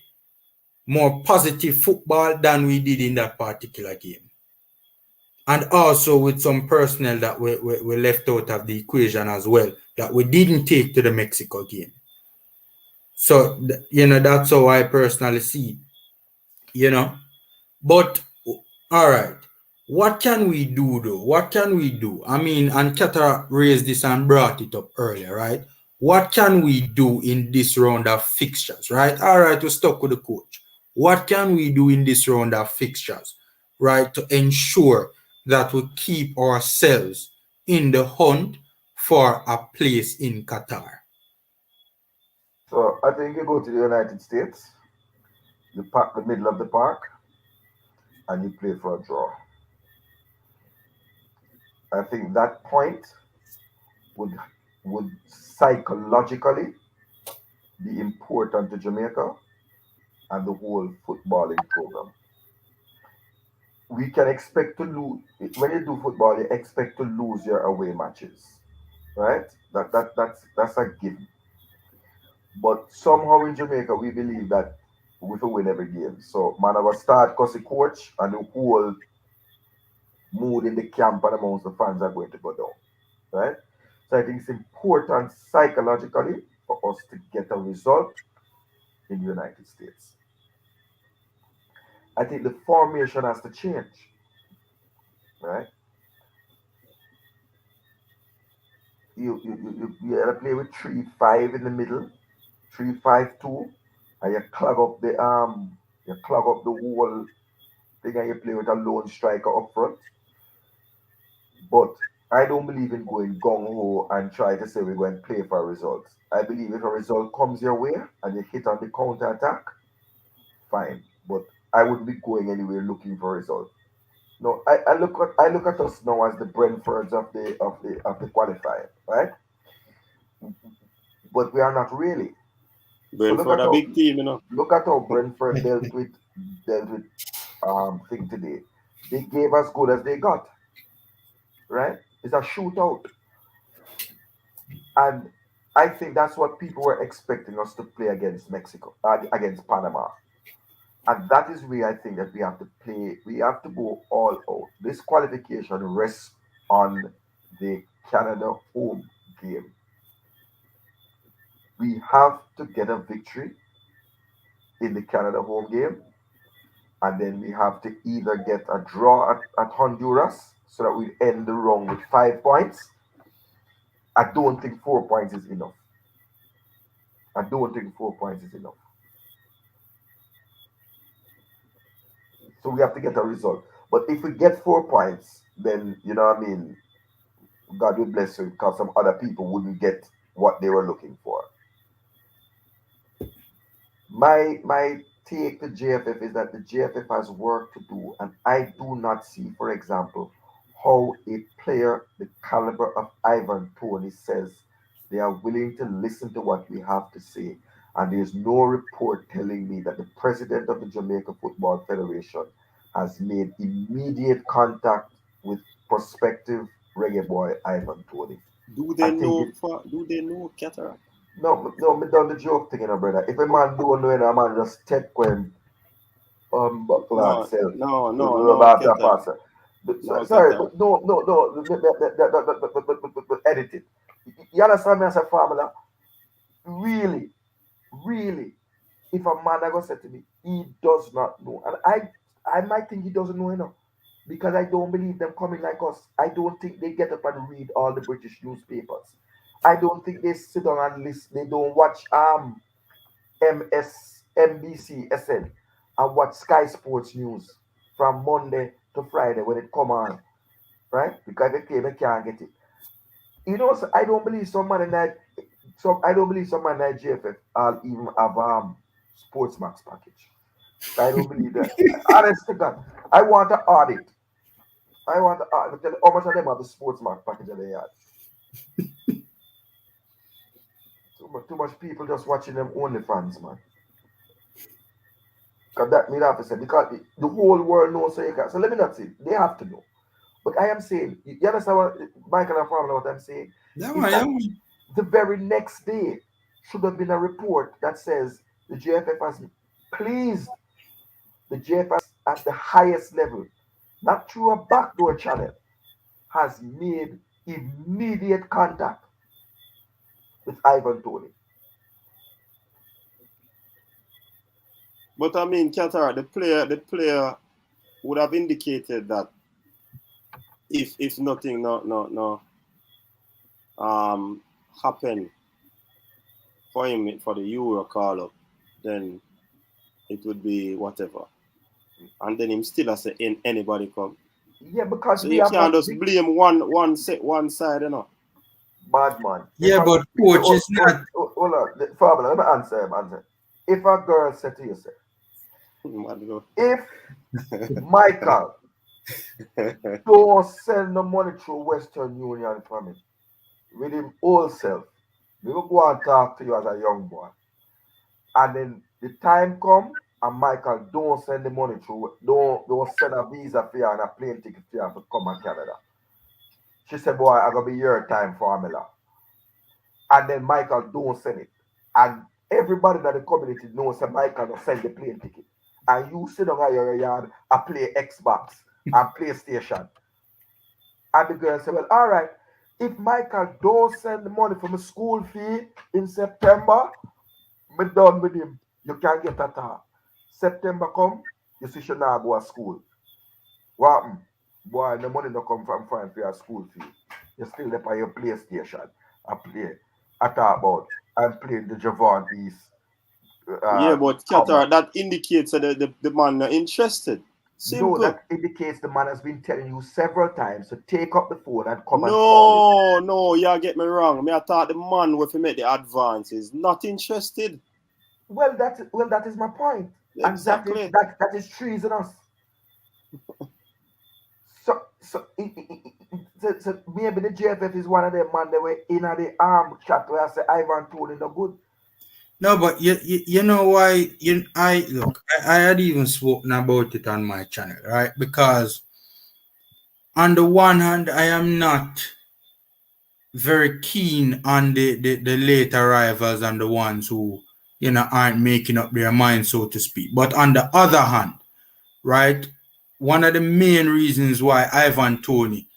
more positive football than we did in that particular game. And also with some personnel that we left out of the equation as well, that we didn't take to the Mexico game. So, that's how I personally see, But, all right, what can we do, though? What can we do? I mean, and Kata raised this and brought it up earlier, right? What can we do in this round of fixtures, right? All right, we're stuck with the coach. What can we do in this round of fixtures, right, to ensure that we keep ourselves in the hunt for a place in Qatar? So I think you go to the United States, you park the middle of the park, and you play for a draw. I think that point would would psychologically be important to Jamaica and the whole footballing program. We can expect to lose when you do football. You expect to lose your away matches, right? That's a given. But somehow in Jamaica, we believe that we will win every game. So man, I will start because the coach and the whole mood in the camp and amongst the fans are going to go down, right? So I think it's important psychologically for us to get a result in the United States. I think the formation has to change, right? You gotta play with 3-5 in the middle, 3-5-2, and you clog up the whole thing, and you play with a lone striker up front. But I don't believe in going gung ho and try to say we're going to play for a result. I believe if a result comes your way and you hit on the counter attack, fine. But I wouldn't be going anywhere looking for a result. No, I look at us now as the Brentfords of the qualifier, right? But we are not really. So Brentford a big team, look at how Brentford dealt with thing today. They gave as good as they got, right? It's a shootout. And I think that's what people were expecting us to play against Mexico, against Panama. And that is where I think that we have to play, we have to go all out. This qualification rests on the Canada home game. We have to get a victory in the Canada home game, and then we have to either get a draw at Honduras so that we end the round with 5 points. I don't think 4 points is enough. I don't think 4 points is enough. So we have to get a result. But if we get 4 points, then you know what I mean, God will bless you because some other people wouldn't get what they were looking for. My take to JFF is that the JFF has work to do, and I do not see, for example, how a player the caliber of Ivan Tony says they are willing to listen to what we have to say And there's no report telling me that the president of the Jamaica Football Federation has made immediate contact with prospective reggae boy Ivan Toney. Do I they think know? it, Do they know Cataract? no, me done the joke thing, you know, brother. If a man don't know, a man just take him buckle and No, self. no, Cataract. No, Sorry, Cataract. but no, but edit it. You understand me as a formula? Really, really, if a man I go say to me, he does not know, and I might think he doesn't know enough because I don't believe them coming like us. I don't think they get up and read all the British newspapers. I don't think they sit down and listen. They don't watch MSNBC SN and watch Sky Sports News from Monday to Friday when it come on, right? Because they can't get it. You know, so I don't believe some man in that. So I don't believe some man in GFF even have Sports Max package. I don't believe that. Honest to God, I want to audit. I want to audit. Tell how much of them have the Sports Max package that they had. Too much people just watching them OnlyFans, man. Because that mean have to say because the whole world knows so you can. So let me not say they have to know. But I am saying, you understand what Michael and Formula what I'm saying? The very next day should have been a report that says the JFF has pleased the JFF at the highest level, not through a backdoor channel, has made immediate contact with Ivan Toney. But I mean, Qatar, the player would have indicated that if nothing happen for him for the Euro call up, then it would be whatever. And then him still has to anybody come. Yeah, because so you can't just blame one side, you know. Bad man. Yeah, but coach is not. Hold on, Fabio, let me answer. If a girl said to yourself, if Michael don't send the money through Western Union for me, with him whole self, we will go and talk to you as a young boy. And then the time come and Michael don't send the money through, don't send a visa for you and a plane ticket for you to come to Canada. She said, boy, I gotta be your time formula. And then Michael don't send it. And everybody in the community knows that Michael don't send the plane ticket. And you sit down at your yard and play Xbox and PlayStation. And the girl said, well, all right, if Michael don't send the money for my school fee in September, me done with him. You can't get that all. September come, you see she now go to school. What happen? Boy, the money don't come from for your school fee. You still there by your PlayStation and play. I talk about and playing the Javon East. Yeah, but Qatar, that indicates that the man not interested. Simple. No, that indicates the man has been telling you several times to take up the phone and come and call him. No, you get me wrong. I thought the man if he make the advance is not interested. Well, that is my point. Exactly. And that is treasonous. So maybe the JFF is one of them man that were in the arm chat where I say Ivan Toney no good. No, but you know why I had even spoken about it on my channel, right? Because on the one hand, I am not very keen on the late arrivals and the ones who aren't making up their minds, so to speak. But on the other hand, right, one of the main reasons why Ivan Toney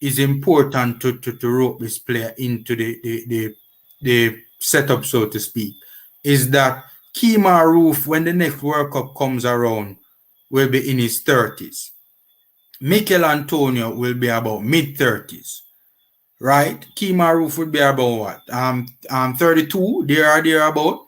is important to rope this player into the setup, so to speak, is that Kemar Roof, when the next World Cup comes around, will be in his 30s. Michail Antonio will be about mid-30s, right? Kemar Roof will be about what? 32, thereabout,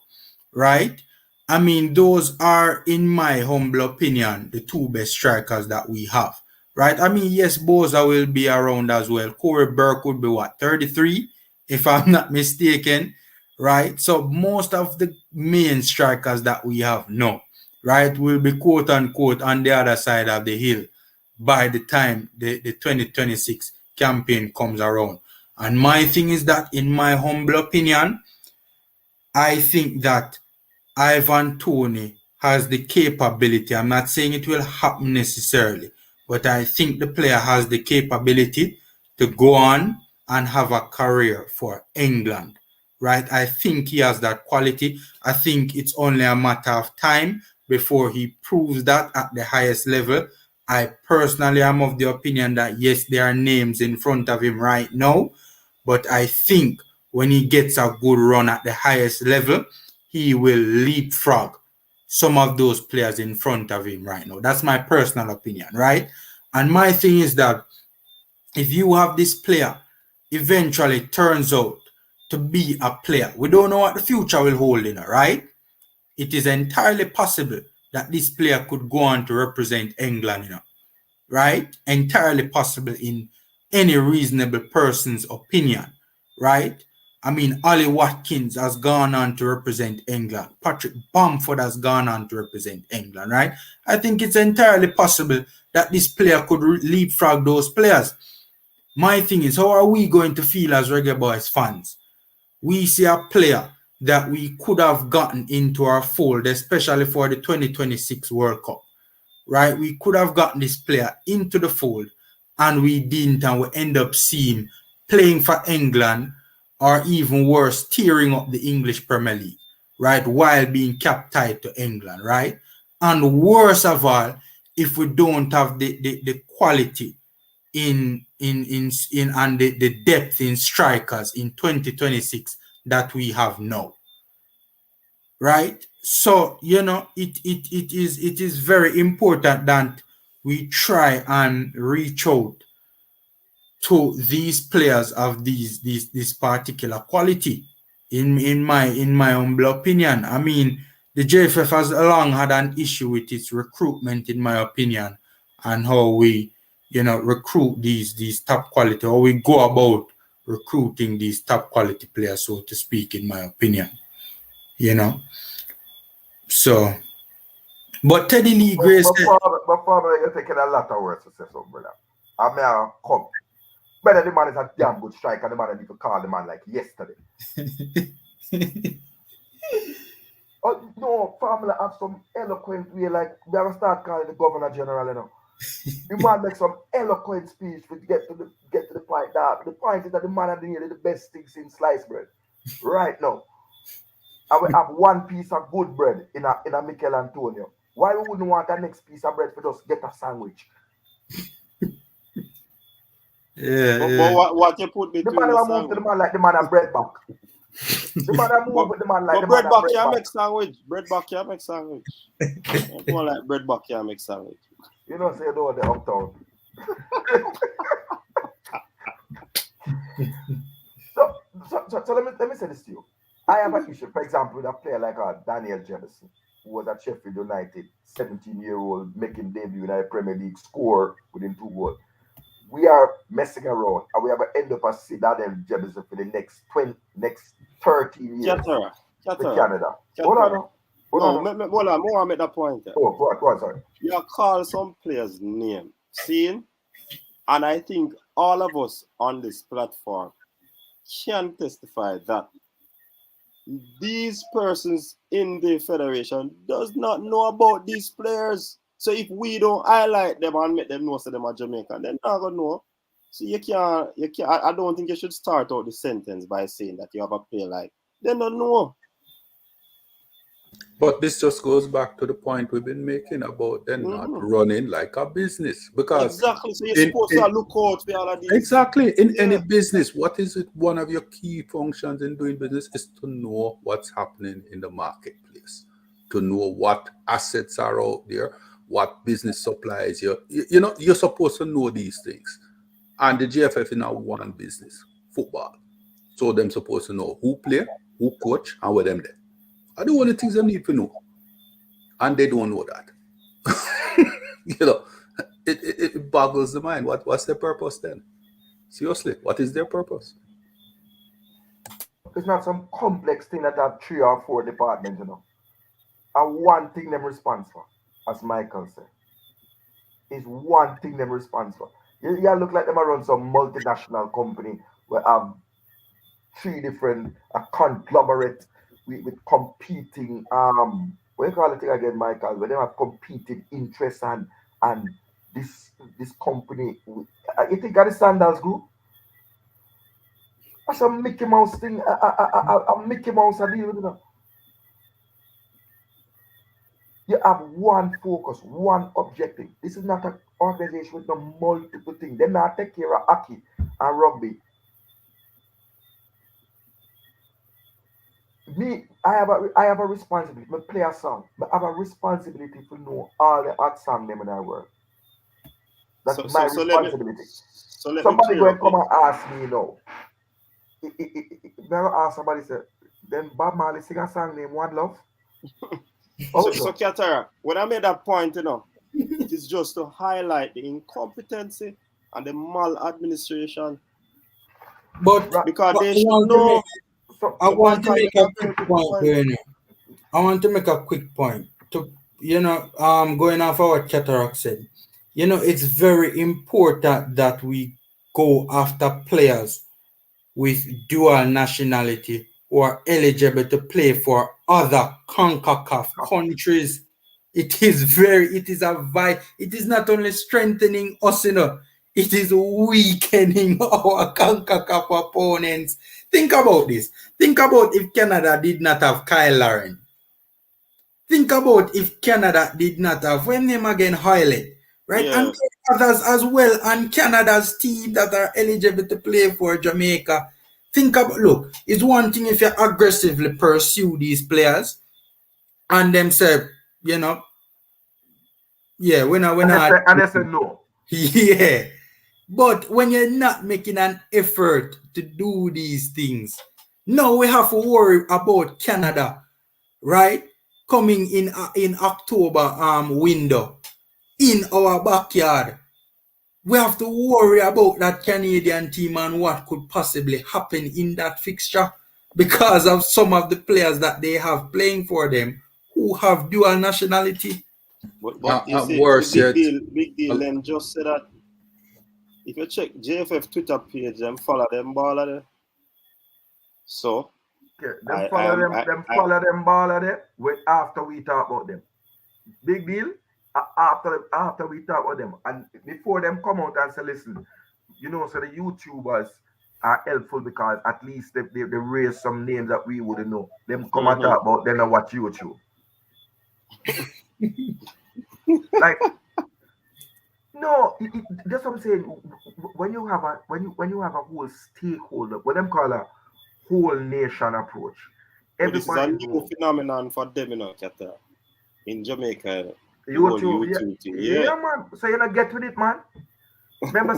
right? I mean, those are, in my humble opinion, the two best strikers that we have, right? I mean, yes, Boza will be around as well. Corey Burke would be what, 33, if I'm not mistaken, right? So most of the main strikers that we have now, right, will be quote unquote on the other side of the hill by the time the 2026 campaign comes around. And my thing is that, in my humble opinion, I think that Ivan Toney has the capability. I'm not saying it will happen necessarily, but I think the player has the capability to go on and have a career for England, right? I think he has that quality. I think it's only a matter of time before he proves that at the highest level. I personally am of the opinion that yes, there are names in front of him right now, but I think when he gets a good run at the highest level, he will leapfrog some of those players in front of him right now. That's my personal opinion, right? And my thing is that if you have this player eventually turns out to be a player, we don't know what the future will hold, right? It is entirely possible that this player could go on to represent England, right? Entirely possible in any reasonable person's opinion, right? I mean, Ollie Watkins has gone on to represent England. Patrick Bamford has gone on to represent England, right? I think it's entirely possible that this player could leapfrog those players. My thing is, how are we going to feel as Reggae Boyz fans? We see a player that we could have gotten into our fold, especially for the 2026 World Cup, right? We could have gotten this player into the fold and we didn't, and we end up seeing playing for England or even worse, tearing up the English Premier League, right? While being kept tied to England, right? And worse of all, if we don't have the quality in and the depth in strikers in 2026 that we have now, right? So it is very important that we try and reach out to these players of this particular quality. In my humble opinion, I mean, the JFF has long had an issue with its recruitment, in my opinion, and how we recruit these top quality, or we go about recruiting these top quality players, so to speak, in my opinion. So, but Teddy Lee Gray said, but father, you're taking a lot of words to say something, brother. I mean, come. Better the man is a damn good striker, the man need to call the man like yesterday. Oh, no, family have some eloquent way, like we have to start calling the Governor General, The man makes some eloquent speech to get to the point. That the point is that the man had nearly the best thing since sliced bread. Right now. I will have one piece of good bread in a Michail Antonio. Why we wouldn't want the next piece of bread for just get a sandwich? But what you put between the man the move to the man like the man a bread back. The man move with the man like the bread man back a bread can't back. make sandwich. Bread back can't make sandwich. More like bread back can't make sandwich. You know, say you know the uptown. So let me say this to you. I have an issue, for example, with a player like Daniel Jemison, who was at Sheffield United, 17-year-old, making debut in a Premier League, score within 2 goals. We are messing around, and we have to end up as Daniel Jemison for the next 13 years with Canada. Hold on. Hold on, more make that point. Oh, go on, sorry. You call some players' name, seeing, and I think all of us on this platform can testify that these persons in the federation does not know about these players. So if we don't highlight them and make them know that them are Jamaican, they're not gonna know. So you can't. I don't think you should start out the sentence by saying that you have a player like they don't know. But this just goes back to the point we've been making about them not running like a business. Because exactly, so you're supposed to look out for all of these. Exactly. In any business, what is it? One of your key functions in doing business is to know what's happening in the marketplace, to know what assets are out there, what business supplies you're supposed to know these things. And the GFF is now one business, football. So them supposed to know who play, who coach, and where them there. Are the only things they need to know. And they don't know that. It boggles the mind. What's their purpose then? Seriously, what is their purpose? It's not some complex thing that have 3 or 4 departments, And one thing them responsible, as Michail said, is one thing them responsible. You look like them run some multinational company where have 3 different conglomerate with competing what you call it again, Michael? When they have competing interests and this company, you think of the Sandals Group? That's a Mickey Mouse thing. A Mickey Mouse a deal with it. You have one focus, one objective. This is not an organization with no multiple things. They not take care of hockey and rugby. Me, I have a responsibility. I play a song. I have a responsibility to know all the hot song them in our world. That's my responsibility. Let me Somebody clear go up and come and ask me now. Never ask somebody say, then Bob Marley sing a song named One Love. So Cataract, when I made that point, it is just to highlight the incompetency and the maladministration. But because they should know. I want to make a quick point, Bernie. I want to make a quick point. To going off what Cataract said, it's very important that we go after players with dual nationality who are eligible to play for other CONCACAF countries. It is not only strengthening us, it is weakening our CONCACAF opponents. Think about this. Think about if Canada did not have Kyle Lauren. Think about if Canada did not have, when name again, Hoylett, right? Yeah. And others as well, and Canada's team that are eligible to play for Jamaica. Think about, look, it's one thing if you aggressively pursue these players and them say, we're not. And they said no. Yeah. But when you're not making an effort to do these things, now we have to worry about Canada, right? Coming in October window in our backyard. We have to worry about that Canadian team and what could possibly happen in that fixture because of some of the players that they have playing for them who have dual nationality. But you see, big deal. Them just say that if you check JFF Twitter page, them follow them baller there. So them follow them baller there after we talk about them. Big deal. After we talk about them, and before them come out and say, listen, so the YouTubers are helpful because at least they raise some names that we wouldn't know. Them come and talk about them and watch YouTube. Like, no, that's what I'm saying. When you have a whole stakeholder, what them call a whole nation approach. This is a new phenomenon for them, Qatar, in Jamaica. YouTube. Yeah, man. So you not get with it, man. Remember,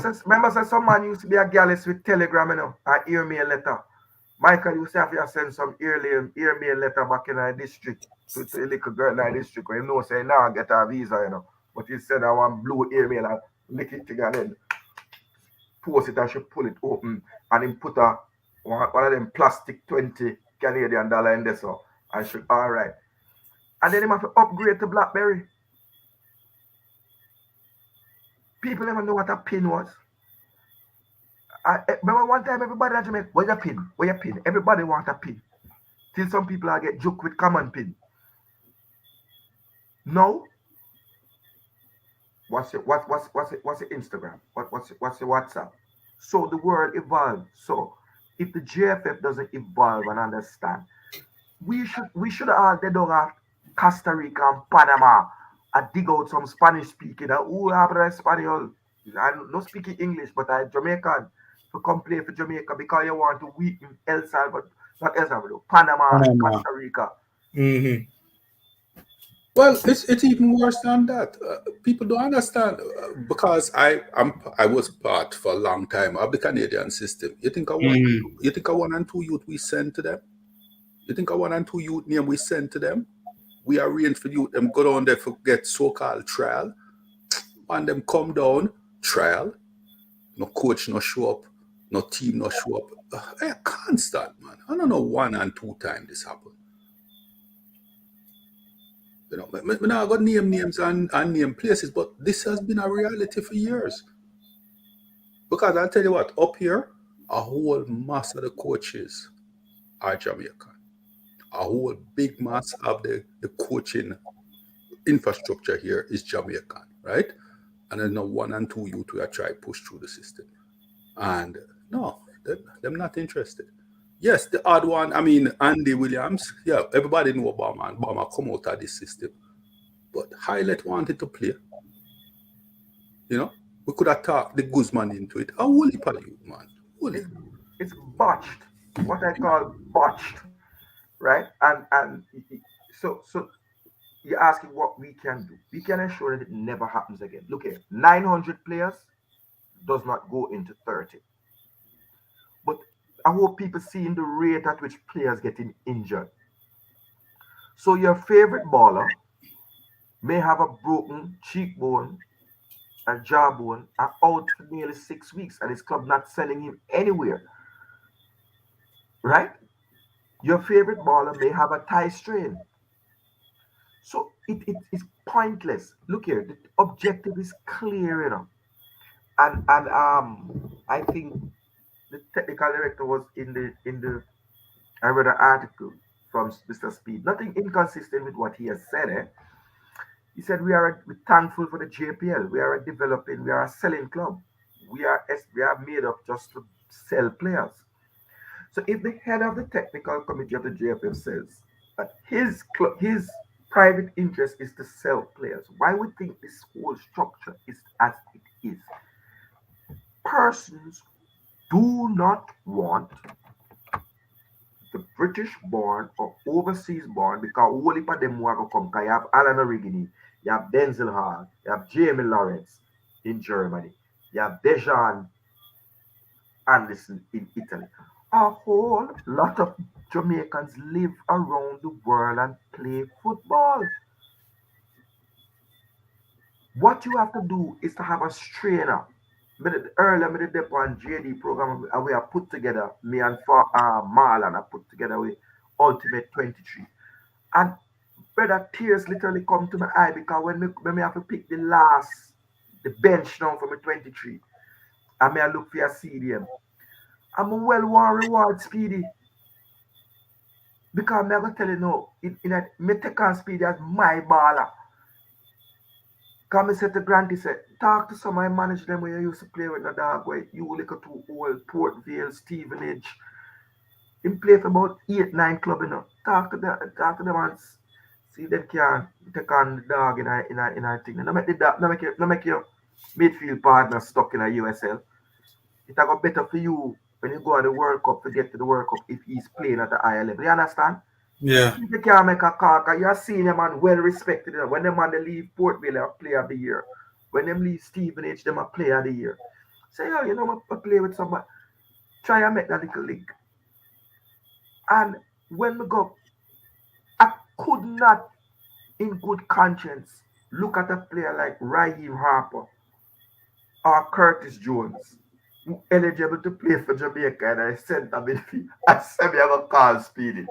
some man used to be a gallus with Telegram, an email letter. Michael used to have to send some email letter back in our district to a little girl in our district. When you say now I get a visa, but he said I want blue email and lick it together and post it and she pull it open and then put one of them plastic 20 Canadian dollar in there, so and she all right. And then he have to upgrade to BlackBerry. People never know what a pin was. I remember one time everybody in Jamaica, where's your pin? Where's your pin? Everybody want a pin. Till some people are get joke with common pin. No. What's your Instagram? What's your WhatsApp? So the world evolved. So if the JFF doesn't evolve and understand, we should all they don't have Costa Rica and Panama and dig out some Spanish speaking. Who have Spanish? I don't speak English, but I'm Jamaican to come play for Jamaica because you want to weaken El Salvador, not El Salvador, Panama. Costa Rica. Mm-hmm. Well, it's even worse than that. People don't understand because I was part for a long time of the Canadian system. You think I one and two youth we send to them? You think I 1 and 2 youth name we send to them? We arrange for youth them go down there for get so-called trial, and them come down trial. No coach no show up, no team no show up. I can't start, man. I don't know 1 and 2 times this happened. I'm not going to name names and name places, but this has been a reality for years. Because I'll tell you what, up here, a whole mass of the coaches are Jamaican. A whole big mass of the coaching infrastructure here is Jamaican, right? And there's no 1 and 2 youth who are trying to push through the system. And no, them not interested. Yes, the odd one, I mean, Andy Williams, yeah, everybody know Obama, and Obama come out of this system. But Highlight wanted to play. You know, we could have talked the Guzman into it. How will he pay you, man? It's botched. What I call botched, right? And so you're asking what we can do. We can ensure that it never happens again. Look here, 900 players does not go into 30. But I hope people seeing the rate at which players getting injured. So your favorite baller may have a broken cheekbone, a jawbone, and out for nearly 6 weeks, and his club not sending him anywhere. Right? Your favorite baller may have a thigh strain. So it is pointless. Look here, the objective is clear enough. And I think the technical director was in the I read an article from Mr. Speed. Nothing inconsistent with what he has said. He said we're thankful for the JPL. We are a developing, we are a selling club. We are made up just to sell players. So if the head of the technical committee of the JFF says that his private interest is to sell players, why would think this whole structure is as it is? Persons do not want the British born or overseas born because all of them want to come. You have Alan Origini, you have Denzel Hall, you have Jamie Lawrence in Germany, you have Dejan Anderson in Italy. A whole lot of Jamaicans live around the world and play football. What you have to do is to have a strainer. Earlier, I did on JD program, and we have put together, me and Marlon, I put together with Ultimate 23. And brother, tears literally come to my eye because when me have to pick the bench now for my 23, and me I look for a CDM. I'm a well-worn reward, Speedy. Because I'm going to tell you now, me take on Speedy as my baller. Because I said to Granty, said, talk to some of my manage them where you used to play with the dog, where you look at two old Port Vale, Stevenage. Him play for about 8-9 club, you know. Talk to them and see if they can take on the dog in a thing. No make your midfield partner stuck in a USL. It go better for you when you go on the World Cup to get to the World Cup if he's playing at the higher level. You understand? Yeah. You can't make a call because you're seeing a man well respected. You know? When the man they leave Port Vale, a player of the year. When them leave Stevenage, them a player of the year. Say, oh, you know, I play with somebody. Try and make that little link. And when we go, I could not, in good conscience, look at a player like Raheem Harper or Curtis Jones, who eligible to play for Jamaica and I sent a midfield. I said me have a call Speedy.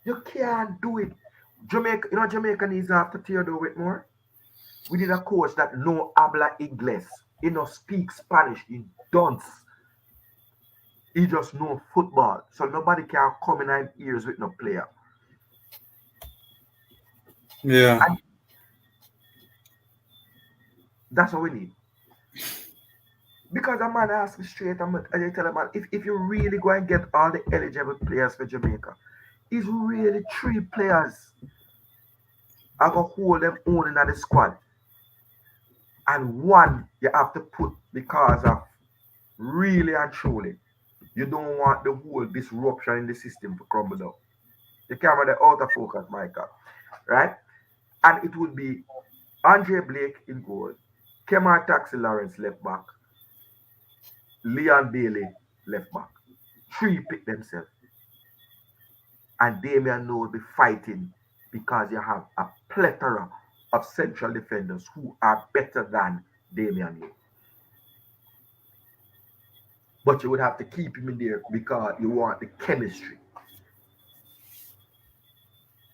You can't do it. Jamaica needs to have to Theodore Whitmore. We need a coach that no habla inglés. He no speak Spanish. He don't. He just know football. So nobody can come in our ears with no player. Yeah. And that's what we need. Because a man asked me straight, and I tell him, man, if you really go and get all the eligible players for Jamaica, it's really 3 players I go hold them on in the squad. And 1 you have to put because of really and truly, you don't want the whole disruption in the system to crumble down. The camera, the out of focus, Michael. Right? And it would be Andre Blake in goal, Kemar Taxi Lawrence left back, Leon Bailey left back. 3 pick themselves. And Damian Noel will be fighting because you have a plethora of central defenders who are better than Damian Noel. But you would have to keep him in there because you want the chemistry.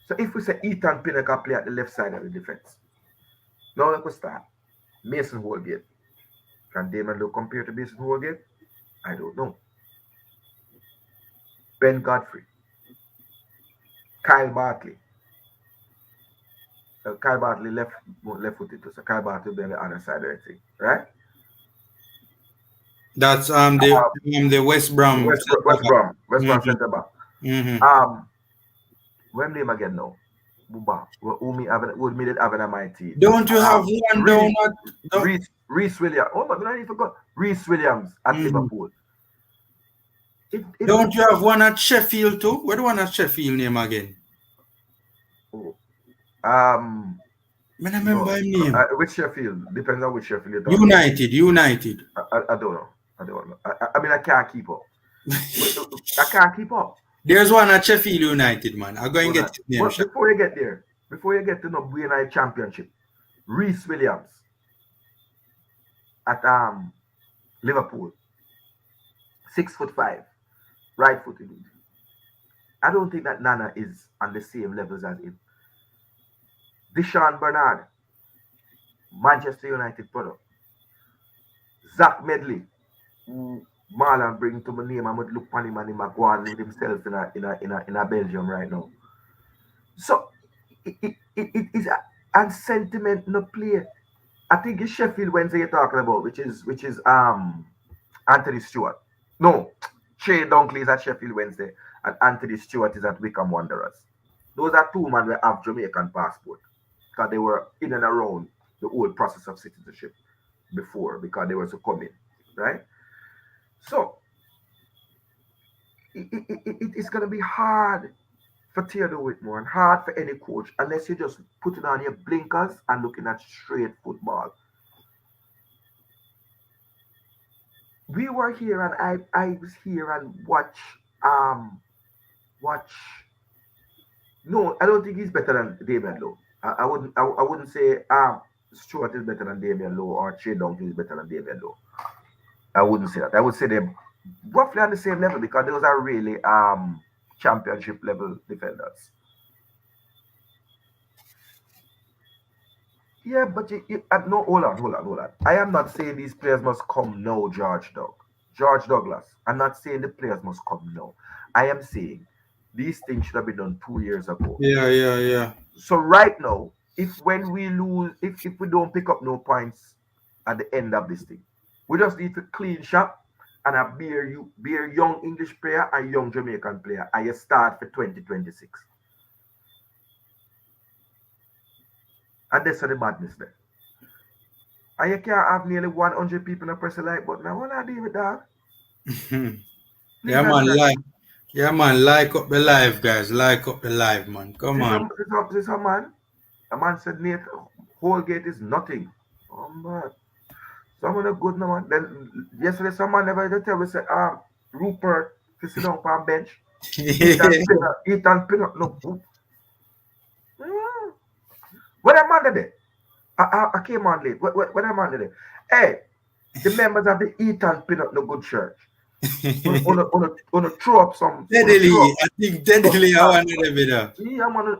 So if we say Ethan Pinnock can play at the left side of the defense, now let us start. Mason Holgate. Can Damian Noel compare to Mason Holgate? I don't know. Ben Godfrey, Kyle Bartley. Kyle Bartley left footed too, so Kyle Bartley will be on the other side of the thing, right? That's the West Brom. West Brom centre back. When name again now? Buba. Who me did have in my team? Don't you have one down at Reese Williams? Oh my God, I forgot. Reese Williams at Liverpool. Don't you have one at Sheffield too? What the one at Sheffield name again? Oh. I remember his name. Which Sheffield? Depends on which Sheffield you're talking about. United. I don't know. I mean, I can't keep up. I can't keep up. There's one at Sheffield United, man. I'm going to get his name. But before you get to know BNI Championship, Reese Williams at Liverpool, 6'5", right-footed. I don't think that Nana is on the same levels as him. Deshaun Bernard, Manchester United product. Zach Medley, Marlon bring to my name. I'm gonna look on him and him go on with himself in a Belgium right now. So it is a sentiment no play. I think it's Sheffield Wednesday you're talking about, which is Anthony Stewart. No, Shea Dunkley is at Sheffield Wednesday and Anthony Stewart is at Wickham Wanderers. Those are two men that have Jamaican passport because they were in and around the old process of citizenship before because they were so coming, right? So it's gonna be hard for Theodore Whitmore and hard for any coach unless you're just putting on your blinkers and looking at straight football. We were here and I was here and watch. No, I don't think he's better than Damian Lowe. I wouldn't say Stewart is better than Damian Lowe or Shea Dunkley is better than Damian Lowe. I wouldn't say that. I would say they're roughly on the same level because those are really championship level defenders. Yeah, but no, hold on. I am not saying these players must come now, George Douglas. I'm not saying the players must come now. I am saying these things should have been done 2 years ago. Yeah. So right now, when we lose, if we don't pick up no points at the end of this thing, we just need to clean shop and be a young English player and young Jamaican player, and you start for 2026. And that's the madness there. And you can't have nearly 100 people in press the like button. Now, what I do with that? Like up the live, guys. Like up the live, man. Come on. This a man. A man said, Nate, Holgate is nothing. Oh, man. Someone a good man. Then yesterday, someone never tell me, said, Rupert, to sit down on bench. Ethan Pinnock, no poop. What am I today? I came on late. What am I today? Hey, the members of the Ethan Pinnock no good church. on a throw up some. Steadily, I think steadily I want to be there. Yeah, I'm on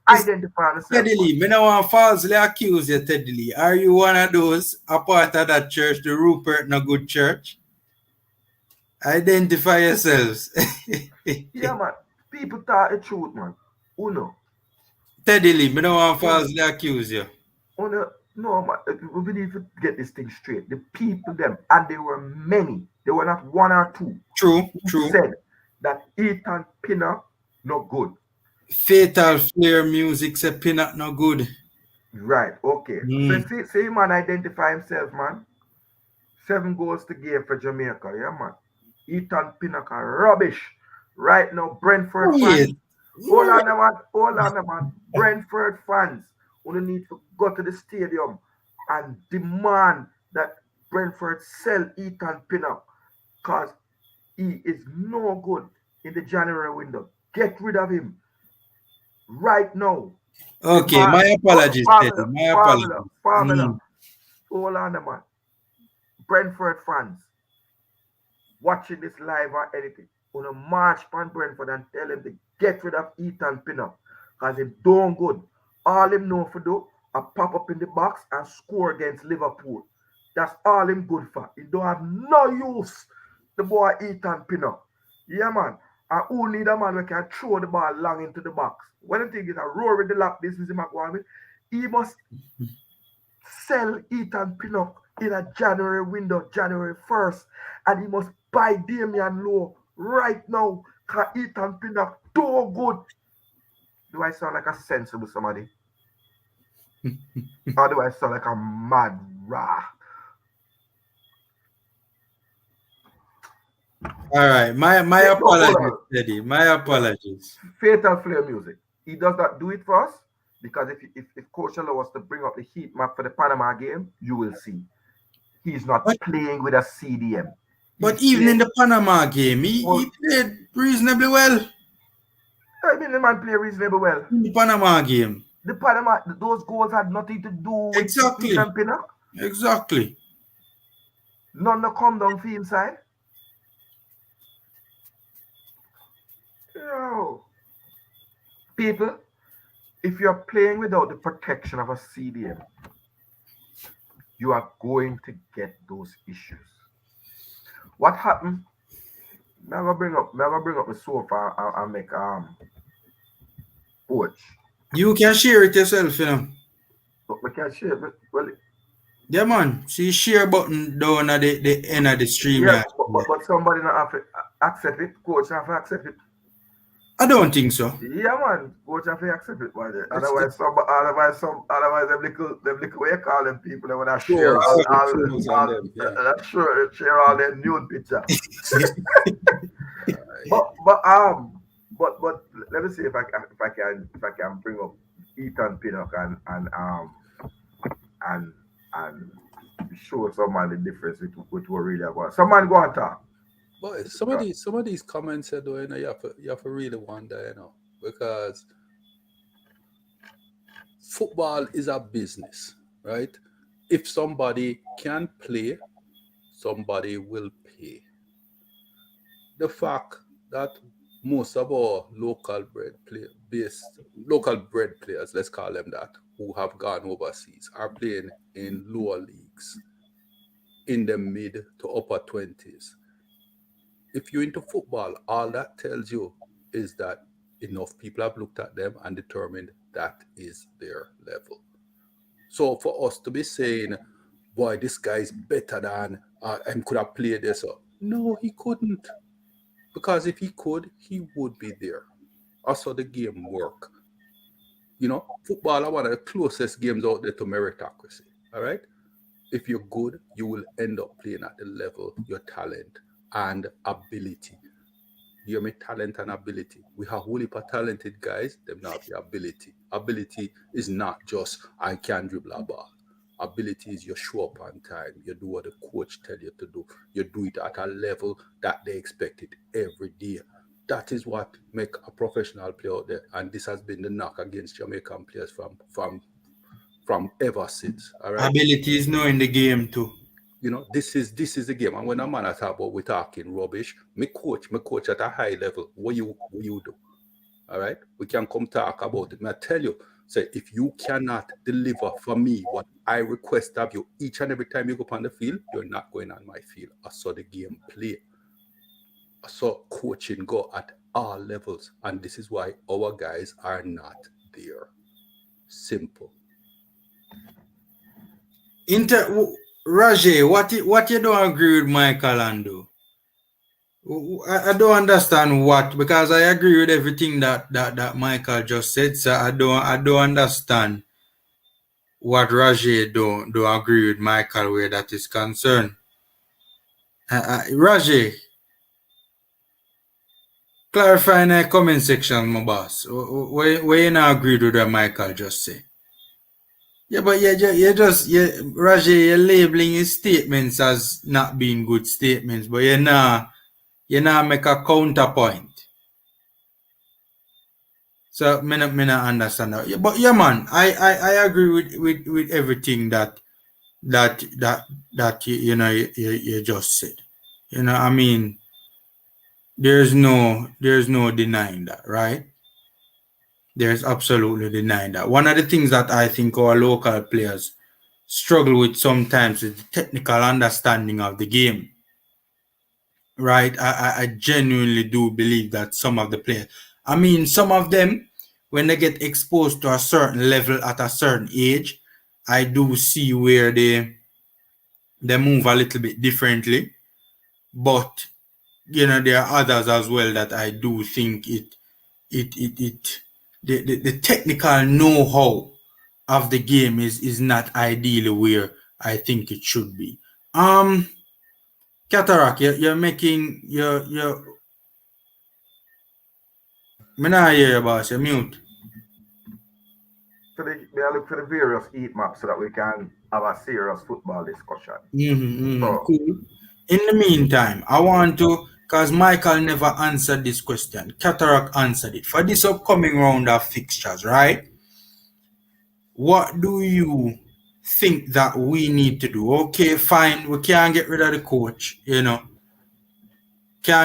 identify myself. Steadily, me no want falsely accuse you, steadily. Are you one of those a part of that church, the Rupert no good church? Identify yourselves. Yeah, man. People talk the truth, man. Uno. Steadily, me no want falsely accuse you. No, man. We need to get this thing straight. The people, them, and there were many. There were not one or two. True. Said that Ethan Pinnock no good. Fatal Flare Music said Pinnock no good. Right. Okay. So see, man, identify himself, man. 7 goals to game for Jamaica. Yeah, man. Ethan Pinnock are rubbish. Right now, Brentford fans. Hold on, man. Brentford fans only need to go to the stadium and demand that Brentford sell Ethan Pinnock because he is no good in the January window. Get rid of him right now. Okay, my apologies. My apologies. Hold on, man. Brentford fans watching this live or anything, gonna march on Brentford and tell him to get rid of Ethan Pinnock because he don't good. All him know for do a pop up in the box and score against Liverpool. That's all him good for. He don't have no use. The boy Ethan Pinnock. Yeah, man. And who need a man who can throw the ball long into the box? When the thing is a roar with the lap business in McWalmy, he must sell Ethan Pinnock in a January window, January 1st, and he must buy Damian Lowe right now because Ethan Pinnock too good. Do I sound like a sensible somebody? Or do I sound like a mad rah? All right, my apologies, Teddy. My apologies. Fatal Flare Music. He does not do it for us because if Coach allows us to bring up the heat map for the Panama game, you will see he's not playing with a CDM. But even in the Panama game, he played reasonably well. I mean, the man played reasonably well. In the Panama game. Those goals had nothing to do with Exactly. Ethan Pinnock. Exactly. None to come down for inside. Yo. People, if you're playing without the protection of a CDM, you are going to get those issues. What happened? I'm gonna bring up the sofa and make porch. You can share it yourself, you know. But we can share it. Well, yeah, man. See share button down at the end of the stream. Yeah, but somebody not have to accept it. Coach have to accept it. I don't think so. Yeah, man. Coach have to accept it. Otherwise, them little way you call them people that would have share share all their nude picture. but let me see if I can bring up Ethan Pinnock and show someone the difference with what we're really about. Someone go and talk. But some of these comments are doing, you have to really wonder, you know, because football is a business, right? If somebody can play, somebody will pay. The fact that most of our local bred players, let's call them that, who have gone overseas, are playing in lower leagues, in the mid to upper 20s. If you're into football, all that tells you is that enough people have looked at them and determined that is their level. So for us to be saying, boy, this guy is better than and could have played this, no, he couldn't. Because if he could, he would be there. I saw the game work. You know, football are one of the closest games out there to meritocracy. All right? If you're good, you will end up playing at the level, your talent and ability. You mean talent and ability. We have whole heap of talented guys, they don't have the ability. Ability is not just I can dribble a ball. Ability is you show up on time. You do what the coach tell you to do. You do it at a level that they expect it every day. That is what make a professional player out there. And this has been the knock against Jamaican players from ever since. All right? Ability is knowing the game too. You know, this is the game. And when a man talk about we talking rubbish, me coach at a high level. What you do? All right? We can come talk about it. I tell you, say, if you cannot deliver for me what I request of you each and every time you go on the field, you're not going on my field. I saw the game play. I saw coaching go at all levels. And this is why our guys are not there. Simple. Reggae, what you don't agree with Michail and do? I don't understand what, because I agree with everything that Michail just said. So I don't understand what Reggae don't agree with Michail where that is concerned. Reggae, clarify in the comment section, my boss. Where you not agree with what Michail just said? Yeah, but Reggae, you're labeling his statements as not being good statements, but you not make a counterpoint. So me not understand that. Yeah, but yeah, man, I agree with everything that you just said. You know, I mean, there's no denying that, right? There's absolutely denying that. One of the things that I think our local players struggle with sometimes is the technical understanding of the game. right? I genuinely do believe that some of the players, I mean, some of them, when they get exposed to a certain level at a certain age, I do see where they move a little bit differently. But there are others as well that I do think the technical know-how of the game is not ideally where I think it should be. Cataract, you're making you're me not hear you, boss. You're mute. We are look for the various heat maps so that we can have a serious football discussion. So, Cool. In the meantime, I want to, because Michael never answered this question. Cataract answered it. For this upcoming round of fixtures, right? What do you think that we need to do? Okay, fine. We can't get rid of the coach, Can't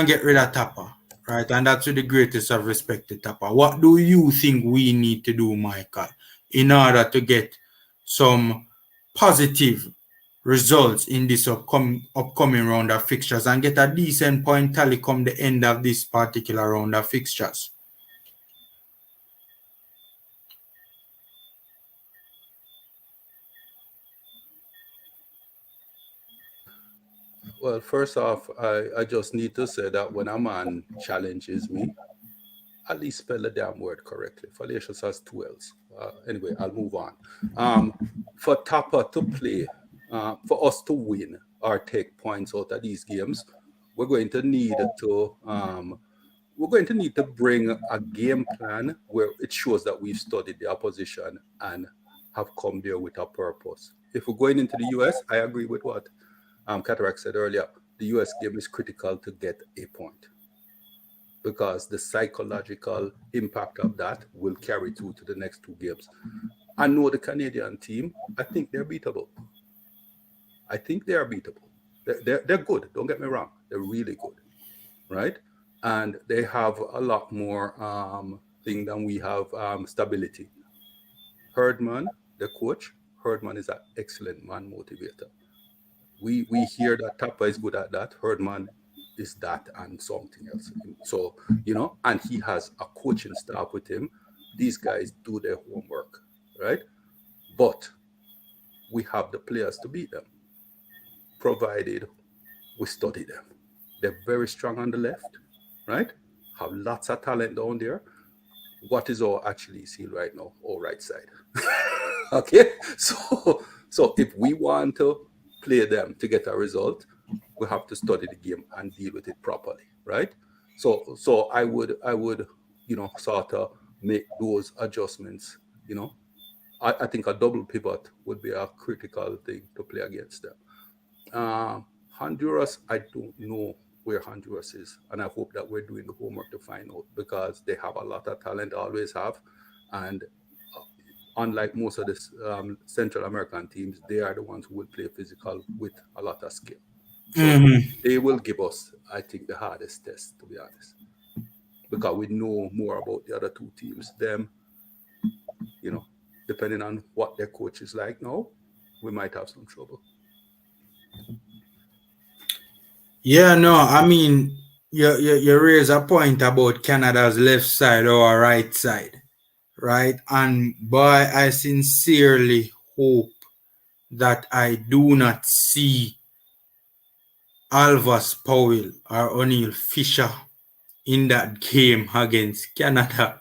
get rid of Tapper, right? And that's with the greatest of respect to Tapper. What do you think we need to do, Michael, in order to get some positive results in this upcoming round of fixtures and get a decent point tally come the end of this particular round of fixtures? Well, first off, I just need to say that when a man challenges me, at least spell the damn word correctly. Fallacious has two L's. Anyway, I'll move on. For Tapper to play, for us to win or take points out of these games, we're going to need to bring a game plan where it shows that we've studied the opposition and have come there with a purpose. If we're going into the US, I agree with what Cataract said earlier. The US game is critical to get a point, because the psychological impact of that will carry through to the next two games. I know the Canadian team, I think they're beatable. They're good, don't get me wrong. They're really good, right? And they have a lot more thing than we have, stability. Herdman, the coach, Herdman is an excellent man motivator. We hear that Tapper is good at that. Herdman is that and something else. So, and he has a coaching staff with him. These guys do their homework, right? But we have the players to beat them, provided we study them. They're very strong on the left, right? Have lots of talent down there. What is our Achilles heel right now? Our right side. Okay? So if we want to play them to get a result, we have to study the game and deal with it properly, right? So I would sort of make those adjustments. I think a double pivot would be a critical thing to play against them. Honduras, I don't know where Honduras is, and I hope that we're doing the homework to find out, because they have a lot of talent, always have, and unlike most of the Central American teams, they are the ones who will play physical with a lot of skill. So they will give us, I think, the hardest test, to be honest, because we know more about the other two teams. Them, depending on what their coach is like now, we might have some trouble. Yeah, no, I mean, you raise a point about Canada's left side or right side, right? And boy, I sincerely hope that I do not see Alvas Powell or O'Neill Fisher in that game against Canada.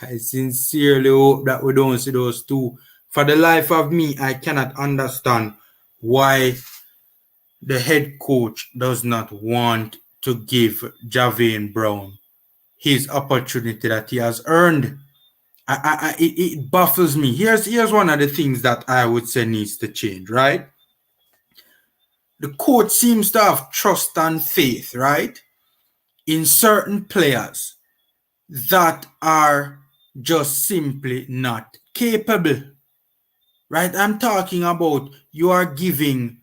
I sincerely hope that we don't see those two. For the life of me, I cannot understand why the head coach does not want to give Javian Brown his opportunity that he has earned. It baffles me. Here's one of the things that I would say needs to change, right? The coach seems to have trust and faith, right, in certain players that are just simply not capable, right? I'm talking about you are giving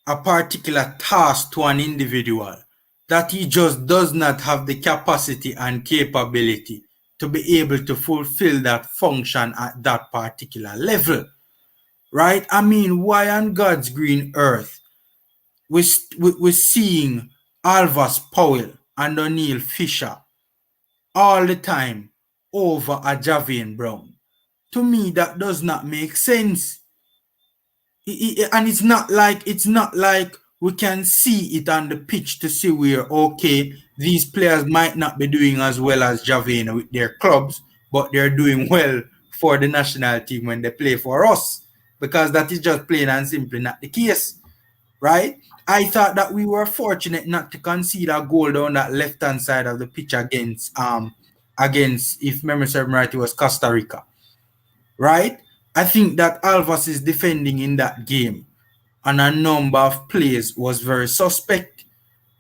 a particular task to an individual that he just does not have the capacity and capability to be able to fulfill that function at that particular level, right? I mean, why on God's green earth we're seeing Alvis Powell and O'Neal Fisher all the time over a Javian Brown. To me, that does not make sense. And it's not like we can see it on the pitch to see where, okay, these players might not be doing as well as Javian with their clubs, but they're doing well for the national team when they play for us, because that is just plain and simply not the case, right? I thought that we were fortunate not to concede a goal down that left-hand side of the pitch against, if memory serves me right, it was Costa Rica, right? I think that Alvis' defending in that game and a number of plays was very suspect.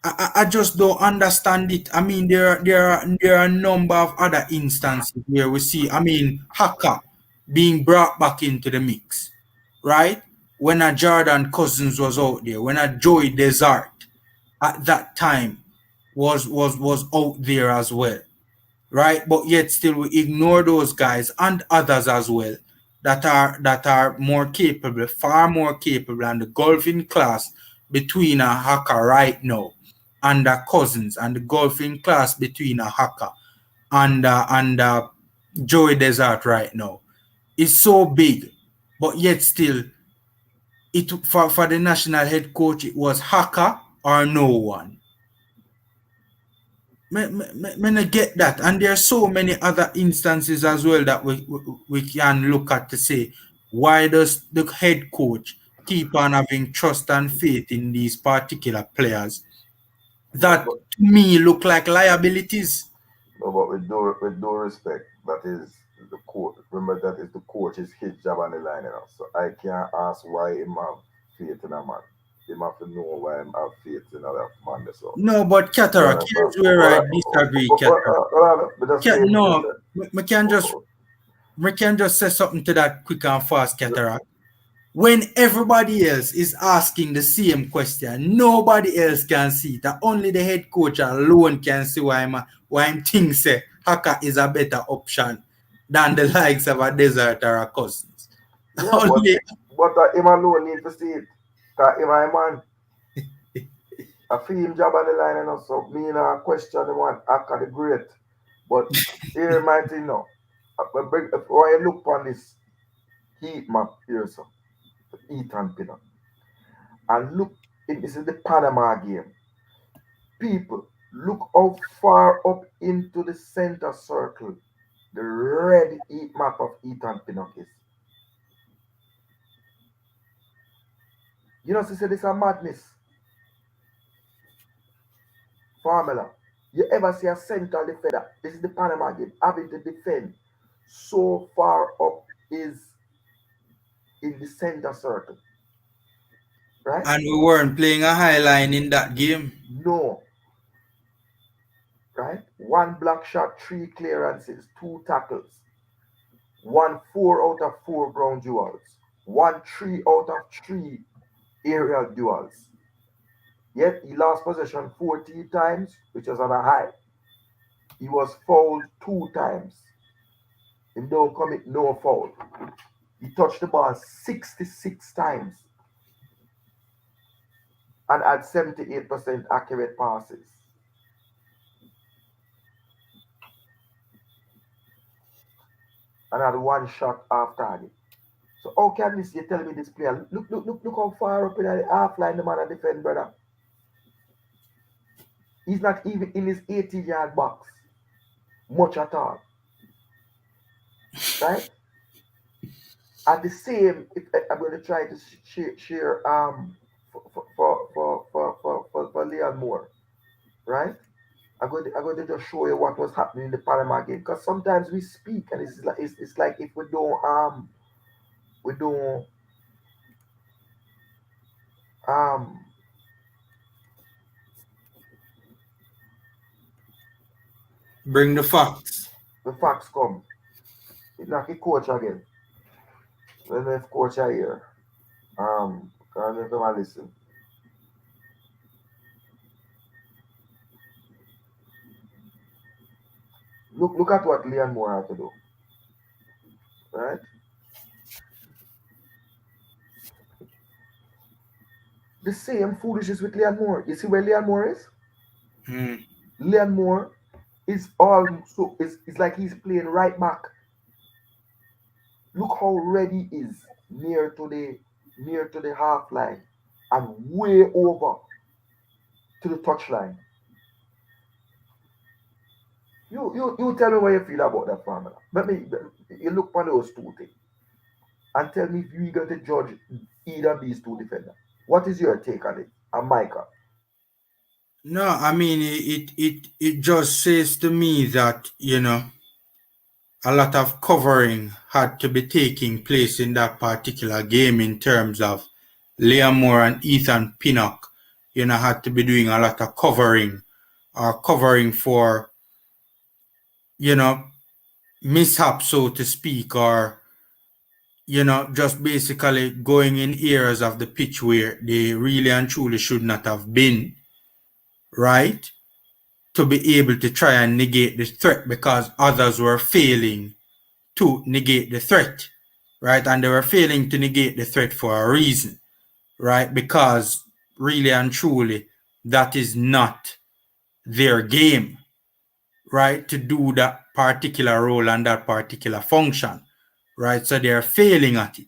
I just don't understand it. I mean, there are a number of other instances where we see, I mean, Haka being brought back into the mix, right? When a Jordan Cousins was out there, when a Joey Desert at that time was out there as well, right? But yet still we ignore those guys and others as well that are more capable, far more capable, and the golfing class between a Haka right now and a Cousins, and the golfing class between a Haka and Joey Desert right now is so big, but yet still it for the national head coach it was Haka or no one. Me get that, and there are so many other instances as well that we can look at to say, why does the head coach keep on having trust and faith in these particular players that to me look like liabilities? No, but with due respect, that is the coach. Remember, that is the coach, is his job on the line, you know. So I can't ask why him have faith in a man. Him have to know why him have faith in another man. So No, but Cataract, here's where I disagree, Cataract. No, we can just say something to that quick and fast, Cataract. When everybody else is asking the same question, nobody else can see that. Only the head coach alone can see why I'm thinks Haka is a better option than the likes of a Desert or a Cousins. Yeah, but him alone need to see it. Because him a man. I feel him job on the line, and so me not question the one Haka the great. But here my thing now. When you look on this heat map here, so heat and Pinnock, and look, this is the Panama game. People, look how far up into the center circle the red heat map of Ethan Pinnock is. You know, she said this is a madness formula. You ever see a central defender? This is the Panama game, having to defend so far up is in the center circle. Right? And we weren't playing a high line in that game. No. Right? 1 block shot, 3 clearances, 2 tackles. 1 4 out of 4 ground duels. 1 3 out of 3 aerial duels. Yet he lost possession 40 times, which was on a high. He was fouled 2 times. He don't commit no foul. He touched the ball 66 times and had 78% accurate passes. And had 1 shot off target. So how can this, you tell me this player, look how far up in the half line the man a defend, brother. He's not even in his 80-yard box. Much at all. Right? And the same, if I'm going to try to share for Leon Moore. Right? I'm going to just show you what was happening in the Panama game. Because sometimes we speak and it's like if we don't bring the facts. The facts come. It's like a coach again. When the coach are here. Can I listen? Look at what Leon Moore had to do. Right? The same foolishness with Leon Moore. You see where Leon Moore is? Liam Moore is also it's like he's playing right back. Look how ready he is near to the half line and way over to the touchline. You tell me what you feel about that formula. Let me you look on those two things and tell me if you got to judge either of these two defenders. What is your take on it? And Michail. No, I mean it just says to me that, a lot of covering had to be taking place in that particular game in terms of Liam Moore and Ethan Pinnock, had to be doing a lot of covering or covering for, mishap, so to speak, or, just basically going in areas of the pitch where they really and truly should not have been, right? To be able to try and negate the threat because others were failing to negate the threat, right? And they were failing to negate the threat for a reason, right? Because really and truly, that is not their game, right? To do that particular role and that particular function, right? So they're failing at it,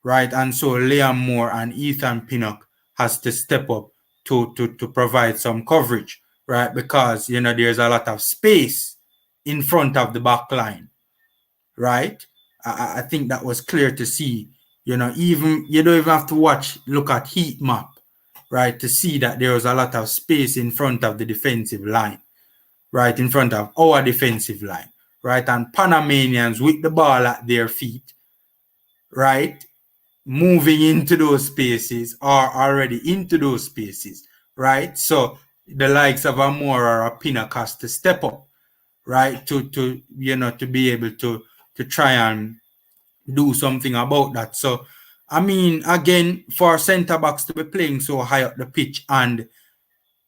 right? And so Liam Moore and Ethan Pinnock has to step up to provide some coverage, right? Because, there's a lot of space in front of the back line, right? I think that was clear to see. Even you don't even have to look at heat map, right, to see that there was a lot of space in front of the defensive line, right, in front of our defensive line, right, and Panamanians with the ball at their feet, right, moving into those spaces or already into those spaces, right. So the likes of a Moore or a Pinnock has to step up, right, to be able to try and do something about that. So, I mean, again, for centre backs to be playing so high up the pitch, and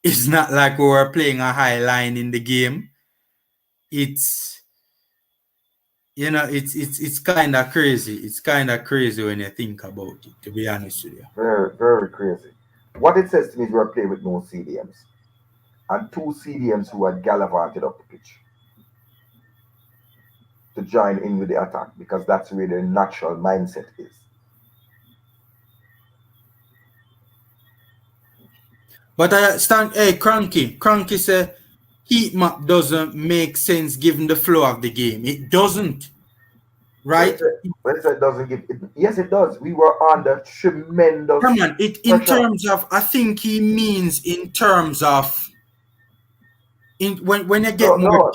it's not like we were playing a high line in the game. It's it's kind of crazy. It's kind of crazy when you think about it, to be honest with you. Very, very crazy. What it says to me is we're playing with no CDMs. And two CDMs who had gallivanted up the pitch to join in with the attack because that's where their natural mindset is. But Cranky said heat map doesn't make sense given the flow of the game. It doesn't, right? When it said doesn't give it, yes, it does. We were under tremendous Come on, in terms of, I think he means in terms of when you get more.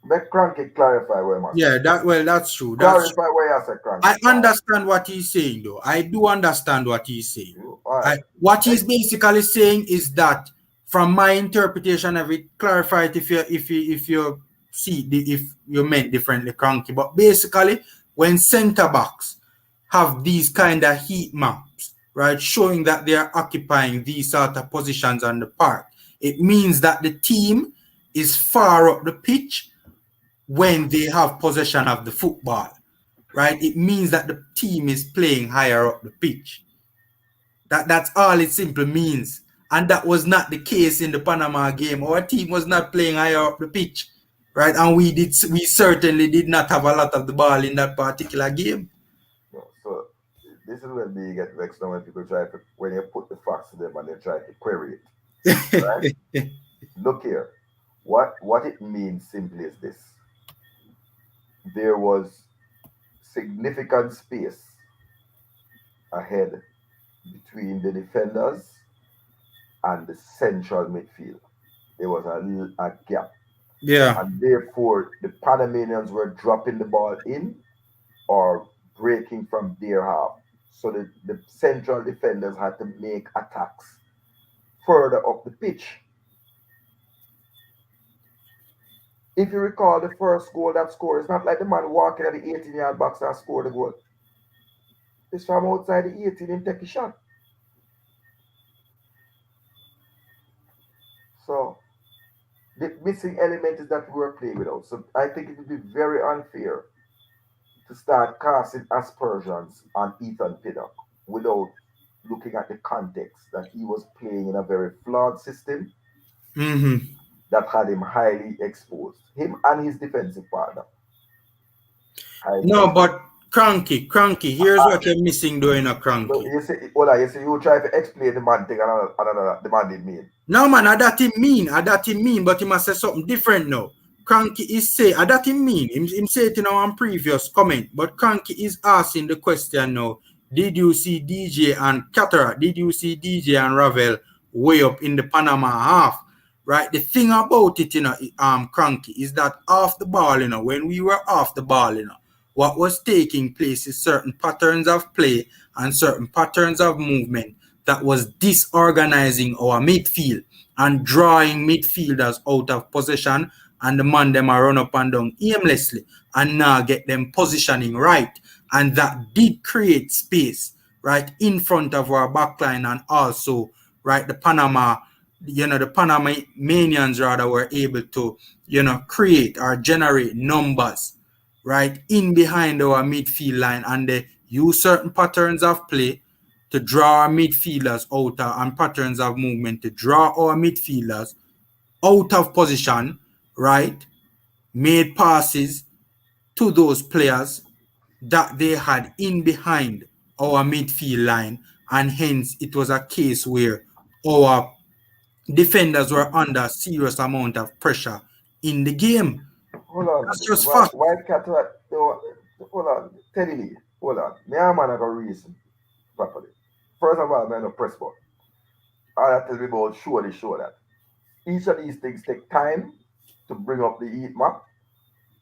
Let Cranky clarify where I'm Yeah, that's true. Clarify where I said Cranky. I understand what he's saying, though. I do understand what he's saying. Right. What he's basically saying is that, from my interpretation of it, clarify it if you see if you meant differently, Cranky. But basically, when centre backs have these kind of heat maps, right, showing that they are occupying these sort of positions on the park, it means that the team is far up the pitch when they have possession of the football, right? It means that the team is playing higher up the pitch. That's all it simply means. And that was not the case in the Panama game. Our team was not playing higher up the pitch, right? And we certainly did not have a lot of the ball in that particular game. No, so this is when we get vexed when people when you put the facts to them and they try to query it. Right? Look here. What it means simply is this. There was significant space ahead between the defenders and the central midfield. There was a gap. Yeah. And therefore, the Panamanians were dropping the ball in or breaking from their half. So the central defenders had to make attacks further up the pitch. If you recall the first goal that scored, it's not like the man walking at the 18-yard box and scored the goal. It's from outside the 18 and take a shot. So the missing element is that we were playing without. So I think it would be very unfair to start casting aspersions on Ethan Pinnock without looking at the context that he was playing in a very flawed system that had him highly exposed. Him and his defensive partner. No, but Cranky, here's what you're missing doing a Cranky. You say, hold on, you try to explain the man thing another the man did mean. No, man, that him mean, but he must say something different now. Cranky is say, that him mean. Him say it in our previous comment, but Cranky is asking the question now. Did you see DJ and Cataract? Did you see DJ and Ravel way up in the Panama half? Right? The thing about it, Cranky, is that off the ball, when we were off the ball, what was taking place is certain patterns of play and certain patterns of movement that was disorganizing our midfield and drawing midfielders out of possession, and the man them are run up and down aimlessly and now get them positioning right. And that did create space right in front of our backline, and also right the Panamanians rather were able to create or generate numbers right in behind our midfield line, and they use certain patterns of play to draw our midfielders out and patterns of movement to draw our midfielders out of position, right? Made passes to those players that they had in behind our midfield line, and hence it was a case where our defenders were under serious amount of pressure in the game. Hold on. That's just fact. Why Cataract? Hold on. Teddy Lee. Hold on. Me and man have a reason properly. First of all, man, no press button. All that tells me about surely show that. Each of these things take time to bring up the heat map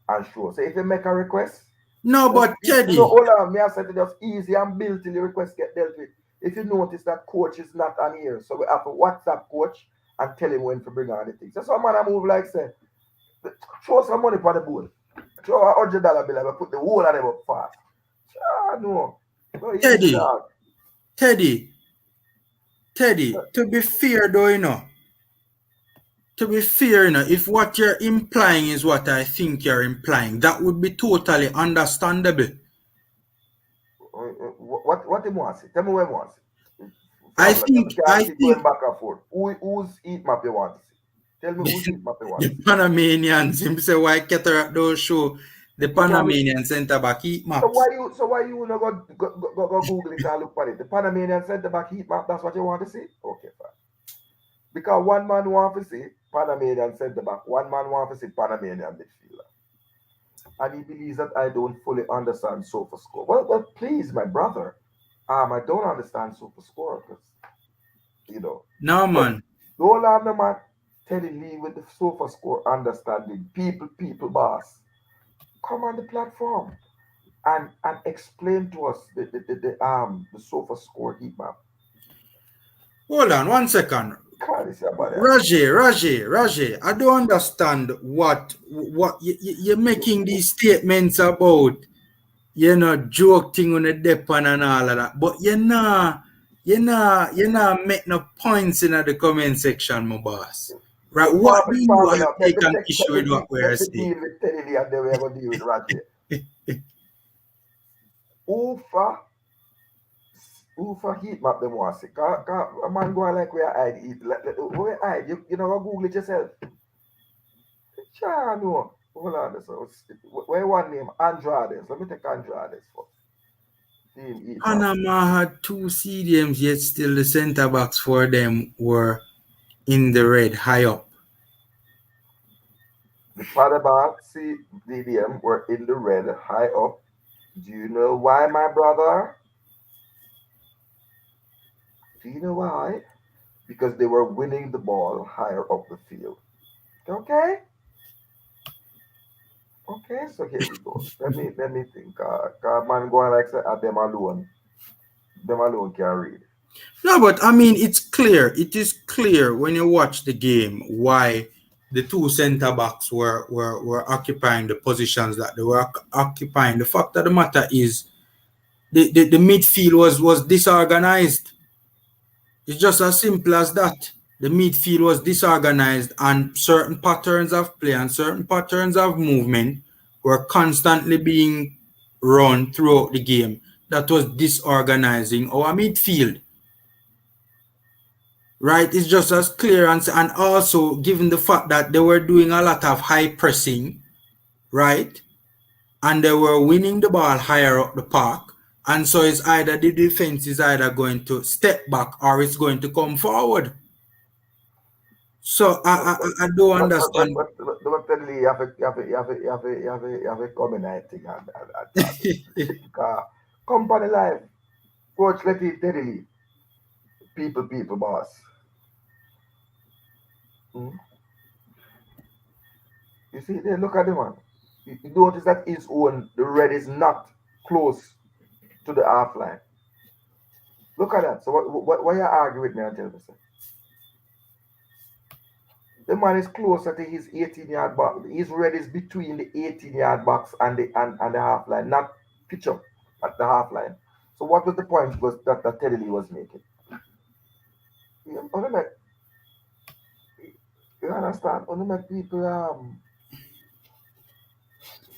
and show. So if you make a request, no, but Teddy, hold on. Me I said it just easy and built till the request get dealt with. If you notice that coach is not on here, so we have to WhatsApp coach and tell him when to bring on the things. So some man I move like say, throw some money for the bowl. Throw $100 bill and put the whole of them up fast. No. Teddy, to be fair though, if what you're implying is what I think you're implying, that would be totally understandable. What he wants? Tell me what he wants. I think going back and forth. Whose heat map you want to see? Tell me whose heat map you want. The Panamanians. Him say why Cataract don't show the Panamanian centre back heat map. So why you not go Google it and look for it? The Panamanian centre back heat map. That's what you want to see? Okay, fine. Because one man wants to see Panamanian centre back, one man wants to see Panamanian midfielder. And he believes that I don't fully understand SofaScore. Well, please, my brother. I don't understand SofaScore because, No, man. Don't have no man telling me with the SofaScore understanding. People, boss. Come on the platform and explain to us the SofaScore heat map. Hold on 1 second. Raje, I don't understand what you're making these statements about, joke thing on the depan and all of that, but you're not make no points in the comment section, my boss. Right? What do you have to take an issue with what we're saying? And then we're going to deal with Raje. Who for heat map them want to see? A man go like where I eat. Where I you go Google it yourself. No. Hold on. So where one name? Andrades. Let me take Andrades first. Panama had 2 CDMs, yet still the centre backs for them were in the red high up. The Panama CDM were in the red high up. Do you know why, my brother? Do you know why? Because they were winning the ball higher up the field. Okay? Okay, so here we go. Let me think. Man going like say them alone. Them alone can read. No, but I mean it's clear. It is clear when you watch the game why the 2 centre backs were occupying the positions that they were occupying. The fact of the matter is the midfield was disorganized. It's just as simple as that. The midfield was disorganized and certain patterns of play and certain patterns of movement were constantly being run throughout the game that was disorganizing our midfield. right? It's just as clear, and also given the fact that they were doing a lot of high pressing, right? And they were winning the ball higher up the park. And so it's either the defense is either going to step back or it's going to come forward. So I do understand. But you have a combined thing and company life. Coach let it steadily. People boss. You see, they look at the man. You notice that his own, the red is not close to the half line. Look at that. So why you argue with me and tell me, sir? The man is closer to his 18-yard box. His red is between the 18-yard box and the half line, not pitch up at the half line. So what was the point was that Teddy Lee was making? You understand? Only make people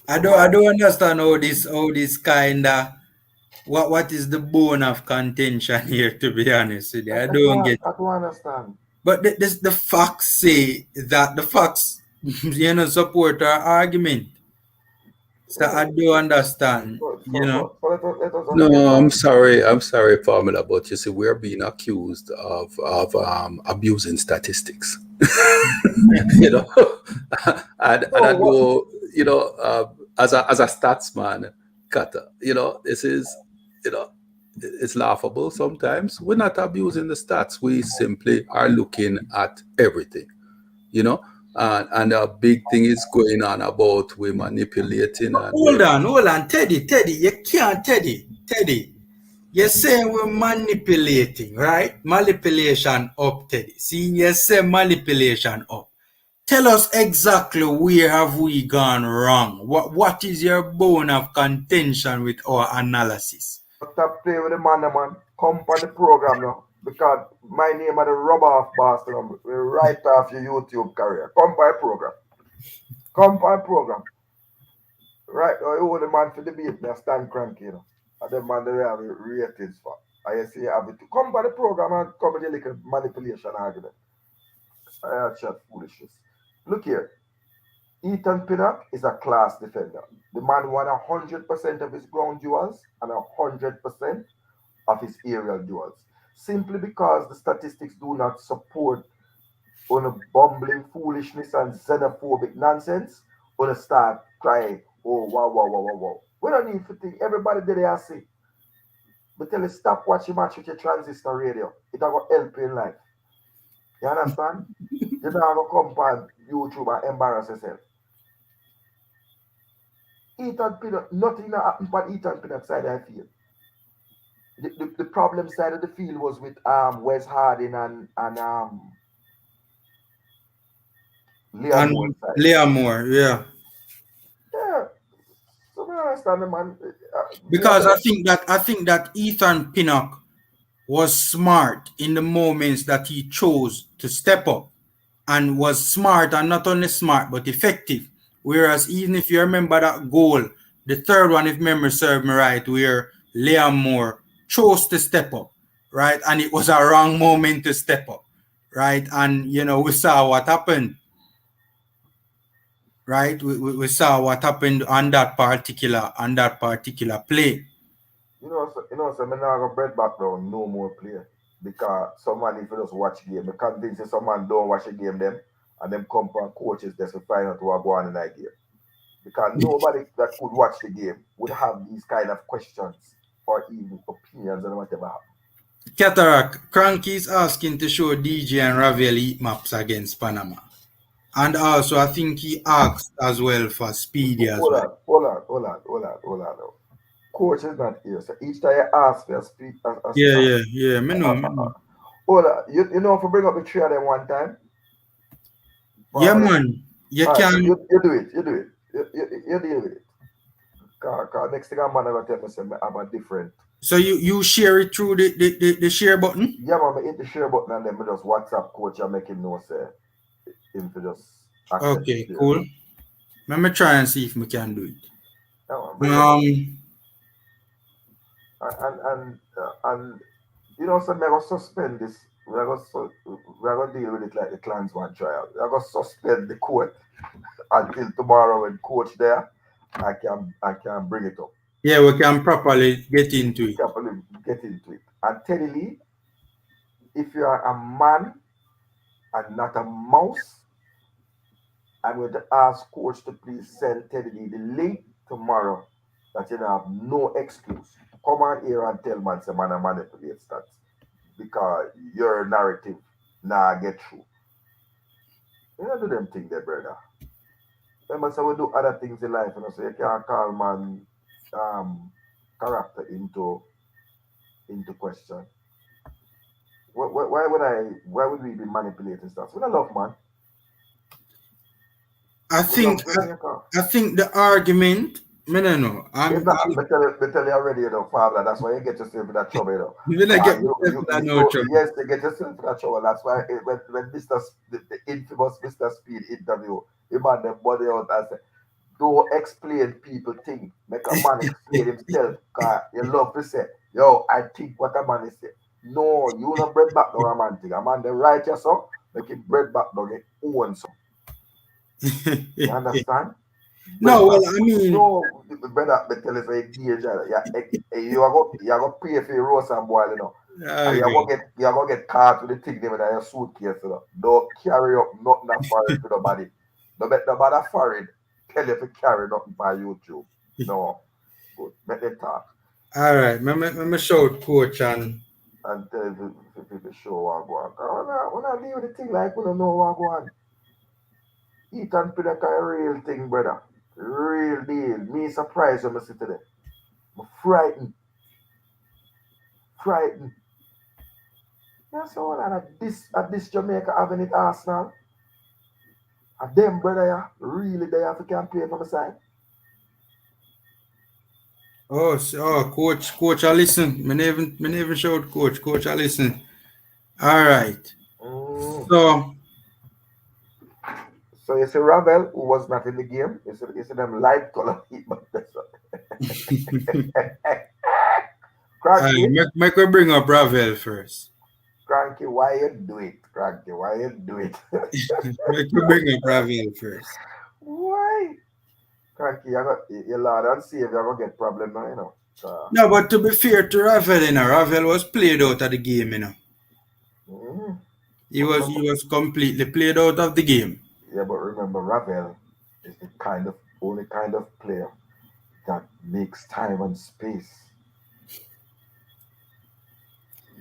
I don't understand how this kinda what is the bone of contention here, to be honest with you. I don't get it. I don't understand. But the facts say that the facts support our argument. So I do understand, No, I'm sorry, Formula, but you see, we're being accused of abusing statistics. and I go, as a statsman, Kata, this is, it's laughable sometimes. We're not abusing the stats. We simply are looking at everything, and a big thing is going on about we manipulating. And hold on, Teddy, you can't, Teddy. You're saying we're manipulating, right? Manipulation up, Teddy. See, you say manipulation up. Tell us exactly where have we gone wrong? What is your bone of contention with our analysis? Stop playing with the man. Come on the program now. Because my name are the rubber off Boston. Right off your YouTube career. Come by program. Right now, you want the man for the beat, they stand cranky, And the man they have ratings for. I see you have it to come by the program and come with the little manipulation argument. I chat foolishness. Look here. Ethan Pinnock is a class defender. The man won 100% of his ground duels and 100% of his aerial duels. Simply because the statistics do not support on a bumbling foolishness and xenophobic nonsense, on a start crying, oh, wow. We don't need to think. Everybody did it, see. But tell you, stop watching match with your transistor radio. It will help you in life. You understand? You don't have to come on YouTube and embarrass yourself. Ethan Pinnock, nothing happened but Ethan Pinnock side of the field. The problem side of the field was with Wes Harding and Liam Moore. Liam Moore, yeah. Yeah. So I understand the man. Because I think that Ethan Pinnock was smart in the moments that he chose to step up, and was smart, and not only smart but effective. Whereas even if you remember that goal, the third one, if memory serves me right, where Liam Moore chose to step up, right? And it was a wrong moment to step up, right? And we saw what happened. Right, we saw what happened on that particular play. So I'm not gonna bread back down no more player because somebody if you just watch game, I'm convinced someone don't watch a game them and them come from coaches just to find out what go on in that game. Because nobody that could watch the game would have these kind of questions or even opinions on whatever happened. Cataract, Cranky's asking to show DJ and Ravel heat maps against Panama. And also, I think he asked as well for Speedy as well. Hold on. Coach is not here. So each time you ask for speed. Yeah. Me know. Hold on. You know if you bring up the three of them one time? Yeah, man. You can. You do it. You deal with it. Because next thing I'm going to tell me I'm a different. So you share it through the share button? Yeah, man. I hit the share button and then I just WhatsApp coach and make him know, say, him to just okay, cool. Let me try and see if we can do it. And so I'm going to suspend this we're gonna deal with it like the Klansman trial. We're gonna suspend the court until tomorrow when coach there. I can bring it up. Yeah, we can properly get into We it. can probably get into it. And Teddy Lee, if you are a man and not a mouse, I'm going to ask coach to please send Teddy Lee the link tomorrow that you have no excuse. Come on here and tell man some man manipulate stats because your narrative nah get through. You don't do them thing there, brother. Remember, so we do other things in life, so you can't call man um, character into question. Why would we be manipulating stuff? We don't love man. I think the argument, I don't know. It's not, me tell you already, Fabla, that's why you get yourself in that trouble, When I get myself in that no trouble. Yes, you get yourself in that trouble. That's why when the infamous Mr. Speed interview, him and them body out and say, don't explain people think. Make a man explain himself. Cause you love to say, yo, I think what a man is saying. No, you not bread back down a man thing. A man the right yourself, make him bread back down his own some. You understand? No, well, I mean, no, brother, me tell you say danger. You are going to pay for your roast and boil, you know. And you are going to get caught with the thing there with your suitcase, you know. Don't carry up nothing that foreign to the body. Don't make nobody foreign tell you to carry nothing by YouTube. No. Good. Make them talk. All right. Let me show coach and tell you the show what go on. When I leave the thing like we don't know what go on. Ethan Pinnock a real thing, brother. Real deal. Me surprised when I see today. I'm frightened. Yeah, so at this Jamaica having it Arsenal. And them brother yeah, really they have to campaign for my side. Coach, I listen. Me never showed coach. Coach, I listen. All right. So you see Ravel, who was not in the game, you see them light color heat, but that's Cranky. Make we bring up Ravel first. Cranky, why you do it? Cranky, why you do it? Make we bring up Ravel first. Why? Cranky, you Lord and Savior, you're gonna get problem now, you know. No, but to be fair to Ravel, you know, Ravel was played out of the game, you know. Mm-hmm. He was completely played out of the game. Yeah, but remember, Ravel is the only kind of player that makes time and space.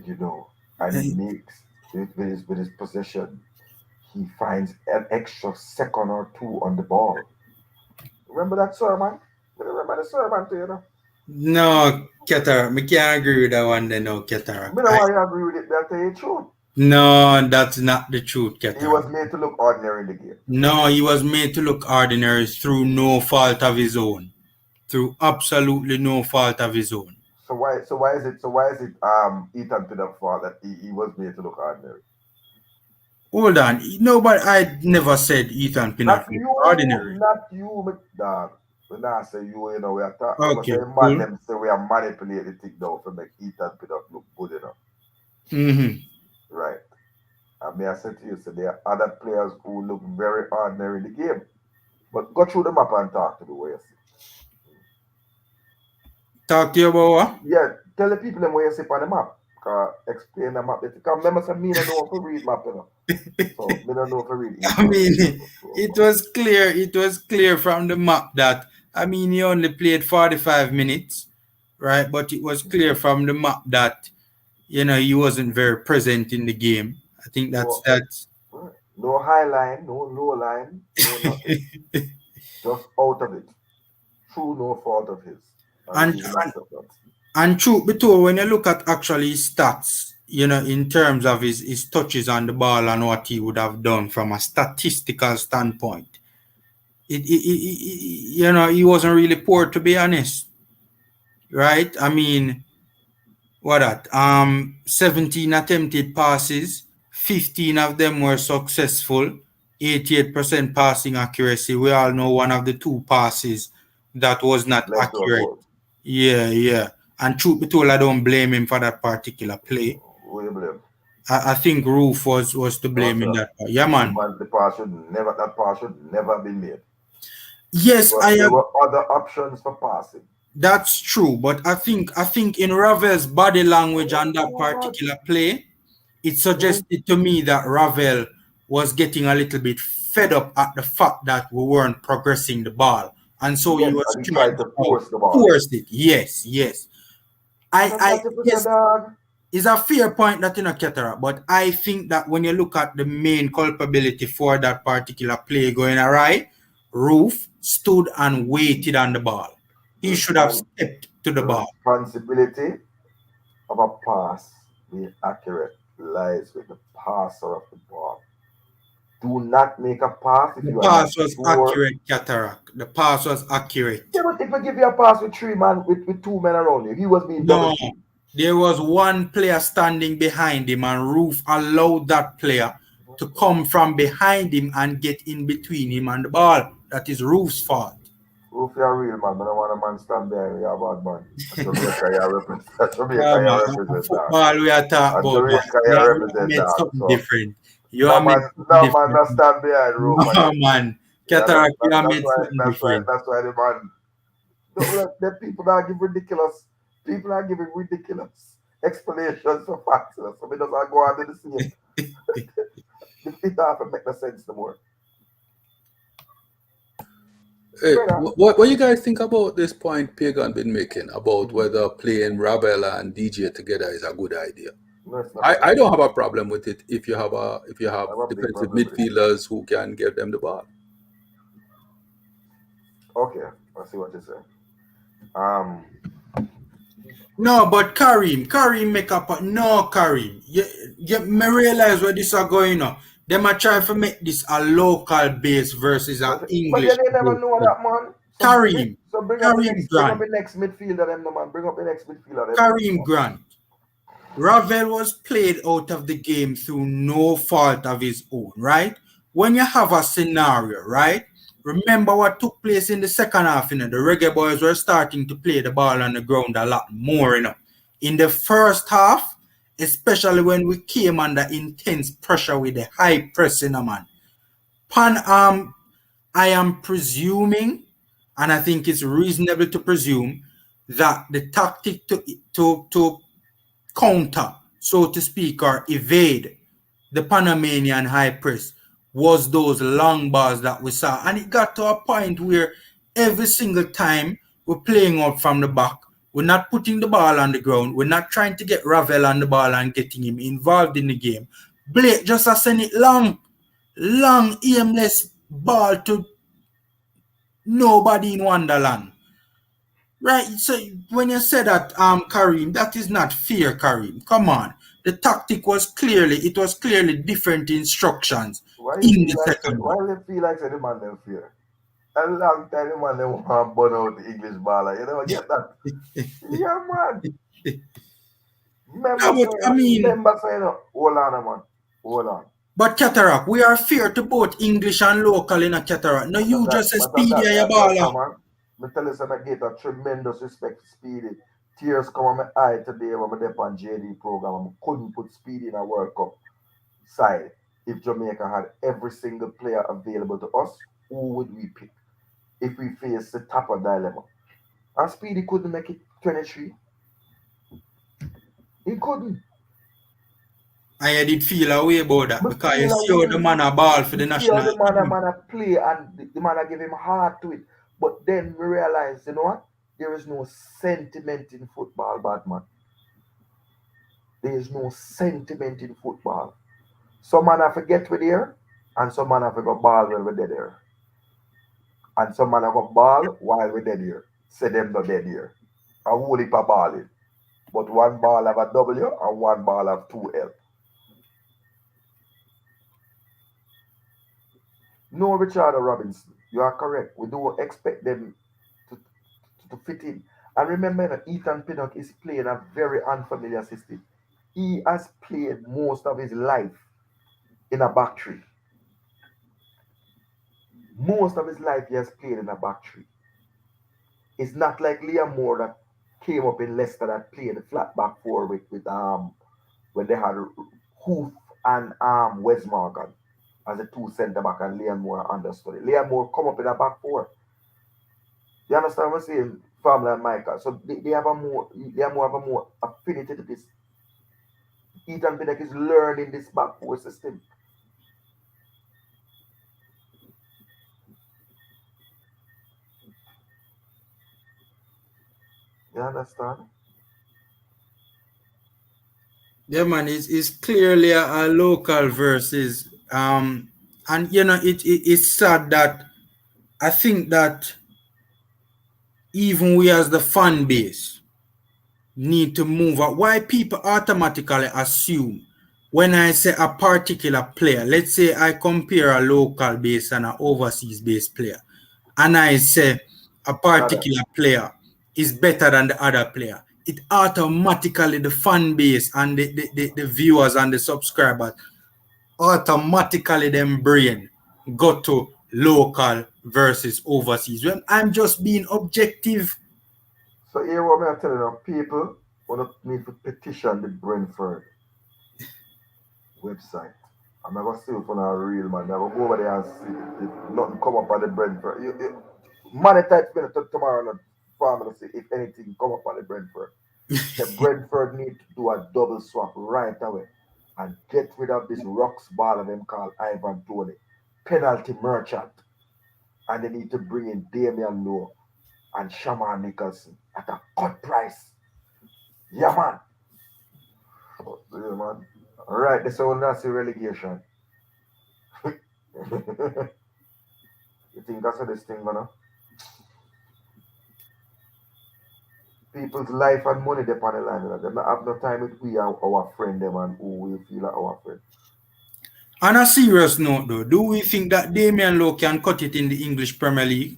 You know, and he makes with his possession, he finds an extra second or two on the ball. Remember that sermon? Remember the sermon, you know? No, Ketara, I can't agree with that one. Then no, Ketara. I don't know why you agree with it. That's the truth. No, that's not the truth, Ketara. He was made to look ordinary in the game. No, he was made to look ordinary through no fault of his own. Through absolutely no fault of his own. So why is it Ethan Pinnock's fault that he was made to look ordinary? Hold on. Nobody, I never said Ethan Pinnock was ordinary. Not you, dog. When I say you know, we are talking. Okay. Man, them say we are manipulating the thing now to make Ethan Pinnock look good enough. Mm-hmm. Right. I mean, I said to you, so there are other players who look very ordinary in the game. But go through the map and talk to the way you see. Talk to you about what? Yeah, tell the people them where you see on the map. Explain the map. Because remember, some me don't know how to read map, you know. So, me don't know how to read it. I mean, it was clear from the map that, I mean, he only played 45 minutes, right? But it was clear from the map that, you know, he wasn't very present in the game. I think that's no high line, no low line, no nothing. Just out of it. Through no fault of his. And truth be told, when you look at actually his stats, you know, in terms of his touches on the ball and what he would have done from a statistical standpoint, you know, he wasn't really poor, to be honest. Right? I mean, 17 attempted passes, 15 of them were successful, 88% passing accuracy. We all know one of the two passes that was not accurate. Yeah. And truth be told, I don't blame him for that particular play. Who you blame? I think Roof was to blame in that. Yeah, man. That pass should never have been made. Yes, there were other options for passing. That's true, but I think in Ravel's body language on that particular play, it suggested to me that Ravel was getting a little bit fed up at the fact that we weren't progressing the ball, and so he was trying to force the ball. Force it. Yes. Yes, it's a fair point that Cataract, but I think that when you look at the main culpability for that particular play going awry, Roof stood and waited on the ball. He should have stepped to the ball. Responsibility of a pass being accurate lies with the passer of the ball. Do not make a pass if the pass was accurate, Cataract. The pass was accurate. Yeah, but if I give you a pass with 3 men, with 2 men around you, he was being double teamed. There was one player standing behind him, and Roof allowed that player to come from behind him and get in between him and the ball. That is Roof's fault. Roof, you're a real man. I don't want a man stand behind you, you're a bad man. Football we are talking about. Something different. You are man not stand behind Roof. No, man. Cataract, you are made something different. That's why the man. The people that give ridiculous. People are giving ridiculous explanations for facts. So we just go on to the same. It doesn't make no sense no more. Hey, what you guys think about this point Pagan been making about whether playing Ravel and DJ together is a good idea? I don't have a problem with it if you have defensive midfielders who can give them the ball. Okay, I see what you're saying. No, but Kareem make up. No, Kareem. Me realize where this are going on. Them are trying to make this a local base versus an English. But you never know that, man. Kareem. So bring up the next midfielder, them, man. Bring up the next midfielder. Kareem Grant. Ravel was played out of the game through no fault of his own, right? When you have a scenario, right? Remember what took place in the second half, The Reggae Boyz were starting to play the ball on the ground a lot more, In the first half, especially when we came under intense pressure with the high press, man. I am presuming, and I think it's reasonable to presume, that the tactic to counter, so to speak, or evade the Panamanian high press was those long balls that we saw. And it got to a point where every single time we're playing out from the back, we're not putting the ball on the ground, we're not trying to get Ravel on the ball and getting him involved in the game. Blake just send it long, aimless ball to nobody in Wonderland. Right, so when you say that, Kareem, that is not fair, Kareem. Come on. The tactic was clearly different instructions in the second one. Why do they feel like the man them fear? A long time the man them want to burn out the English baller. You never get that. Yeah, man. Remember saying, hold on, man. Hold on. But Cataract, we are fair to both English and local in a Cataract. No, you just a Speedy and your baller. I tell you something, I get a tremendous respect for Speedy. Tears come on my eye today when I'm on JD program. I couldn't put Speedy in a World Cup side. If Jamaica had every single player available to us, who would we pick if we face the top of dilemma? And Speedy couldn't make it 23. He couldn't. I did feel a way about that because you saw the man a ball for the national team. The man play and the man give him heart to it. But then we realize, you know what? There is no sentiment in football, bad man. There is no sentiment in football. Some man have to get with there, and some man have to go ball while we're dead here. And some man have to ball while we're dead here. Say them not dead here. A whole heap of balling. But one ball have a W and one ball have 2 L. No, Richard Robinson, you are correct. We don't expect them to fit in. And remember, Ethan Pinnock is playing a very unfamiliar system. He has played most of his life in a back three. Most of his life he has played in a back three. It's not like Liam Moore that came up in Leicester that played the flat back four with when they had Hoof and Wes Morgan as the two centre back and Liam Moore understudy. Liam Moore come up in a back four. You understand what I'm saying? Family and Michail. So they have a more affinity to this. Ethan Pinnock is learning this back four system. You understand? Yeah, man, it's clearly a local versus and you know it's sad that I think that even we as the fan base need to move up. Why people automatically assume when I say a particular player, let's say I compare a local base and an overseas based player, and I say a particular player is better than the other player, it automatically the fan base and the viewers and the subscribers automatically them brain go to local versus overseas when I'm just being objective. So here what I'm telling you, people want to need to petition the Brentford website. I'm not gonna see it for a real man. I'm gonna go over there and see if nothing come up on the Brentford. Monetize me tomorrow and farm to see if anything come up on the Brentford. The Brentford need to do a double swap right away and get rid of this rocks baller them called Ivan Toney, penalty merchant, and they need to bring in Damian Lowe and Shaman Nicholson at a cut price. Yeah, man. Yeah, man. All right, this one that's the relegation. You think that's this thing, man? People's life and money depend on the line. They don't have no time with we and our friend them and who we feel like our friend. On a serious note though, do we think that Damian Lowe can cut it in the English Premier League?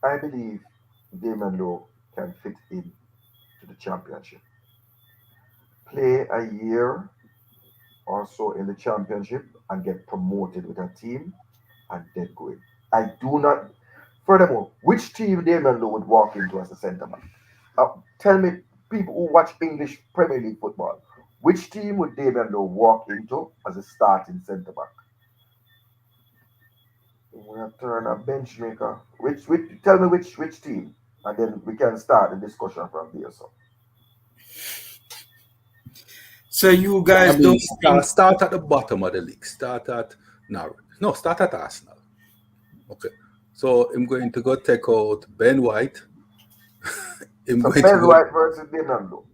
I believe Damian Lowe can fit in to the championship. Play a year or so in the championship and get promoted with a team and then go in. I do not. Furthermore, which team Damian Lowe would walk into as a centre back? Tell me, people who watch English Premier League football, which team would Damian Lowe walk into as a starting centre back? We're gonna turn a bench maker. Tell me which team, and then we can start the discussion from there. So you guys don't start at the bottom of the league. Start at Arsenal. Okay. So I'm going to go take out Ben White. Ben White versus Damian Lowe.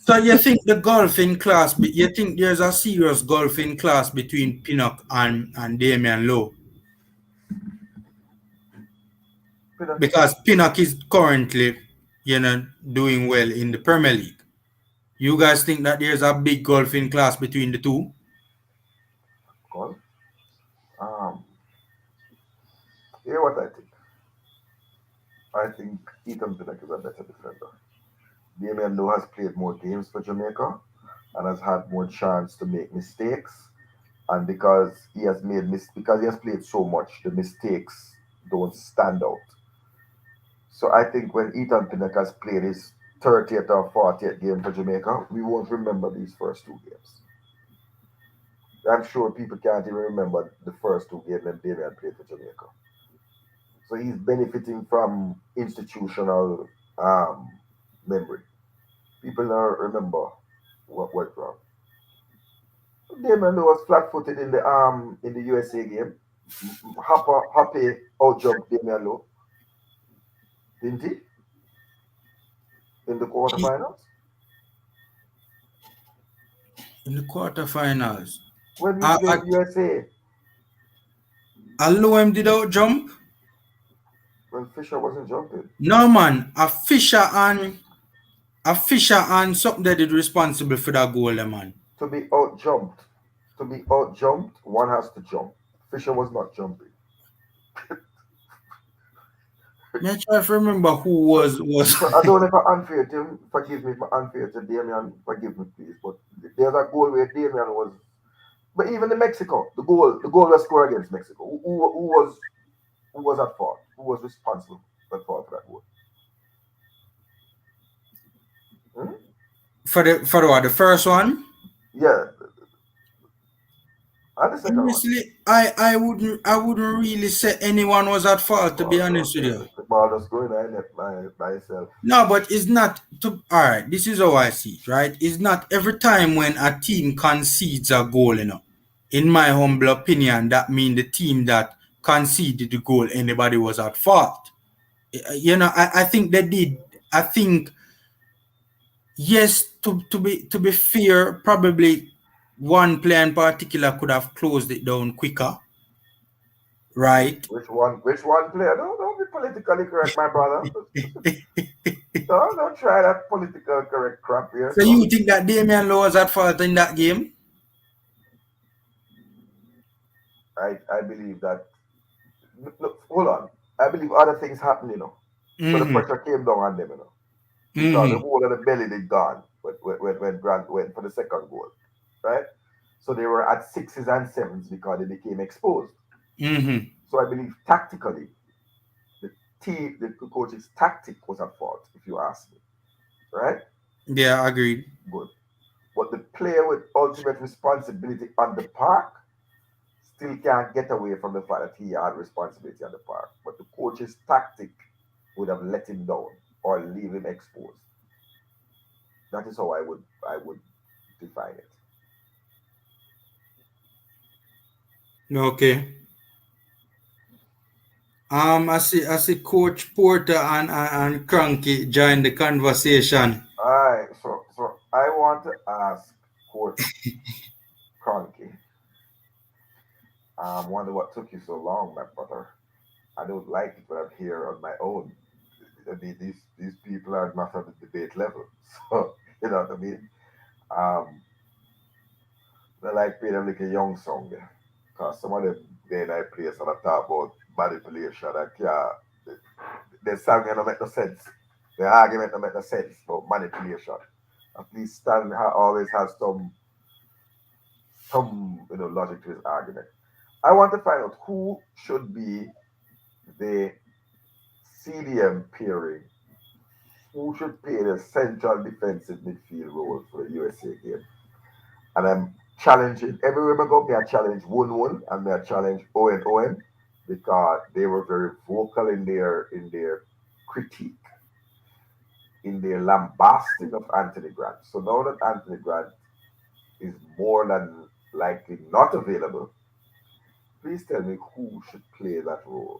So you think the golfing class? You think there's a serious golfing class between Pinnock and Damian Lowe? Because Pinnock is currently, doing well in the Premier League. You guys think that there's a big golfing class between the two? Golf? Here's what I think. I think Ethan Pinnock is a better defender. Damian Lowe has played more games for Jamaica and has had more chance to make mistakes. And because he has played so much, the mistakes don't stand out. So I think when Ethan Pinnock has played his 30th or 40th game for Jamaica, we won't remember these first two games. I'm sure people can't even remember the first two games that Damian played for Jamaica. So he's benefiting from institutional memory. People don't remember what went wrong. Damian Lowe was flat-footed in the USA game. Happy outjumped Damian Lowe, didn't he? In the quarterfinals. In the quarterfinals. When we played USA. Lowe did out jump. When Fisher wasn't jumping. No man, a Fisher and something that is responsible for that goal, man. To be out jumped, one has to jump. Fisher was not jumping. I try to remember who was. I don't know if I'm unfair to him. Forgive me if I'm unfair to Damian. Forgive me, please. But there's a goal where Damian was. But even in Mexico, the goal was scored against Mexico. Who was at fault? Who was responsible for that goal? For the first one? Yeah. And the second one. Honestly, I wouldn't really say anyone was at fault, to be honest with you. The ball just going I left by itself. No, but it's not to all right, this is how I see it, right? It's not every time when a team concedes a goal, in my humble opinion, that means the team that conceded the goal, anybody was at fault. I think they did. I think yes, to be fair, probably one player in particular could have closed it down quicker. Right? Which one player? Don't be politically correct, my brother. don't try that political correct crap here. So you think that Damian Lowe was at fault in that game? I believe that. Look, hold on. I believe other things happened, So the pressure came down on them, Because the whole of the belly they gone when Grant went for the second goal, right? So they were at 6s and 7s because they became exposed. So I believe tactically, the coach's tactic was at fault, if you ask me, right? Yeah, agreed. Good. But the player with ultimate responsibility on the park still can't get away from the fact that he had responsibility on the park. But the coach's tactic would have let him down or leave him exposed. That is how I would define it. Okay. I see Coach Porter and Cranky join the conversation. All right, so I want to ask Coach Cranky. I wonder what took you so long, my brother. I don't like it when I'm here on my own. I mean, these people are not at the debate level, so you know what I mean. They like playing them like a young song, because some of them then I play some of talk about manipulation. The song don't make no sense. The argument don't make no sense about manipulation. At least Stan always has some logic to his argument. I want to find out who should be the CDM pairing. Who should play the central defensive midfield role for the USA game? And I'm challenging everywhere I go. I challenge 1-1 and I challenge Owen because they were very vocal in their critique, in their lambasting of Anthony Grant. So now that Anthony Grant is more than likely not available, please tell me who should play that role.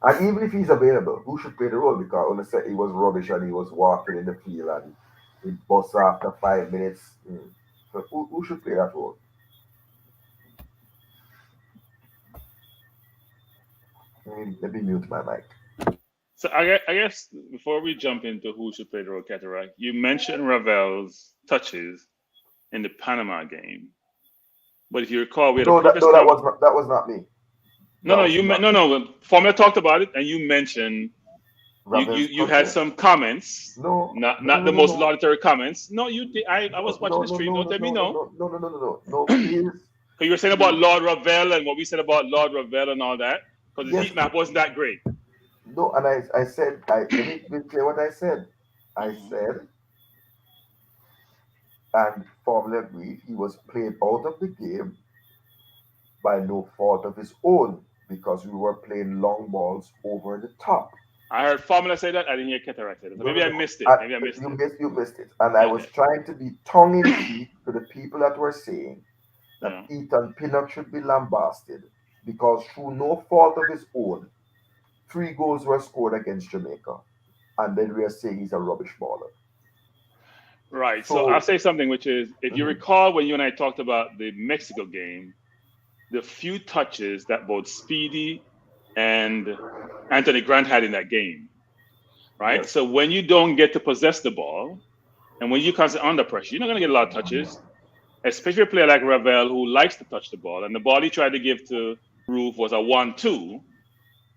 And even if he's available, who should play the role? Because on the set he was rubbish and he was walking in the field and he busts after 5 minutes. So who should play that role? Let me mute my mic. So I guess before we jump into who should play the role, Cataract, you mentioned Ravel's touches in the Panama game, but if you recall, we had that was not me. No. Formula talked about it, and you mentioned you had some comments. Not the most laudatory comments. No, you did. I was watching the stream. Don't let me know. No. Because you were saying about Lord Ravel and what we said about Lord Ravel and all that. Because the heat map wasn't that great. No, and I said, let me be clear what I said. I said, and Formula agreed, he was played out of the game by no fault of his own because we were playing long balls over the top. I heard Formula say that. I didn't hear Cataract say that. So maybe I missed it. You missed it. And I was trying to be tongue-in-cheek to the people that were saying that Ethan Pinnock should be lambasted because through no fault of his own, 3 goals were scored against Jamaica. And then we are saying he's a rubbish baller. Right. So I'll say something, which is, if you recall when you and I talked about the Mexico game, the few touches that both Speedy and Anthony Grant had in that game, right? Yes. So when you don't get to possess the ball, and when you're constantly under pressure, you're not going to get a lot of touches, especially a player like Ravel who likes to touch the ball. And the ball he tried to give to Roof was a 1-2,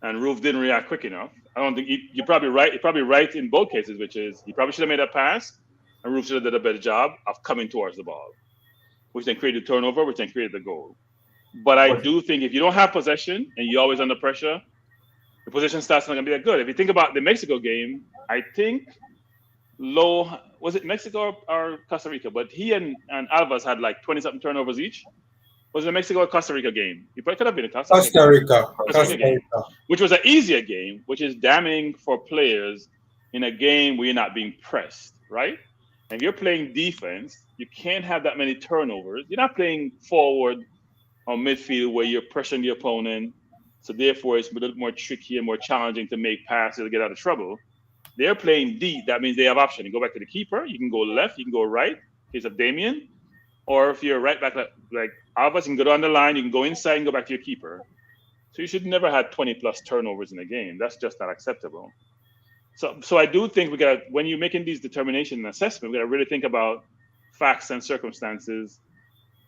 and Roof didn't react quick enough. I don't think you're probably right. You're probably right in both cases, which is he probably should have made a pass, and Roof should have done a better job of coming towards the ball, which then created turnover, which then created the goal. But I do think if you don't have possession and you're always under pressure, the possession stats not going to be that good. If you think about the Mexico game, I think Low, was it Mexico or Costa Rica? But he and Alvarez had like 20-something turnovers each. Was it a Mexico or Costa Rica game? It could have been a Costa Rica game, which was an easier game, which is damning for players in a game where you're not being pressed, right? And if you're playing defense, you can't have that many turnovers. You're not playing forward or midfield where you're pressuring the opponent. So therefore, it's a little more tricky and more challenging to make passes to get out of trouble. They're playing deep. That means they have option. You go back to the keeper. You can go left. You can go right. In case of Damien. Or if you're right back, like Alvarez, you can go down the line. You can go inside and go back to your keeper. So you should never have 20-plus turnovers in a game. That's just not acceptable. So I do think when you're making these determination and assessment, we got to really think about facts and circumstances,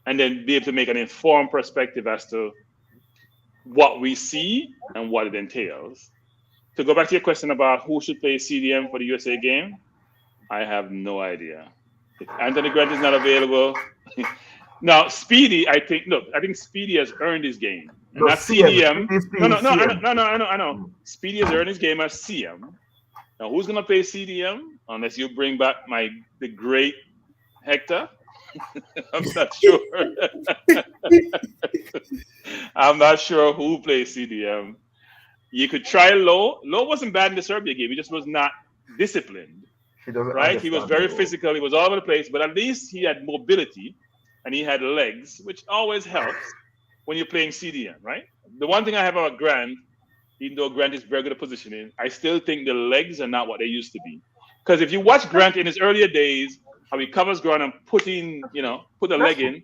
and then be able to make an informed perspective as to what we see and what it entails. To go back to your question about who should play CDM for the USA game, I have no idea. If Anthony Grant is not available, now Speedy, I think Speedy has earned his game. And not CDM. I know. Speedy has earned his game as CM. Now, who's gonna play CDM unless you bring back the great Hector? I'm not sure. I'm not sure who plays CDM. You could try Low. Low wasn't bad in the Serbia game. He just was not disciplined. Right? He was very physical. He was all over the place, but at least he had mobility and he had legs, which always helps when you're playing CDM, right? The one thing I have about Grant, even though Grant is very good at positioning, I still think the legs are not what they used to be. Because if you watch Grant in his earlier days, how he covers ground and put the leg in,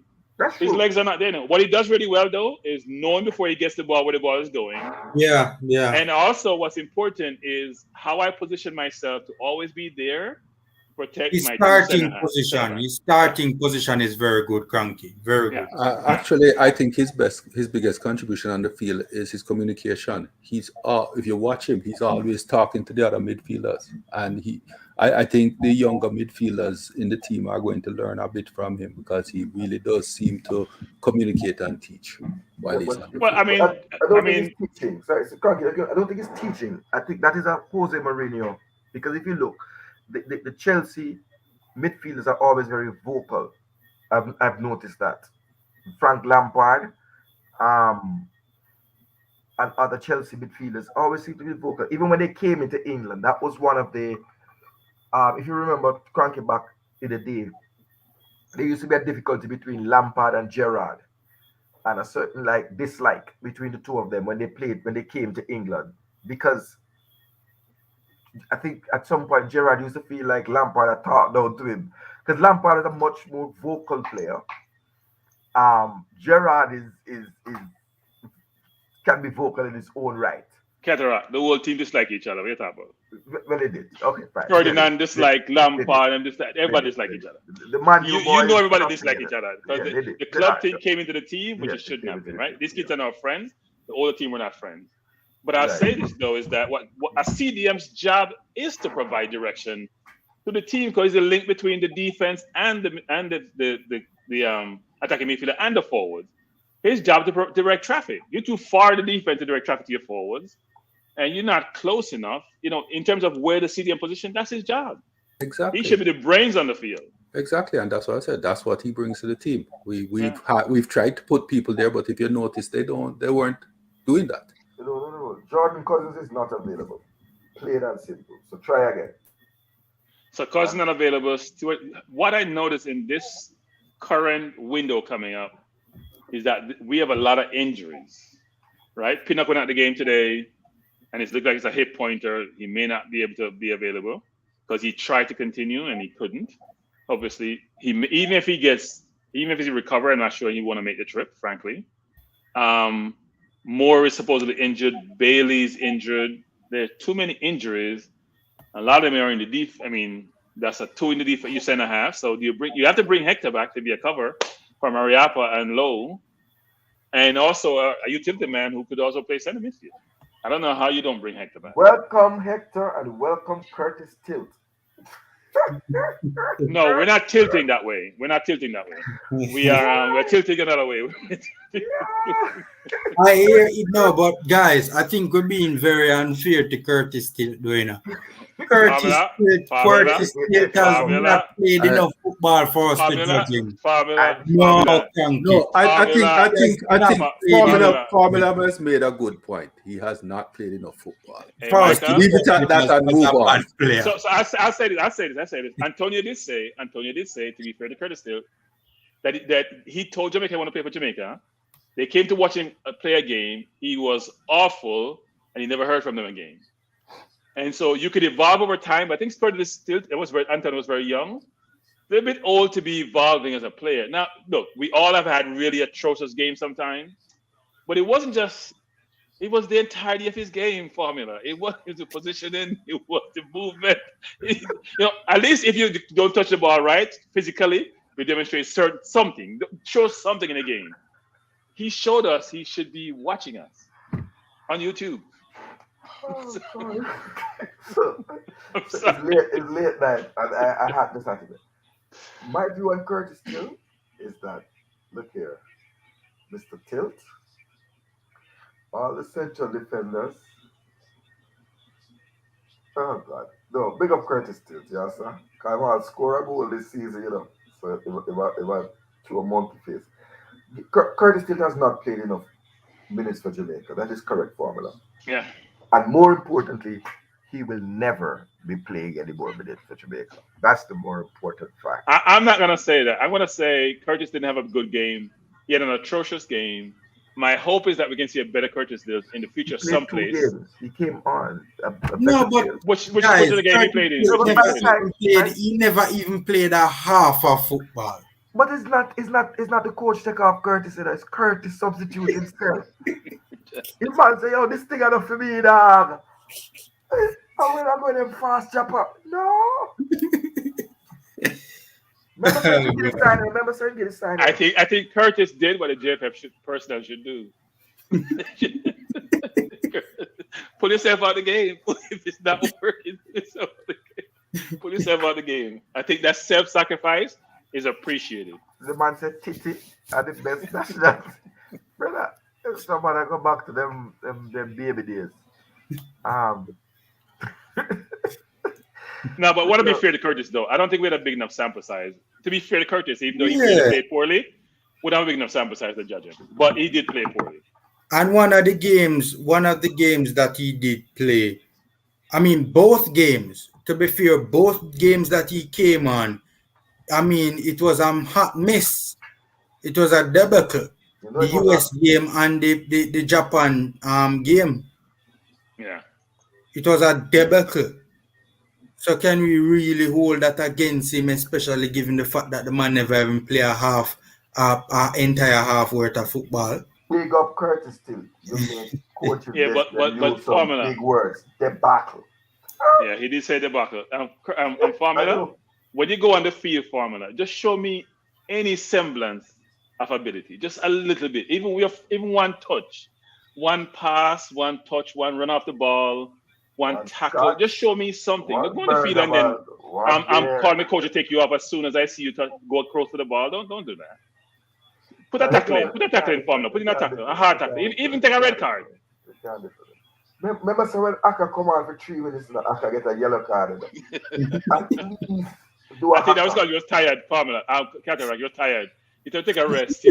his legs are not there now. What he does really well, though, is knowing before he gets the ball where the ball is going. Yeah. And also what's important is how I position myself to always be there, protect my starting position. His starting position is very good, Cranky. Very good. Actually, I think his biggest contribution on the field is his communication. If you watch him, he's always talking to the other midfielders, and I think the younger midfielders in the team are going to learn a bit from him because he really does seem to communicate and teach while he's on the field. I don't think he's teaching. Sorry, I don't think he's teaching. I think that is a Jose Mourinho, because if you look, the Chelsea midfielders are always very vocal. I've noticed that. Frank Lampard and other Chelsea midfielders always seem to be vocal. Even when they came into England, that was one of the, if you remember, Cranky back in the day, there used to be a difficulty between Lampard and Gerrard, and a certain dislike between the two of them when they came to England, because I think at some point Gerrard used to feel like Lampard had talked down to him, because Lampard is a much more vocal player. Gerrard is can be vocal in his own right. Cataract, the whole team dislike each other. What are you talking about? Well, they did. Okay, fine. Ferdinand dislike Lampard and dislike everybody dislike each other. You know everybody dislike each other because the club came into the team, which it shouldn't have been, right? These kids are not friends. The older team were not friends. But I'll say this though, is that what a CDM's job is to provide direction to the team, because it's the link between the defense and the attacking midfielder and the forwards. His job to direct traffic. You're too far the defense to direct traffic to your forwards, and you're not close enough. In terms of where the CDM position, that's his job. Exactly. He should be the brains on the field. Exactly, and that's what I said. That's what he brings to the team. We've tried to put people there, but if you notice, they weren't doing that. No. Jordan Cousins is not available. Plain and simple. So try again. So Cousins not available. Stuart, what I noticed in this current window coming up is that we have a lot of injuries, right? Pinnock went out the game today, and it looked like it's a hip pointer. He may not be able to be available because he tried to continue and he couldn't. Obviously, even if he recover, I'm not sure he want to make the trip, frankly. Moore is supposedly injured. Bailey's injured. There are too many injuries. A lot of them are in the deep. I mean, that's a 2 in the deep. You send a half. So you have to bring Hector back to be a cover for Mariappa and Lowe, and also a utility man who could also play center midfield. I don't know how you don't bring Hector back. Welcome Hector and welcome Curtis Tilt. No, we're not tilting that way. We're tilting another way. I hear it now, but guys, I think we're being very unfair to Curtis still doing it. Curtis still has not played enough football for us to judge him. No, thank you. No, I think Formula has made a good point. He has not played enough football. Hey, First, Michail, leave it at that and move on. So I'll say this. Antonio did say, to be fair to Curtis still, that he told Jamaica he want to play for Jamaica. They came to watch him play a game. He was awful, and he never heard from them again. And so you could evolve over time. But I think Curtis still, Antonio was very young, a little bit old to be evolving as a player. Now, look, we all have had really atrocious games sometimes, but it wasn't just. It was the entirety of his game formula. It was the positioning. It was the movement. At least if you don't touch the ball right physically, you demonstrate something. Show something in the game. He showed us he should be watching us on YouTube. I'm sorry. It's late night, and I had this Saturday. My view on Curtis Tilt is that, look here, Mr. Tilt, all the central defenders. Oh God, no, big up Curtis Tilt, yes sir. Cause I want to score a goal this season, So it was to a monkey face. Curtis Tilt has not played enough minutes for Jamaica. That is correct formula. Yeah. And more importantly, he will never be playing any more minutes for Jamaica. That's the more important fact. I'm not going to say that. I'm going to say Curtis didn't have a good game. He had an atrocious game. My hope is that we can see a better Curtis in the future someplace. He came on. No, but which of the game he played in? He never even played a half of football. But it's not the coach take off Curtis, it's Curtis substitute himself. The man say, yo, this thing enough for me, dog. How will I go them fast chop up? No. Remember saying get a sign. I think Curtis did what a JFF personnel should do. Pull yourself out of the game. If it's not working, pull yourself out of the game. I think that self-sacrifice is appreciated. The man said Titi are the best national. Brother, somebody go back to them baby days. No, but I want to be fair to Curtis, though. I don't think we had a big enough sample size. To be fair to Curtis, even though he played poorly, we don't have a big enough sample size to judge him. But he did play poorly. And one of the games that he did play, I mean, both games, to be fair, both games that he came on, I mean, it was a hot miss. It was a debacle. The US game and the Japan game. Yeah. It was a debacle. So can we really hold that against him, especially given the fact that the man never even played an entire half worth of football? Big up Curtis still. You make coaching. Yeah, but formula. Big words. Debacle. Yeah, he did say debacle. Formula. When you go on the field, formula, just show me any semblance of ability, just a little bit. Even one touch, one pass, one touch, one run off the ball, one tackle. Just show me something. Don't go on the field and then I'm calling the coach to take you up as soon as I see you go across to the ball. Don't do that. Put a tackle in. Put a tackle in, formula. Put in a tackle, a hard tackle. Even take a red card. Remember, so when Aka come on for 3 minutes, and Aka get a yellow card. I think that was because you was tired, formula. Cataract, you're tired. You don't take a rest. I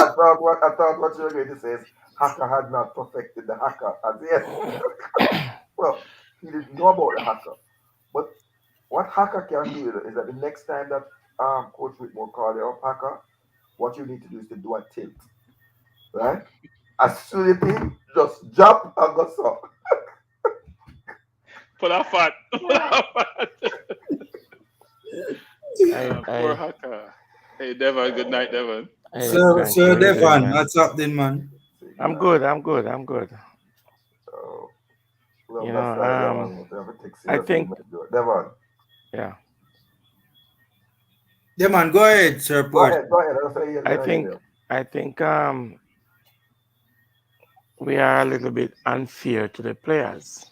thought what you were going to say is Haka had not perfected the Haka at the end. Well, he didn't know about the Haka. But what Haka can do is that the next time that Coach Whitmore called you up Haka, what you need to do is to do a tilt. Right? As soon as you just jump and go so. Put our fat. Poor Haka. Hey, Devon. Good night, Devon. Hey, so Devon, what's up then, man? I'm good. I think. Devon. Yeah. Yeah, man. Go ahead, sir. Go ahead. I think we are a little bit unfair to the players.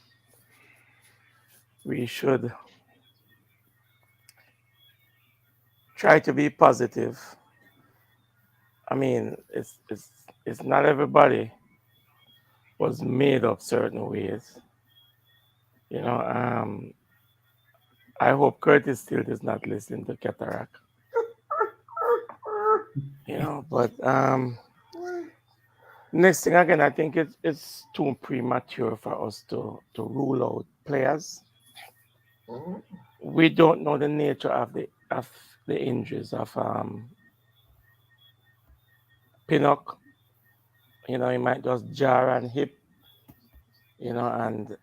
We should try to be positive I mean, it's not everybody was made up certain ways. You know, I hope Curtis still does not listen to Cataract. You know, but next thing again, I think it's too premature for us to rule out players. We don't know the nature of the injuries of Pinnock. You know, he might just jar and hip. You know, and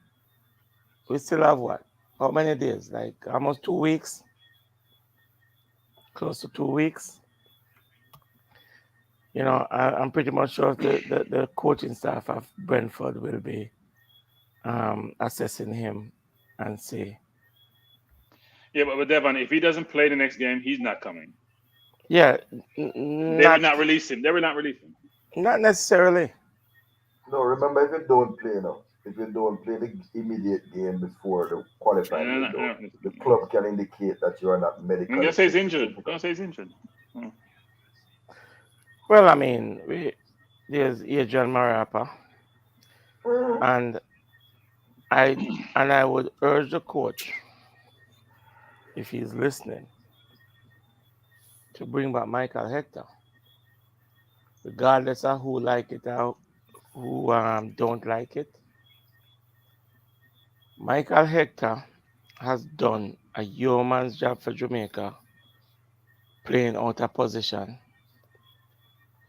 we still have what? How many days? Like almost 2 weeks, close to 2 weeks. You know, I'm pretty much sure the coaching staff of Brentford will be assessing him and see. Yeah, but Devon, if he doesn't play the next game, he's not coming. Yeah, They will not release him. They will not release him. not necessarily. No, remember, if you don't play now, if you don't play the immediate game before the qualifying No, no, window, no. the club can indicate that you are not I'm medically gonna say he's fit to injured. I'm pick gonna up. say he's injured. Hmm. Well, I mean, there's Adrian Marapa, and I would urge the coach, if he's listening, to bring back Michael Hector, regardless of who like it or who don't like it. Michael Hector has done a yeoman's job for Jamaica, playing out of position.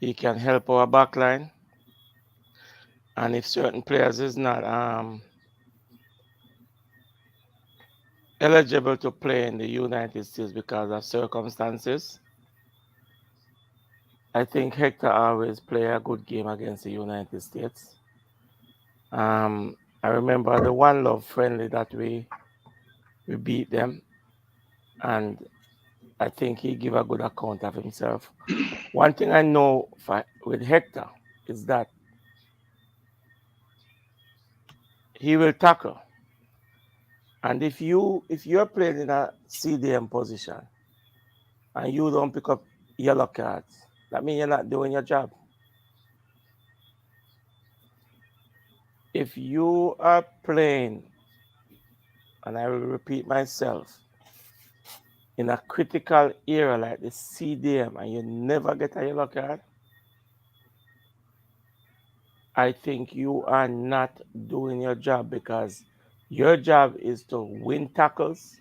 He can help our backline, and if certain players is not eligible to play in the United States because of circumstances, I think Hector always play a good game against the United States. I remember the One Love friendly that we beat them, and I think he give a good account of himself. One thing I know with Hector is that he will tackle, and if you're playing in a CDM position and you don't pick up yellow cards, that means you're not doing your job. If you are playing, and I will repeat myself, in a critical area like the CDM and you never get a yellow card, I think you are not doing your job, because your job is to win tackles,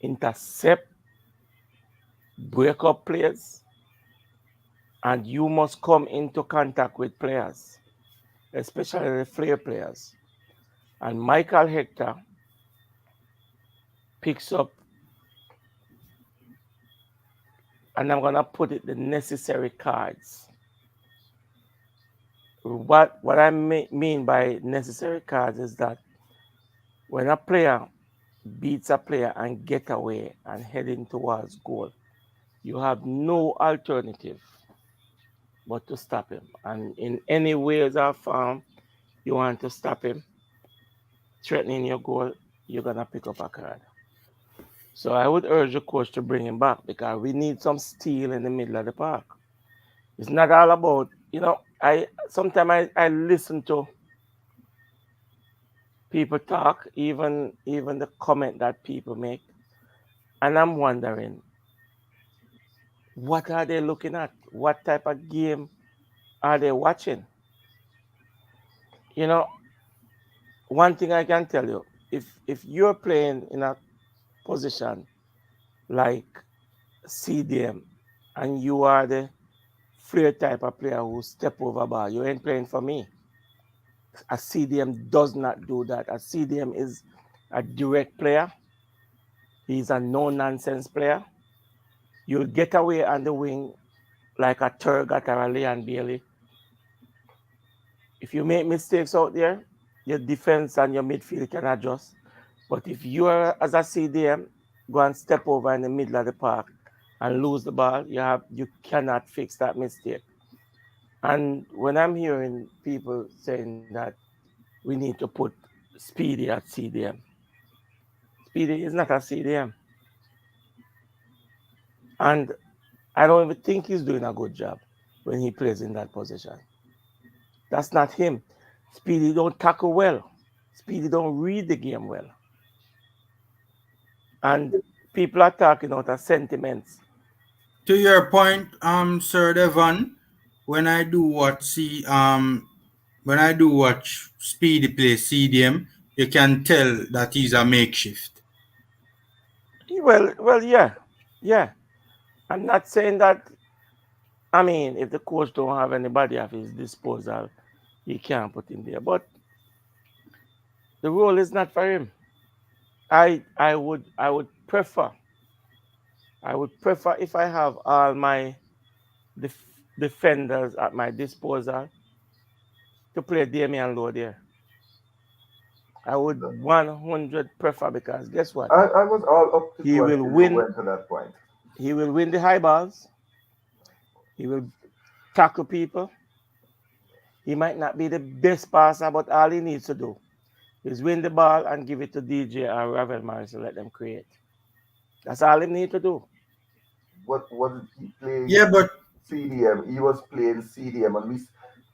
intercept, break up players, and you must come into contact with players, especially the flair players. And Michael Hector picks up, and I'm going to put it, the necessary cards. What I mean by necessary cards is that when a player beats a player and get away and heading towards goal, you have no alternative but to stop him. And in any ways or form you want to stop him threatening your goal, you're going to pick up a card. So I would urge the coach to bring him back, because we need some steel in the middle of the park. It's not all about, sometimes I listen to people talk, even the comment that people make, and I'm wondering, what are they looking at? What type of game are they watching? You know, one thing I can tell you, if you're playing in a position like CDM and you are the flair type of player who step over ball, you ain't playing for me. A CDM does not do that. A CDM is a direct player. He's a no-nonsense player. You'll get away on the wing like a Turgot or a Leon Bailey. If you make mistakes out there, your defense and your midfield can adjust. But if you are, as a CDM, go and step over in the middle of the park and lose the ball, you cannot fix that mistake. And when I'm hearing people saying that we need to put Speedy at CDM, Speedy is not a CDM. And I don't even think he's doing a good job. when he plays in that position. That's not him. Speedy don't tackle well. Speedy don't read the game well. And people are talking out of sentiments. To your point, Sir Devon, when I do watch Speedy play CDM, you can tell that he's a makeshift. Well, yeah. I'm not saying that. I mean, if the coach don't have anybody at his disposal, he can't put him there. But the role is not for him. I would prefer if I have all my defenders at my disposal to play Damian Lowe there. I would 100 prefer, because guess what? I was all up to He will win. Went to that point. He will win the high balls. He will tackle people. He might not be the best passer, but all he needs to do is win the ball and give it to DJ or Ravel Morris to let them create. That's all he needs to do. What was he playing? Yeah, but CDM. He was playing CDM,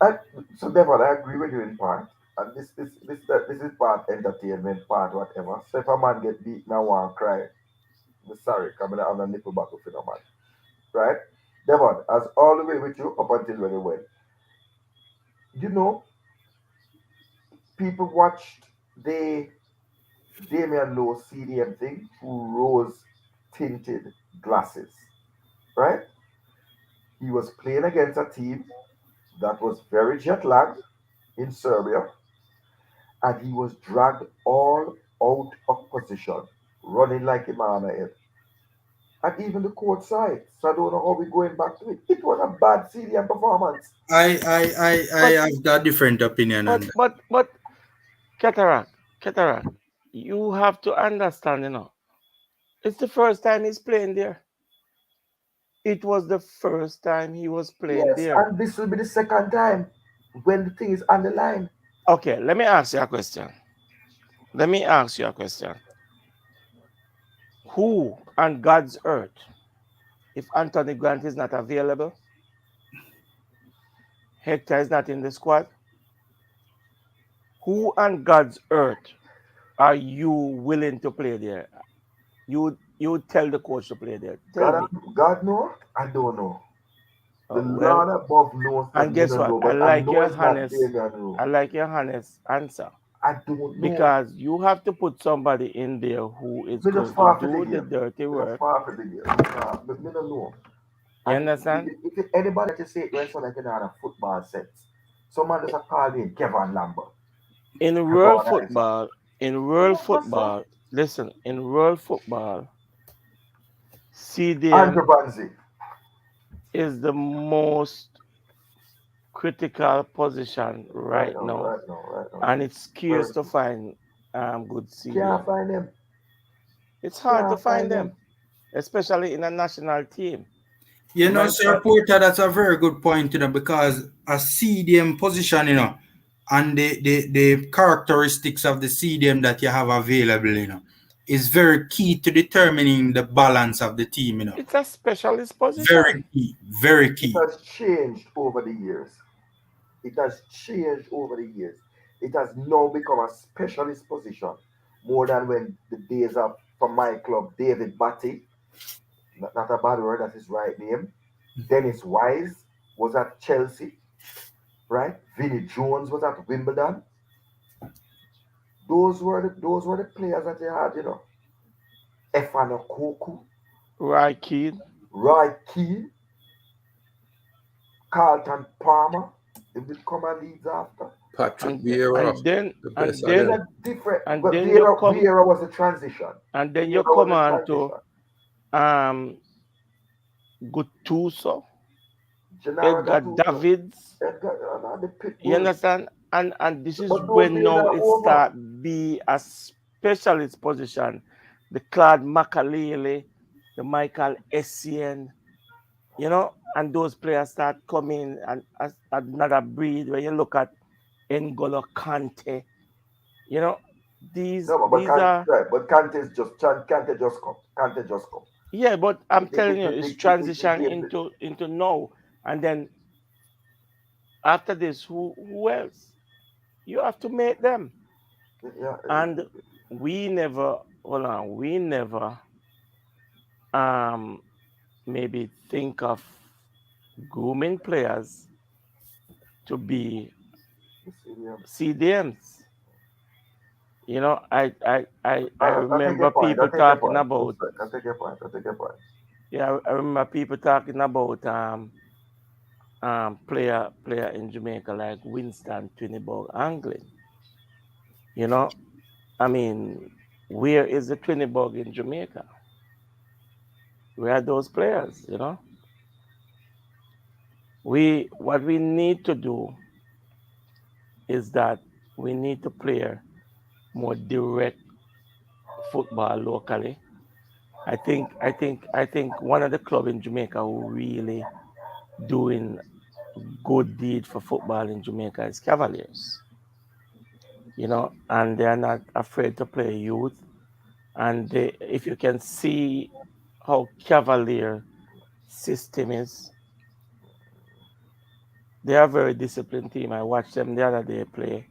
and so therefore I agree with you in part. And this is part entertainment, part whatever. So if a man get beat now and cry, I'm sorry, coming on a nipple back of a man. Right? Devon, as all the way with you up until when he went. You know, people watched the Damian Lowe CDM thing through rose tinted glasses. Right? He was playing against a team that was very jet lagged in Serbia, and he was dragged all out of position, running like a man ahead. And even the court side. So I don't know how we're going back to it. It was a bad CDM performance. I have a different opinion on that. But Cataract, you have to understand, it's the first time he's playing there. It was the first time he was playing there. And this will be the second time when the thing is on the line. Okay, let me ask you a question. Who on God's earth, if Anthony Grant is not available, Hector is not in the squad, who on God's earth are you willing to play there? You would tell the coach to play there. God know? I don't know. The Lord above knows. And guess what? I like your honest answer. I don't know. Because you have to put somebody in there who is going to do the dirty work. I don't know. You understand? If anybody to say it when someone can have a football sense, someone just called in Kevin Lambert. In world football, listen, in world football, CDM is the most critical position right now. And it's scarce to find good CDM. Can't find them. It's hard to find them, especially in a national team. Sir Porter, that's a very good point, because a CDM position, and the characteristics of the CDM that you have available, is very key to determining the balance of the team, It's a specialist position. Very key, very key. It has changed over the years. It has now become a specialist position more than when the days of, from my club, David Batty, not a bad word, that's his right name. Dennis Wise was at Chelsea, right? Vinnie Jones was at Wimbledon. Those were the players that they had, Efano Koku, Roy Keane, Carlton Palmer. They will come and lead after. Patrick Vieira. And then Vieira was a transition. And then you come on to Gutuso, Edgar Davids. You understand? And this is when now it start be a specialist position. The Claude Makalele, the Michail Essien, and those players start coming and as another breed. When you look at N'Golo Kante, these are. But Kante just come. Yeah, but I'm telling you, it's transition into now, and then after this, who else? You have to make them. Yeah. And we never, hold on, we never maybe think of grooming players to be CDMs. You know, I remember people talking about. I take your point. Yeah, I remember people talking about player in Jamaica like Winston Twinnibog Anglin. You know, I mean, where is the Twinnibog in Jamaica? Where are those players? You know, what we need to do is that we need to play more direct football locally. I think one of the club in Jamaica who really doing good deed for football in Jamaica is Cavaliers. You know, and they are not afraid to play youth. And if you can see how Cavalier system is, they are a very disciplined team. I watched them the other day play,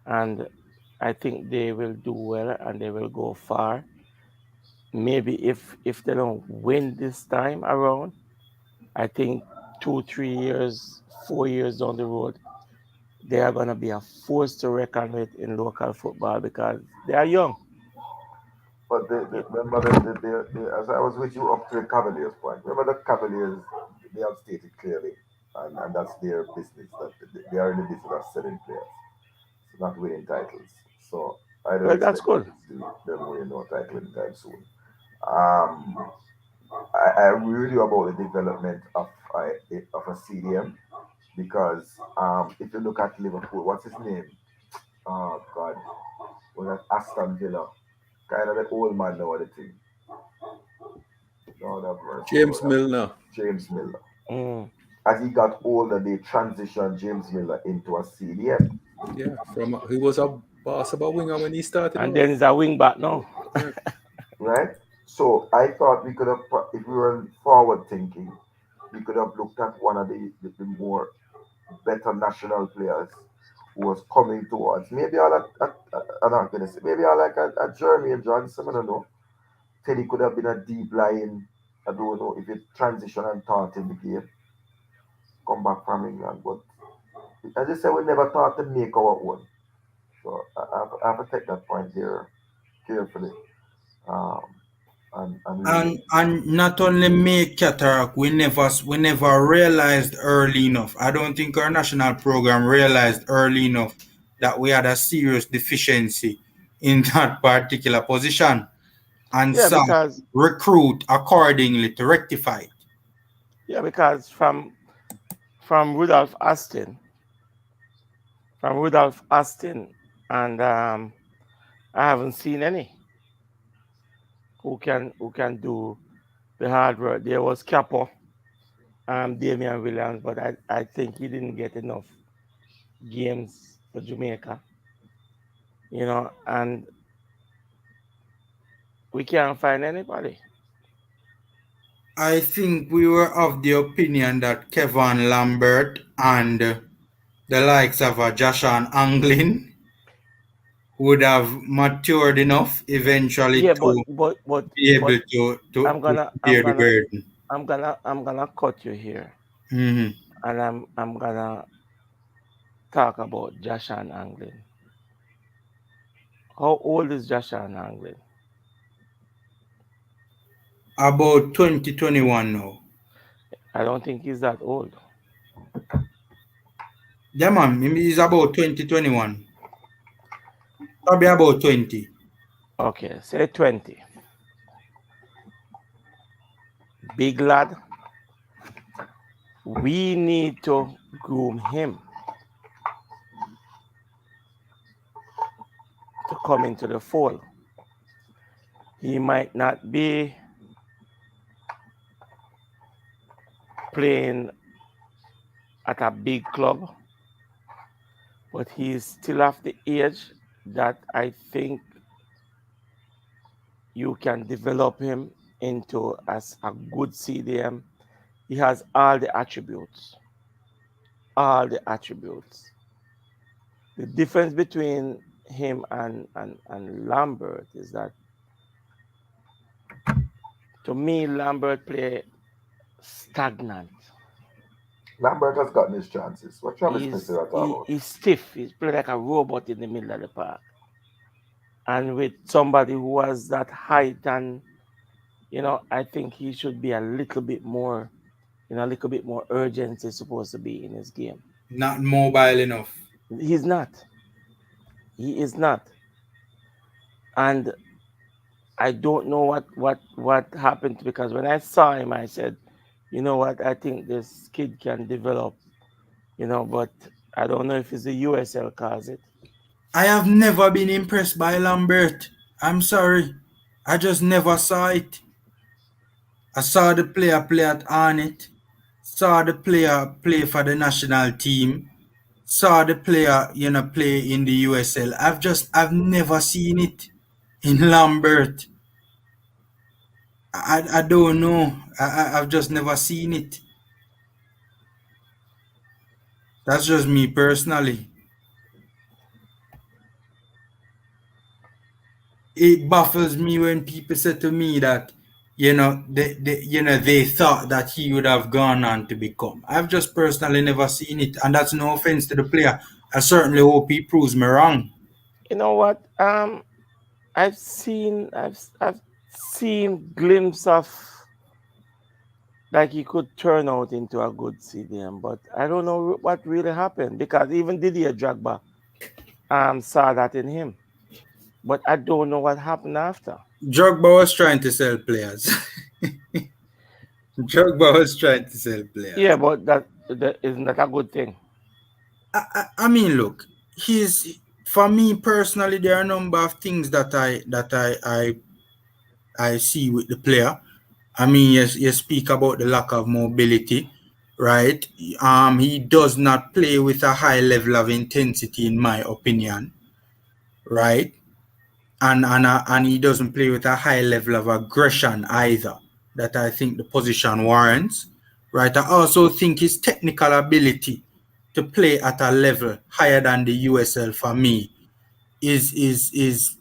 and I think they will do well and they will go far. Maybe if they don't win this time around, I think 2, 3 years, 4 years down the road, they are going to be a force to reckon with in local football because they are young. But remember, as I was with you up to the Cavaliers point, remember the Cavaliers, they have stated clearly, and that's their business, that they are in the business of selling players, so not winning titles. So I don't Well, that's expect good. to see them winning no title anytime soon. Um, I really about the development of a CDM because if you look at Liverpool, what's his name? Oh God, was at Aston Villa, kind of the old man now, the thing. Lord have mercy, James Lord have Milner. James Miller. Mm. As he got older, they transitioned James Miller into a CDM. Yeah, he was a boss about winger when he started And out. then he's a wing back now. Yeah. Right? So I thought we could have, if we were forward thinking, we could have looked at one of the more better national players who was coming towards. Maybe I'm not going to say, maybe I like a Jeremy and Johnson, I don't know. Teddy could have been a deep line. I don't know if it transition and taught in the game. Come back from England. But as I said, we never thought to make our own. So I have to take that point there carefully. Um, and really, And not only make cataract, we never realized early enough. I don't think our national program realized early enough that we had a serious deficiency in that particular position and Yeah, sought because recruit accordingly to rectify it. from Rudolph Aston, and I haven't seen any who can do the hard work. There was Capo, Damian Williams, but I think he didn't get enough games for Jamaica. You know, and we can't find anybody. I think we were of the opinion that Kevin Lambert and the likes of Joshan Anglin would have matured enough eventually Yeah, to be but able to I'm gonna I'm bear the gonna burden. I'm gonna cut you here, Hmm. and I'm gonna talk about Joshan Anglin. How old is Joshan Anglin? About 2021 now. I don't think he's that old. Yeah, man, he's about 2021. Probably about 20. Okay, say 20. Big lad, we need to groom him to come into the fold. He might not be playing at a big club, but he's still of the age that I think you can develop him into as a good CDM. He has all the attributes. all the attributes. The difference between him and Lambert is that, to me, Lambert play stagnant. Lambert has gotten his chances. What Travis Smith is about? He's stiff. He's playing like a robot in the middle of the park. And with somebody who has that height, and I think he should be a little bit more, a little bit more urgency supposed to be in his game. Not mobile enough. He's not. He is not. And I don't know what happened, because when I saw him, I said, you know what, I think this kid can develop, but I don't know if it's the USL cause it. I have never been impressed by Lambert. I'm sorry. I just never saw it. I saw the player play at Arnett, saw the player play for the national team, saw the player, play in the USL. I've never seen it in Lambert. I don't know. I've just never seen it. That's just me personally. It baffles me when people say to me that, they thought that he would have gone on to become. I've just personally never seen it, and that's no offense to the player. I certainly hope he proves me wrong. You know what? I've seen glimpses of like he could turn out into a good CDM, but I don't know what really happened, because even Didier Drogba saw that in him. But I don't know what happened after. Drogba was trying to sell players. Drogba was trying to sell players. Yeah, but that isn't that a good thing? I mean, look, for me personally, there are a number of things that I see with the player. I mean, you speak about the lack of mobility, right? He does not play with a high level of intensity, in my opinion, right? And he doesn't play with a high level of aggression either, that I think the position warrants, right? I also think his technical ability to play at a level higher than the USL for me is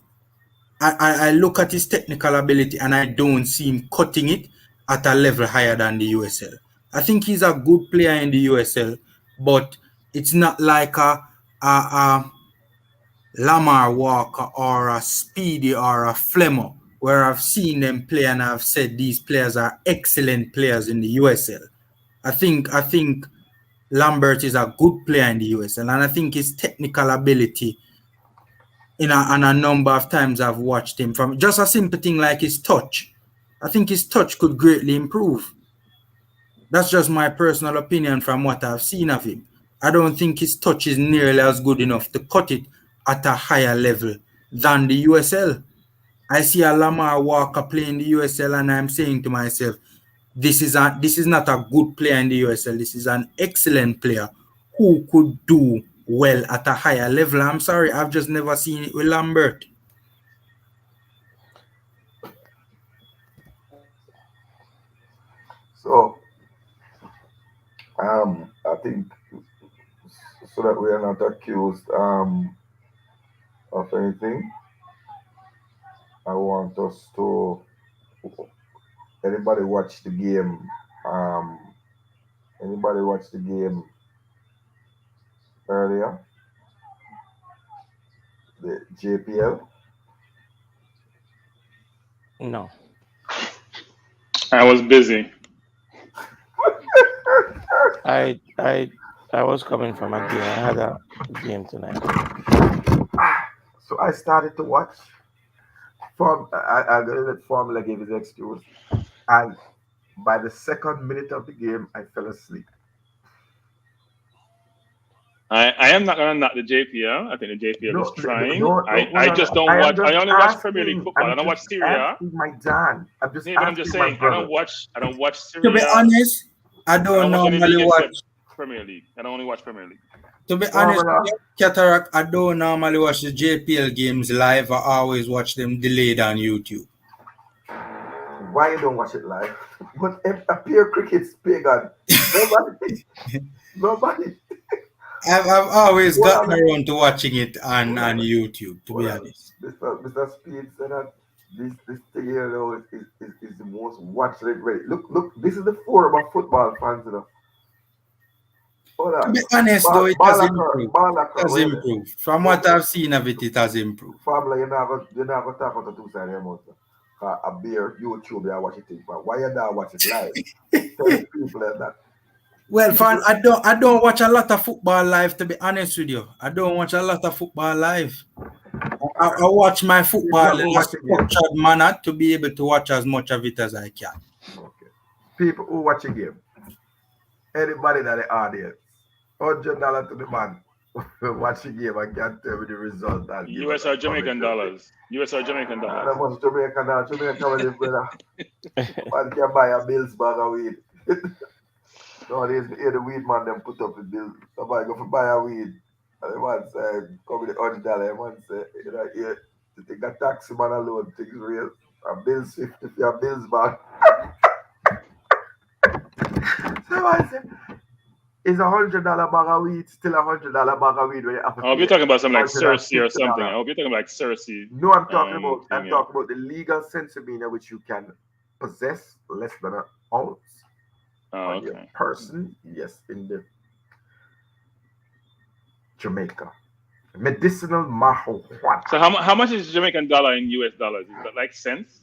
I look at his technical ability and I don't see him cutting it at a level higher than the USL. I think he's a good player in the USL, but it's not like a Lamar Walker or a Speedy or a Flemmer, where I've seen them play and I've said these players are excellent players in the USL. I think Lambert is a good player in the USL, and I think his technical ability, and a number of times I've watched him, from just a simple thing like his touch. I think his touch could greatly improve. That's just my personal opinion from what I've seen of him. I don't think his touch is nearly as good enough to cut it at a higher level than the USL. I see a Lamar Walker playing the USL and I'm saying to myself, this is not a good player in the USL. This is an excellent player who could do well at a higher level. I'm sorry, I've just never seen it with Lambert. So, I think so that we are not accused of anything, I want us to, anybody watch the game, earlier, the JPL? No. I was busy. I was coming from a game. I had a game tonight. So I started to watch. I'm gonna let Formula give his excuse, and by the second minute of the game, I fell asleep. I am not gonna knock the JPL. I think the JPL is trying. I just don't I watch. I only watch Premier League football. I don't watch Syria. My Dan, I'm just saying. I don't watch Syria. To be honest, I don't normally watch Premier League. I don't only watch Premier League. To be honest, Cataract, I don't normally watch the JPL games live. I always watch them delayed on YouTube. Why you don't watch it live? But a pure cricket's pagan. Nobody. I've always gotten around to watching it on YouTube, to be honest. Mr. Speed said that this thing here now is the most watched rate. Look, this is the forum of football fans, you know. To be honest, though, it has improved. It has improved. From what I've seen of it, it has improved. Family, you're not going to talk about the two sides of your mouth. A beer YouTube, I watch it, but why you not watch it live? Tell people that. Well, fan, I don't watch a lot of football live, to be honest with you. I don't watch a lot of football live. I watch my football in a structured manner to be able to watch as much of it as I can. Okay. People who watch a game, anybody in the audience, $100 to the man watch a game and can't tell me the result. US or Jamaican dollars. US or Jamaican dollars. How much Jamaican dollars? Jamaican brother. Man can buy a Bills bag of weed. Nowadays, the weed man them put up the bill. Somebody go for buy a weed. And the man say, come with the $100. The man say, you know, here, to take a taxi man alone, things real. A Bills 50 for a Bills bag. So I say, is $100 bag of weed still $100 bag of weed when you have to you're talking about something like Cersei or something. I hope you're talking about like Cersei. No, I'm talking about the legal sensimina which you can possess less than an ounce on your person. Yes, in the Jamaica. Medicinal marijuana. So how much is Jamaican dollar in US dollars? Is that like cents?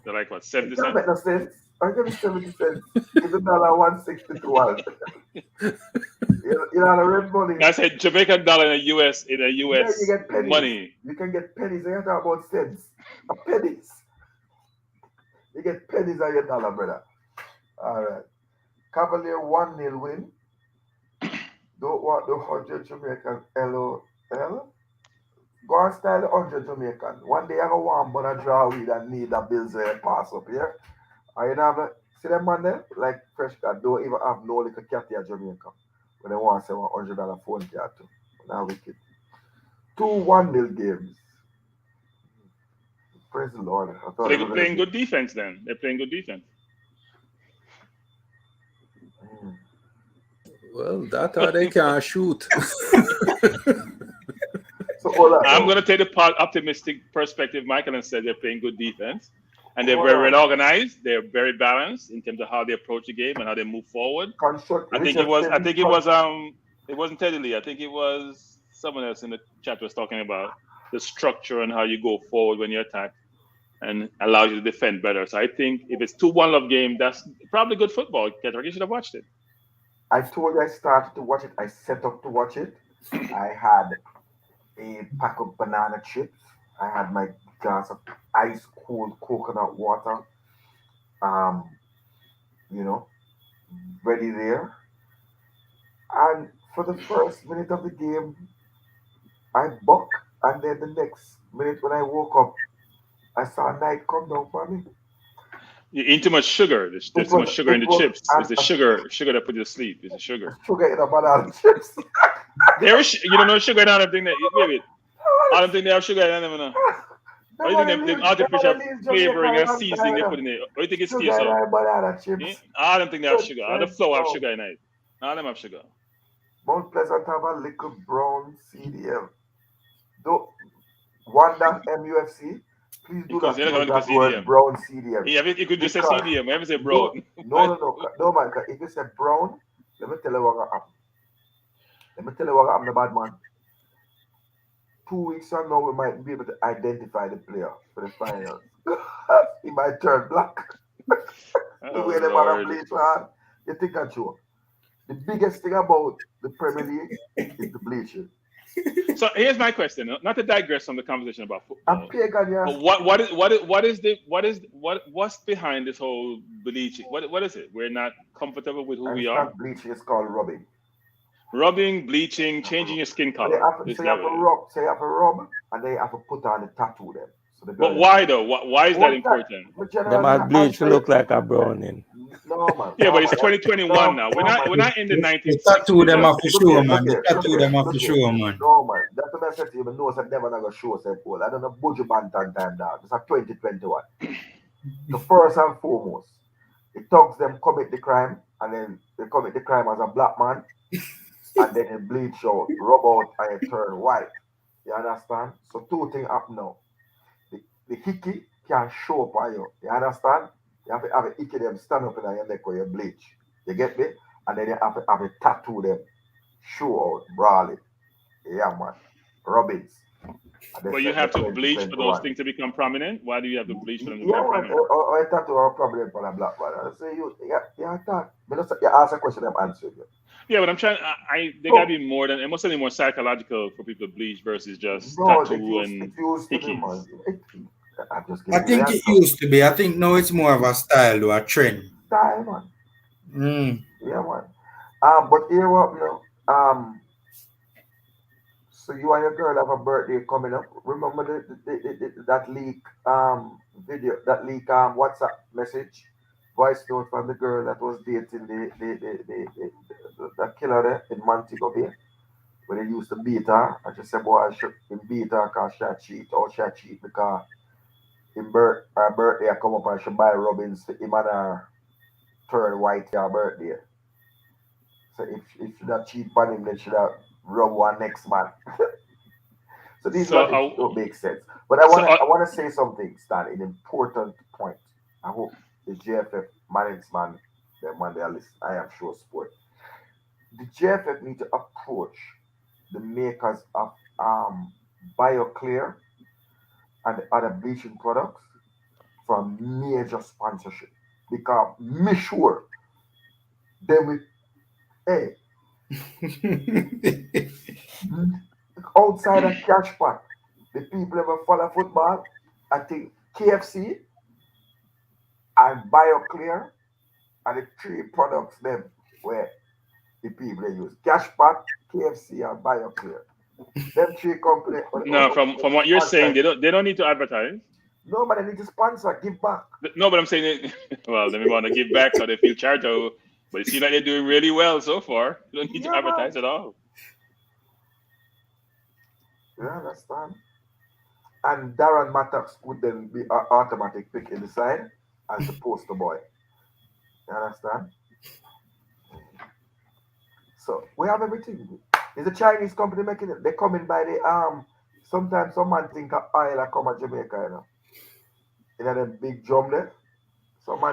They're like what, 70 cents? That make no sense. I give you 70 cents. Give the dollar 160 to 1. You know the red money. I said Jamaican dollar in a US you get pennies. Money. You can get pennies. You talk about cents. Pennies. You get pennies on your dollar, brother. All right. Cavalier 1-0 win. Don't want the 100 Jamaican LOL. Go and style the 100 Jamaican. One day I go one but I draw weed and need a bills pass up here. And you know, see them man there? Like fresh cat don't even have no little cat here Jamaica. When they want to say $100 phone cat too. Now wicked. 2 1-0 games. Praise the Lord. So they're playing good defense then. They're playing good defense. Well, that or they can't shoot. I'm going to take the optimistic perspective. Michael and said they're playing good defense, and they're very well organized. They're very balanced in terms of how they approach the game and how they move forward. It wasn't Teddy Lee. I think it was someone else in the chat was talking about the structure and how you go forward when you attack, and allow you to defend better. So I think if it's 2-1 love game, that's probably good football. You should have watched it. I told you I started to watch it. I set up to watch it. I had a pack of banana chips. I had my glass of ice cold coconut water. Ready there. And for the first minute of the game, I bucked. And then the next minute when I woke up, I saw night come down for me. You eat too much sugar. There's too much sugar in the chips. It's the sugar that put you to sleep. It's the sugar. Sugar in the banana chips. You don't know sugar in all them thing that wait. I don't think they have sugar in them. No. What do you think them artificial flavoring and seasoning they put in there? What do you think it's tastes of? I don't think they have sugar. All the flour have sugar in it. All them have sugar. Mount Pleasant have a little brown CDM. Wanda MUFC. Please do not use that word brown CDM. Yeah, you could just say CDM. Whenever say brown. No, man. If you say brown, let me tell you what happened. Bad man. 2 weeks from now, we might be able to identify the player for the finals. He might turn black. The way the man bleach, man. You think that's true? The biggest thing about the Premier League is the bleaching. So here's my question: not to digress from the conversation about football. But what's behind this whole bleaching? What is it? We're not comfortable with who we are. Bleaching is called rubbing. Rubbing, bleaching, changing your skin color. You have to rub, and they have to put on the tattoo then. But why though? Why is that important? They might bleach to look like a browning. No, man. Yeah, but it's 2021 now. We're not in the 1960s. Tattoo them off for sure, man. Tattoo them off for sure, man. No, man. That's what I said to you. But no, I never gonna show us that goal. I don't know budget band time dog. It's a 2021. The first and foremost, the thugs them commit the crime, and then they commit the crime as a black man, and then it bleach out, rub out, and it turn white. You understand? So two things happen now. The hickey can show up on you. You understand? You have to have a hickey them stand up in your neck where you bleach. You get me? And then you have to have a tattoo them, show out, brawling. Yeah, man. Rubbings. But you have to bleach for those things to become prominent? Why do you have to bleach for them to become prominent? Or I tattoo are prominent for a black man. I say, I thought. You ask a question, I'm answering you. Yeah, but I'm trying. There gotta be more than. It must be more psychological for people to bleach versus just tattoo and hickeys. I think it used to be. I think now it's more of a style or a trend. Style, man. Yeah, man. But here what now? So you and your girl have a birthday coming up. Remember that leak video, that leak WhatsApp message, voice note from the girl that was dating the killer there in Montego Bay, where they used to beat her, and she said, "Boy, I should beat her because she cheat because her birthday I come up and she buy Robins for him and her turn white her birthday. So if she not cheat on him, then she have rub one next man." So these don't make sense. But I want to say something, Stan, an important point. I hope the JFF management, the man they are listening, I am sure sport. The JFF need to approach the makers of BioClear and the other bleaching products for major sponsorship. Because me sure then we outside of cash pot, the people ever follow football, I think KFC and BioClear are the three products them where the people they use. Cash pot, KFC, and BioClear. Them three companies. No, from what you're saying, they don't need to advertise. No, but they need to sponsor, give back. No, but I'm saying, well, they want to give back so they feel charitable. But it seems like they're doing really well so far. You don't need to advertise at all. You understand? And Darren Mattox would then be an automatic pick in the side as the poster boy. You understand? So we have everything. It's a Chinese company making it. They come in by the sometimes some man think of oil come at Jamaica, you know. You know them big drum there.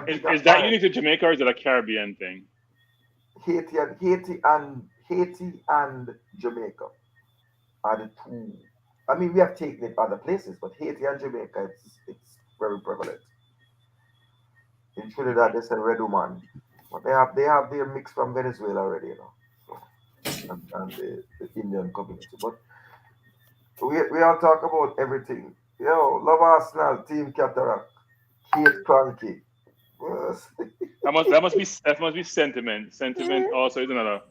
Is that unique to Jamaica or is it a Caribbean thing? Haiti and Jamaica are the two. I mean, we have taken it other places, but Haiti and Jamaica, it's very prevalent. In Trinidad, they say red woman, but they have their mix from Venezuela already, you know, so, and the Indian community. But we all talk about everything. Yo, love Arsenal, Team Cataract, Kate Cranky. that must be sentiment. Sentiment also is another.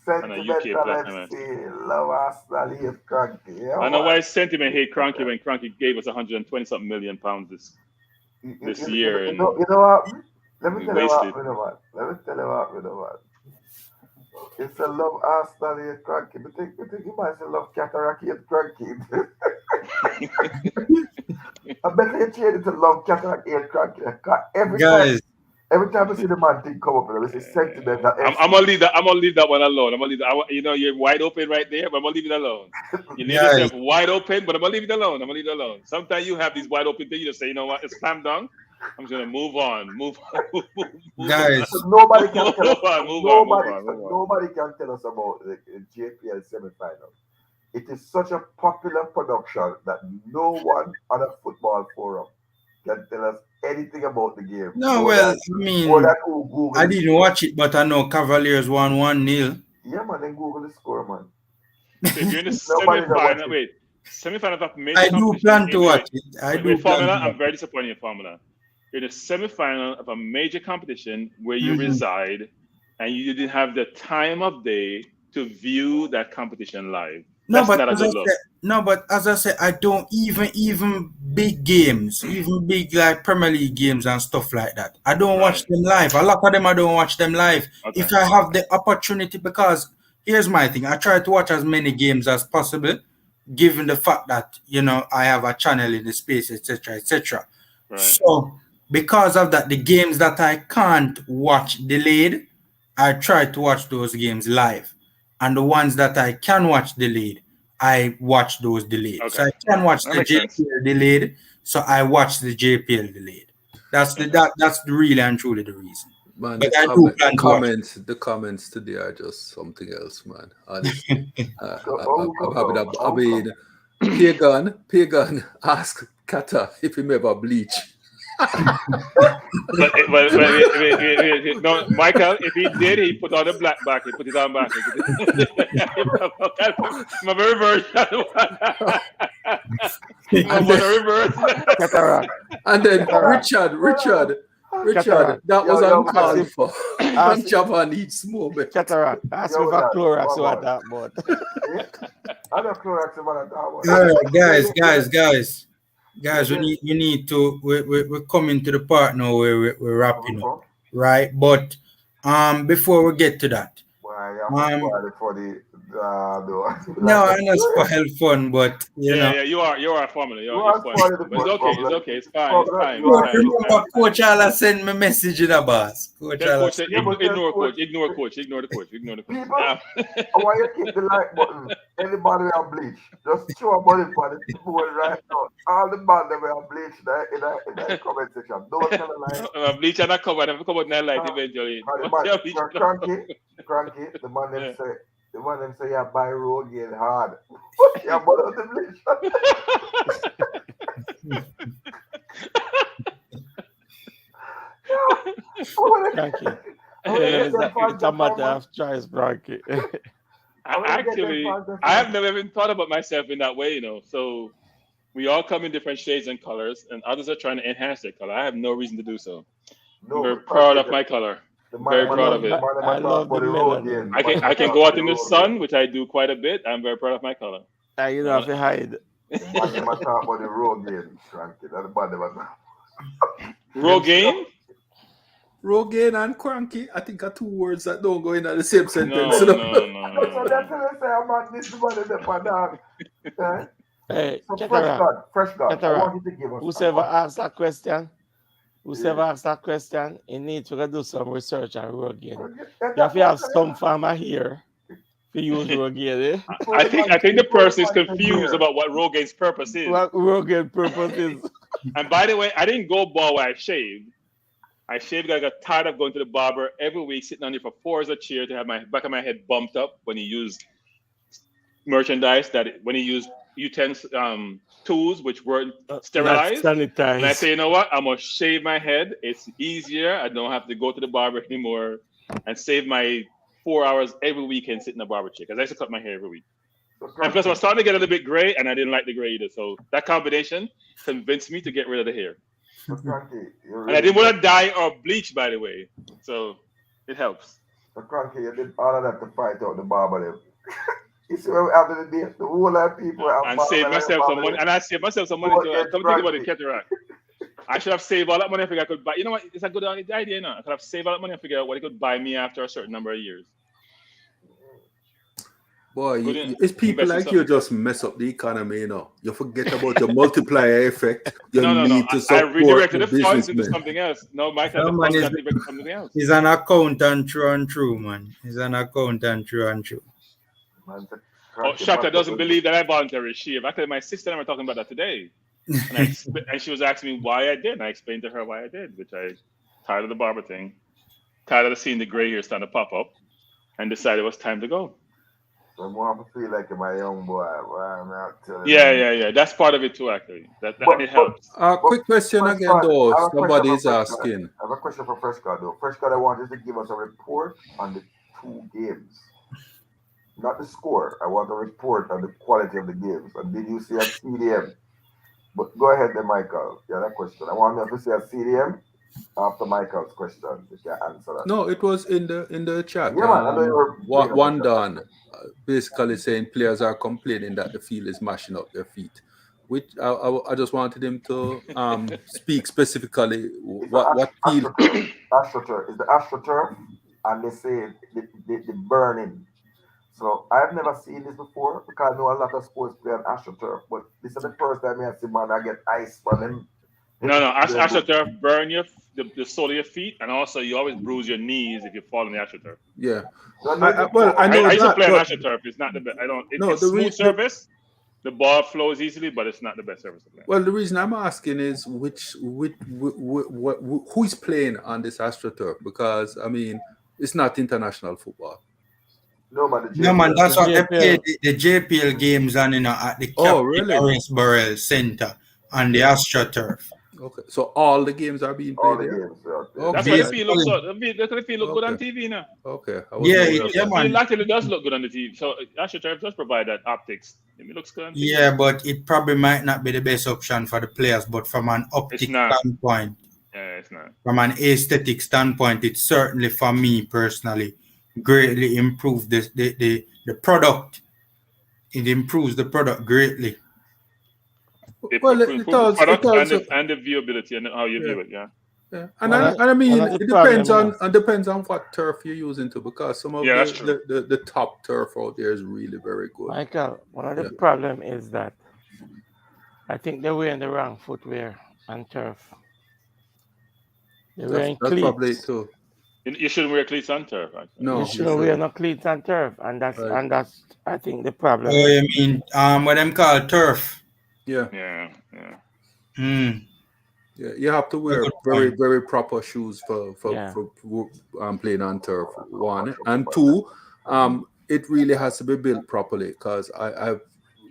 Sentiment love Arsenal, hate Cranky. Yeah, I know why Sentiment hate Cranky when Cranky gave us 120-something million pounds this year. You know what? Let me tell you what. It's a love Arsenal, hate Cranky. But think you might say love Cataract, hate Cranky. I bet you change it to love Cataract, hate Cranky. Every time I see the man thing come up, it's a sentiment. I'm gonna leave that one alone. You know, you're wide open right there, but I'm gonna leave it alone. You leave yourself wide open, but I'm gonna leave it alone. Sometimes you have these wide open things. You just say, you know what, it's slam dunk. I'm just gonna move on. Guys, nobody can tell us about the JPL semi-final. It is such a popular production that no one on a football forum can tell us anything about the game. No, I didn't watch it, but I know Cavaliers won 1-0. Yeah, man, then Google the score, man. So if you're in the semi-final, semi-final of major I do plan to watch it. I'm very disappointed in Formula. You're in the semi-final of a major competition where you reside, and you didn't have the time of day to view that competition live. No, but as I said, I don't even big games, even big like Premier League games and stuff like that. I don't watch them live. A lot of them I don't watch them live. Okay. If I have the opportunity, because here's my thing, I try to watch as many games as possible, given the fact that I have a channel in the space, etc., etc. Right. So because of that, the games that I can't watch delayed, I try to watch those games live. and the ones that I can watch delayed, I watch those delayed. Okay. So I can watch That the makes sense. JPL delayed, so I watch the JPL delayed. That's that's really and truly the reason. Man, But I do plan to watch. the comments today are just something else, man. Honestly, I'm happy that. I mean, Pagan asked Kata if he ever bleach. but no, Michael, if he did, he put on the black back. He put it on back. My reverse. And then Richard, that was uncalled for. And Java needs more. Cataract. Ask me for Clorox what that about. I know Clorox about that. Guys, we need to we're coming to the part now where we're wrapping up, right? But before we get to that, no, I'm not spoiled fun, but you know. Yeah, you are formula. You're spoiled. It's okay. It's fine. Remember, Coach Ala sent me message in a boss. Coach said, ignore the coach. People, I want you to keep the like button. Anybody will bleach. Just show a body for the board right now. All the band that will bleach in the comment section. Don't tell a lie. Bleach and not cover. Come out night light eventually. Cranky, the man them say yeah, buy Rogaine hard. Yeah, but the bleach. It's a matter of choice, Frankie. Actually, I have never even thought about myself in that way, So we all come in different shades and colors, and others are trying to enhance their color. I have no reason to do so. I'm very proud of my color. Very proud of it. I love the melon. I can go out in the sun, which I do quite a bit. I'm very proud of my color. You don't have to hide. I'm talk about the Rogaine, Cranky. That's the bad one. Rogaine? Rogaine and cranky, I think are two words that don't go in the same sentence. No. So that's what I say. I'm not this one in the dog. Hey, so fresh God. I want you to give us. Whoever asked that question, he needs to do some research on Rogaine. You have to have some farmer here to use Rogaine. I think the person is confused about what Rogaine's purpose is. What Rogaine's purpose is. And by the way, I didn't go bald when I shaved. I got tired of going to the barber every week, sitting on there for 4 hours a chair to have my back of my head bumped up when he used merchandise when he used tools which weren't sterilized. And I say, you know what? I'm gonna shave my head. It's easier. I don't have to go to the barber anymore and save my 4 hours every weekend sitting in the barber chair because I used to cut my hair every week. And plus, I was starting to get a little bit gray, and I didn't like the gray either. So that combination convinced me to get rid of the hair. And I didn't want to dye or bleach, by the way. So it helps. So Cranky, you did all of that to fight out the barber. You see what happened today? The whole lot of people and save myself some money. And I saved myself some money to come think about the cataract. I should have saved all that money. I figured I could buy. You know what? It's a good idea, I could have saved all that money and figured out what it could buy me after a certain number of years. Boy, it's people like you just mess up the economy, You forget about your multiplier effect. You need to support I redirected the funds businessmen. into something else. No, Michael, the funds got directed to something else. He's an accountant true and true, man. He's an accountant true and true. Shaka doesn't believe that I voluntarily shave. Actually, my sister and I were talking about that today. And she was asking me why I did. And I explained to her why I did, which I tired of the barber thing, tired of seeing the gray hair starting to pop up, and decided it was time to go. So I'm going to feel like my young boy. Yeah. That's part of it too, actually. That it helps. Quick question again, though. Somebody is asking. I have a question for Fresh God, though. Fresh God, I want you to give us a report on the 2 games. Not the score. I want a report on the quality of the games. And did you see a CDM? But go ahead then, Michael. Yeah, that question. I want you to see a CDM after Michael's question. If you answer that. No, it was in the chat. Yeah, man. I know you were one done. Basically saying players are complaining that the field is mashing up their feet. Which I just wanted him to speak specifically what field. AstroTurf is the AstroTurf, and they say the burning. So I've never seen this before because I know a lot of sports play on AstroTurf, but this is the first time I see man I get ice from them No, AstroTurf burn the sole of your feet, and also you always bruise your knees if you fall on the AstroTurf. Yeah. No, I know I used to that. play on But AstroTurf. It's not the best. no, It's smooth surface. The ball flows easily, but it's not the best surface to play. well, the reason I'm asking is who is playing on this AstroTurf, because I mean it's not international football. No, man, No, man, that's what they play JPL. the JPL games on, at the Oh, Captain really? Lawrenceboro Center on the AstroTurf. Okay, so all the games are being all played the there. games are there. Okay. That's why the field looks so. That's why the field look good on Okay. TV now. Okay. Yeah, The man. field actually does look good on the TV. So AstroTurf does provide that optics. It looks good on TV. Yeah, but it probably might not be the best option for the players. But from an optic standpoint, yeah, it's not. From an aesthetic standpoint, it certainly, for me personally, greatly improved the product. It improves the product greatly. Well, it does. Product and the viewability and how you view it. Yeah. Yeah, and I mean, it depends on what turf you're using too, because some of the top turf out there is really very good. Michael, one of the problem is that I think they're wearing the wrong footwear on turf. They're wearing cleats. That's probably it too. You shouldn't wear cleats on turf. No, you shouldn't wear no cleats on turf, and that's I think the problem. Oh, you mean what them call turf? Yeah. Yeah, you have to wear very proper shoes for playing on turf. One and two, it really has to be built properly, because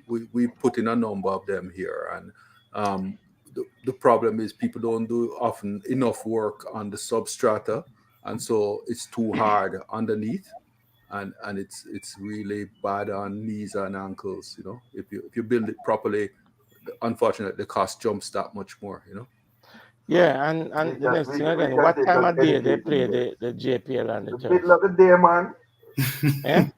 we put in a number of them here, and the problem is people don't do often enough work on the substrata, and so it's too hard underneath, and it's really bad on knees and ankles. You know, if you build it properly, unfortunately the cost jumps that much more. You know. Yeah, and the next thing again, what time of day they play the JPL and the turf? Middle of the day, man. Yeah?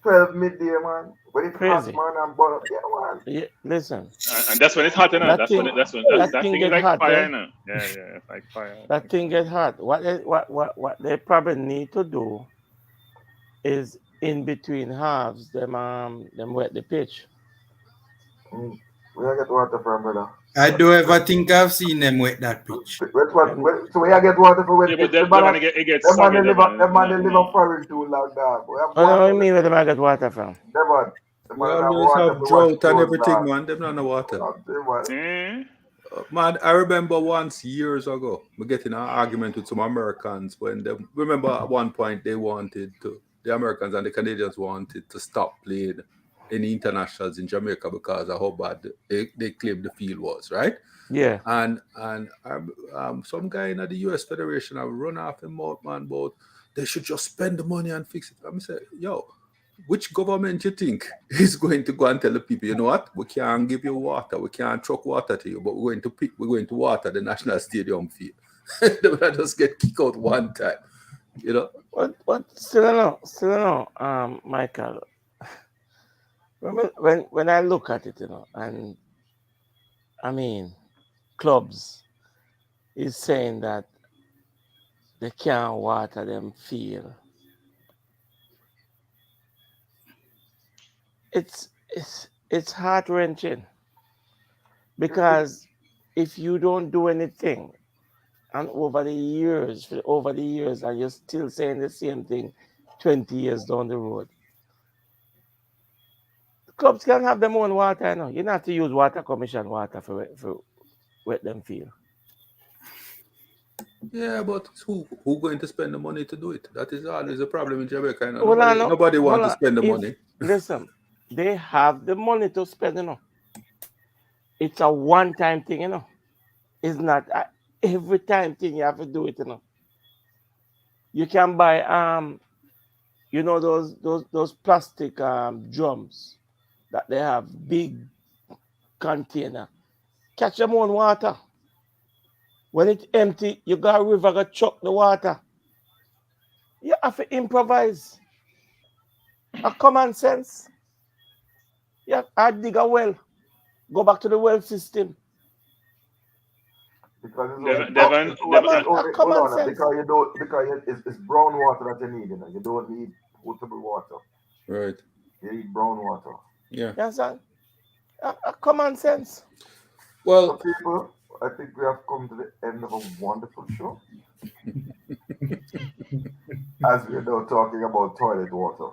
12 midday, man. When it's Crazy. hot, man, and ball up, yeah, man. Yeah, listen. And that's when it's hot enough. That thing is like hot, fire now. Yeah, it's like fire. That thing get hot. What they probably need to do is in between halves, them wet the pitch. Where I get water from, brother? I don't ever think I've seen them wet that pitch. So where I get water for wet pitch? It gets soggy. Them man they live a foreign too long, dog. What do you mean where them I get water from? We always have drought and everything, man. Them not no water. Man, I remember once years ago, we getting an argument with some Americans when they remember at one point the Americans and the Canadians wanted to stop playing any internationals in Jamaica because of how bad they claimed the field was, right? Yeah. And some guy in the US Federation have run off in mouth, man, about they should just spend the money and fix it. I'm saying, yo, which government you think is going to go and tell the people, you know what? We can't give you water, we can't truck water to you, but we're going to water the National Stadium field. They will just get kicked out one time, you know. What still no, Michael. When I look at it, you know, and I mean, clubs is saying that they can't water them field. It's heart-wrenching, because if you don't do anything, and over the years, and you're still saying the same thing 20 years down the road, clubs can have their own water, you know. You don't have to use water commission water for wet them field. Yeah, but who going to spend the money to do it? That is always a problem in Jamaica. You know? Nobody wants to spend the money. Listen, they have the money to spend, you know. It's a one-time thing, you know. It's not every time thing you have to do it, you know. You can buy you know those plastic drums that they have, big container. Catch them on water. When it's empty, you got a river, go chuck the water. You have to improvise. A common sense. Yeah, I dig a well. Go back to the well system. Because Devon, because it's brown water that you need, you know. You don't need potable water. Right. You need brown water. Yeah. Yes, sir. A common sense. Well, I think we have come to the end of a wonderful show. As we're now talking about toilet water.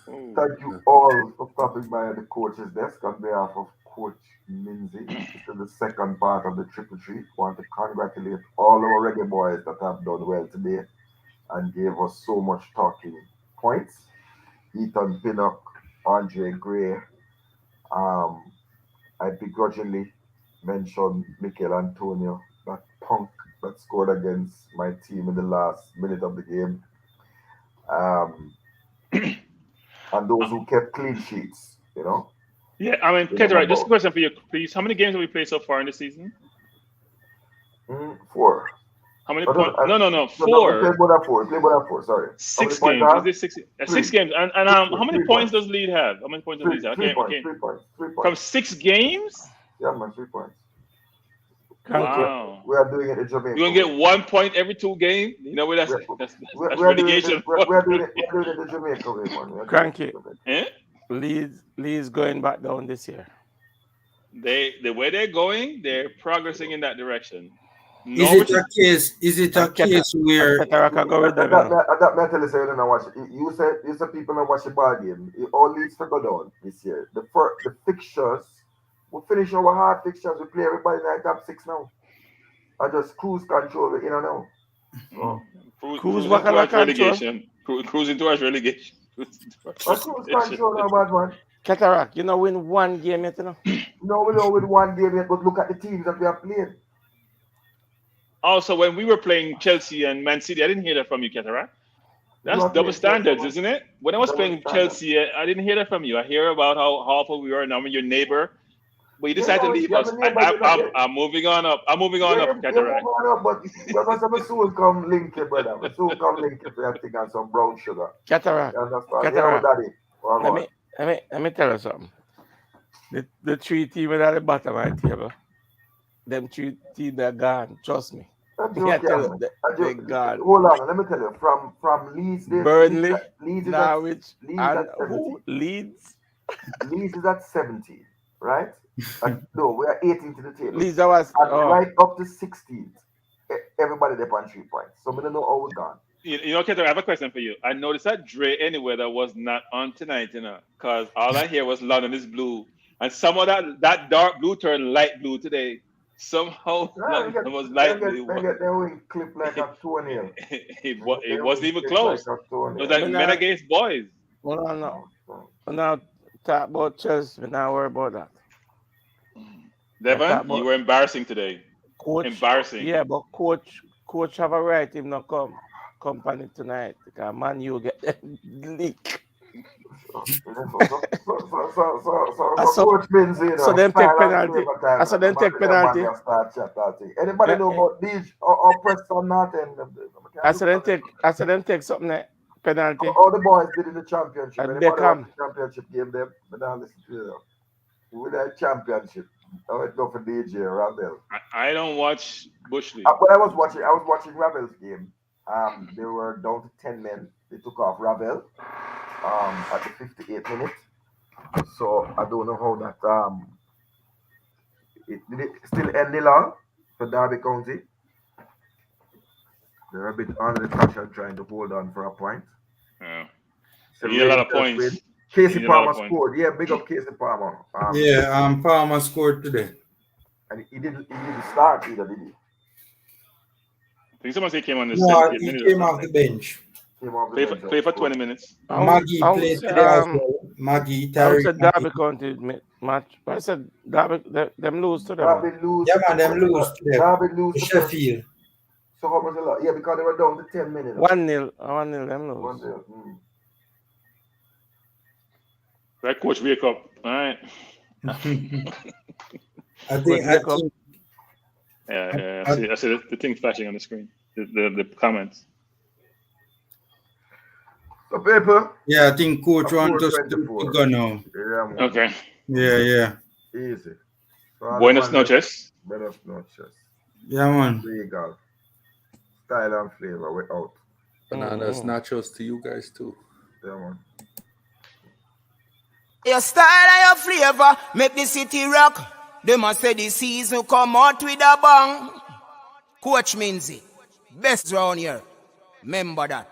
Thank you all for stopping by at the coach's desk on behalf of Coach Minzy. This is the second part of the triple treat. Want to congratulate all our reggae boys that have done well today and gave us so much talking points. Ethan Pinnock, Andre Gray. I begrudgingly mentioned Michail Antonio, that punk that scored against my team in the last minute of the game. And those who kept clean sheets, you know. Yeah, I mean, Ketra, just a question for you, please. How many games have we played so far in the season? 4. How many points? No, 4. We played more than 4. We played more than 4. Sorry. 6 games. Is this 6? 6 games. And how many points does Lead have? How many points does Lead have? 3 points. 3 points. From 6 games? Yeah, man, 3 points. Wow. We are doing it in Jamaica. You're gonna get 1 point every 2 games. You know what that's relegation. We're doing it in Jamaica way, man. Cranky. Lee's going back down this year. The way they're going, they're progressing in that direction. Is it a case where that mental is saying watch? You said people don't watch the ball game. It all leads to go down this year. The fixtures, we finish our hard fixtures. We play everybody in the top 6 now. I just cruise control, you know now. Cruise relegation. Cruising towards relegation. Cruise control now, bad man. Cataract, you know, win 1 game yet, you know? No, we don't win 1 game yet, but look at the teams that we have played. Also, when we were playing Chelsea and Man City, I didn't hear that from you, Cataract. That's double standards, isn't it? When I was playing Chelsea, I didn't hear that from you. I hear about how awful we were, and I'm your neighbor. But you decided to leave us. I'm moving on up. I'm moving on up, Cataract. But I'm soon come link it, brother. I'm soon come link it for that thing and some brown sugar. Cataract. Cataract. Let me tell you something. The 3 teams at the bottom of the table, them 3 teams are gone. Trust me. They're gone. Hold on, let me tell you. From Leeds, Burnley, Norwich, and who? Leeds. Leeds is at 17, right? No, we are 18 to the table. Leeds was right up to 16th. Everybody there on 3 points. So we don't know how we're gone. You know, Keter, I have a question for you. I noticed that Dre anywhere that was not on tonight, you know, because all I hear was London is blue. And some of that dark blue turned light blue today. Somehow it was light blue. They win clip like a toenail. It wasn't even close. It was like men against boys. No. Now talk about Chelsea. We're not worried about that. Devon, you were embarrassing today. Coach, embarrassing. Yeah, but coach have a right him not come company tonight because man you get them leak. So them take penalty. So them take penalty. Anybody know about these or press or nothing? I said them take something penalty. All the boys did in the championship. And they come. Championship game them, but now listen to you. With that championship. I would go for DJ Ravel. I don't watch Bush League. But I was watching Ravel's game. They were down to 10 men. They took off Ravel at the 58th minute. So I don't know how that did it still end long for Derby County. They're a bit under the pressure trying to hold on for a point. Yeah. So you need a lot of points. Casey Palmer scored. Yeah, big up Casey Palmer. Palmer scored today. And he didn't start either, did he? I think someone said he came on the he came off the bench. Play for 20 minutes. Maggie played today as well. Maggie, Terry. I said Derby County match. I said Derby, them lose to them. Yeah, man, them lose to them. Derby lose to Sheffield. So how much a lot? Yeah, because they were down to 10 minutes. 1-0, them lose. 1-0. Right, coach, wake up. All right. I think. Yeah. I see the thing flashing on the screen. The comments. So paper. Yeah, I think coach wants us to go now. Yeah, okay. Yeah. Easy. So Buenos noches. Buenos noches. Yeah, man. Legal. Style and flavor. We're out. Bananas nachos to you guys too. Yeah, man. Your style and your flavor make the city rock. They must say the season come out with a bang. Coach Minzy, best round here. Remember that.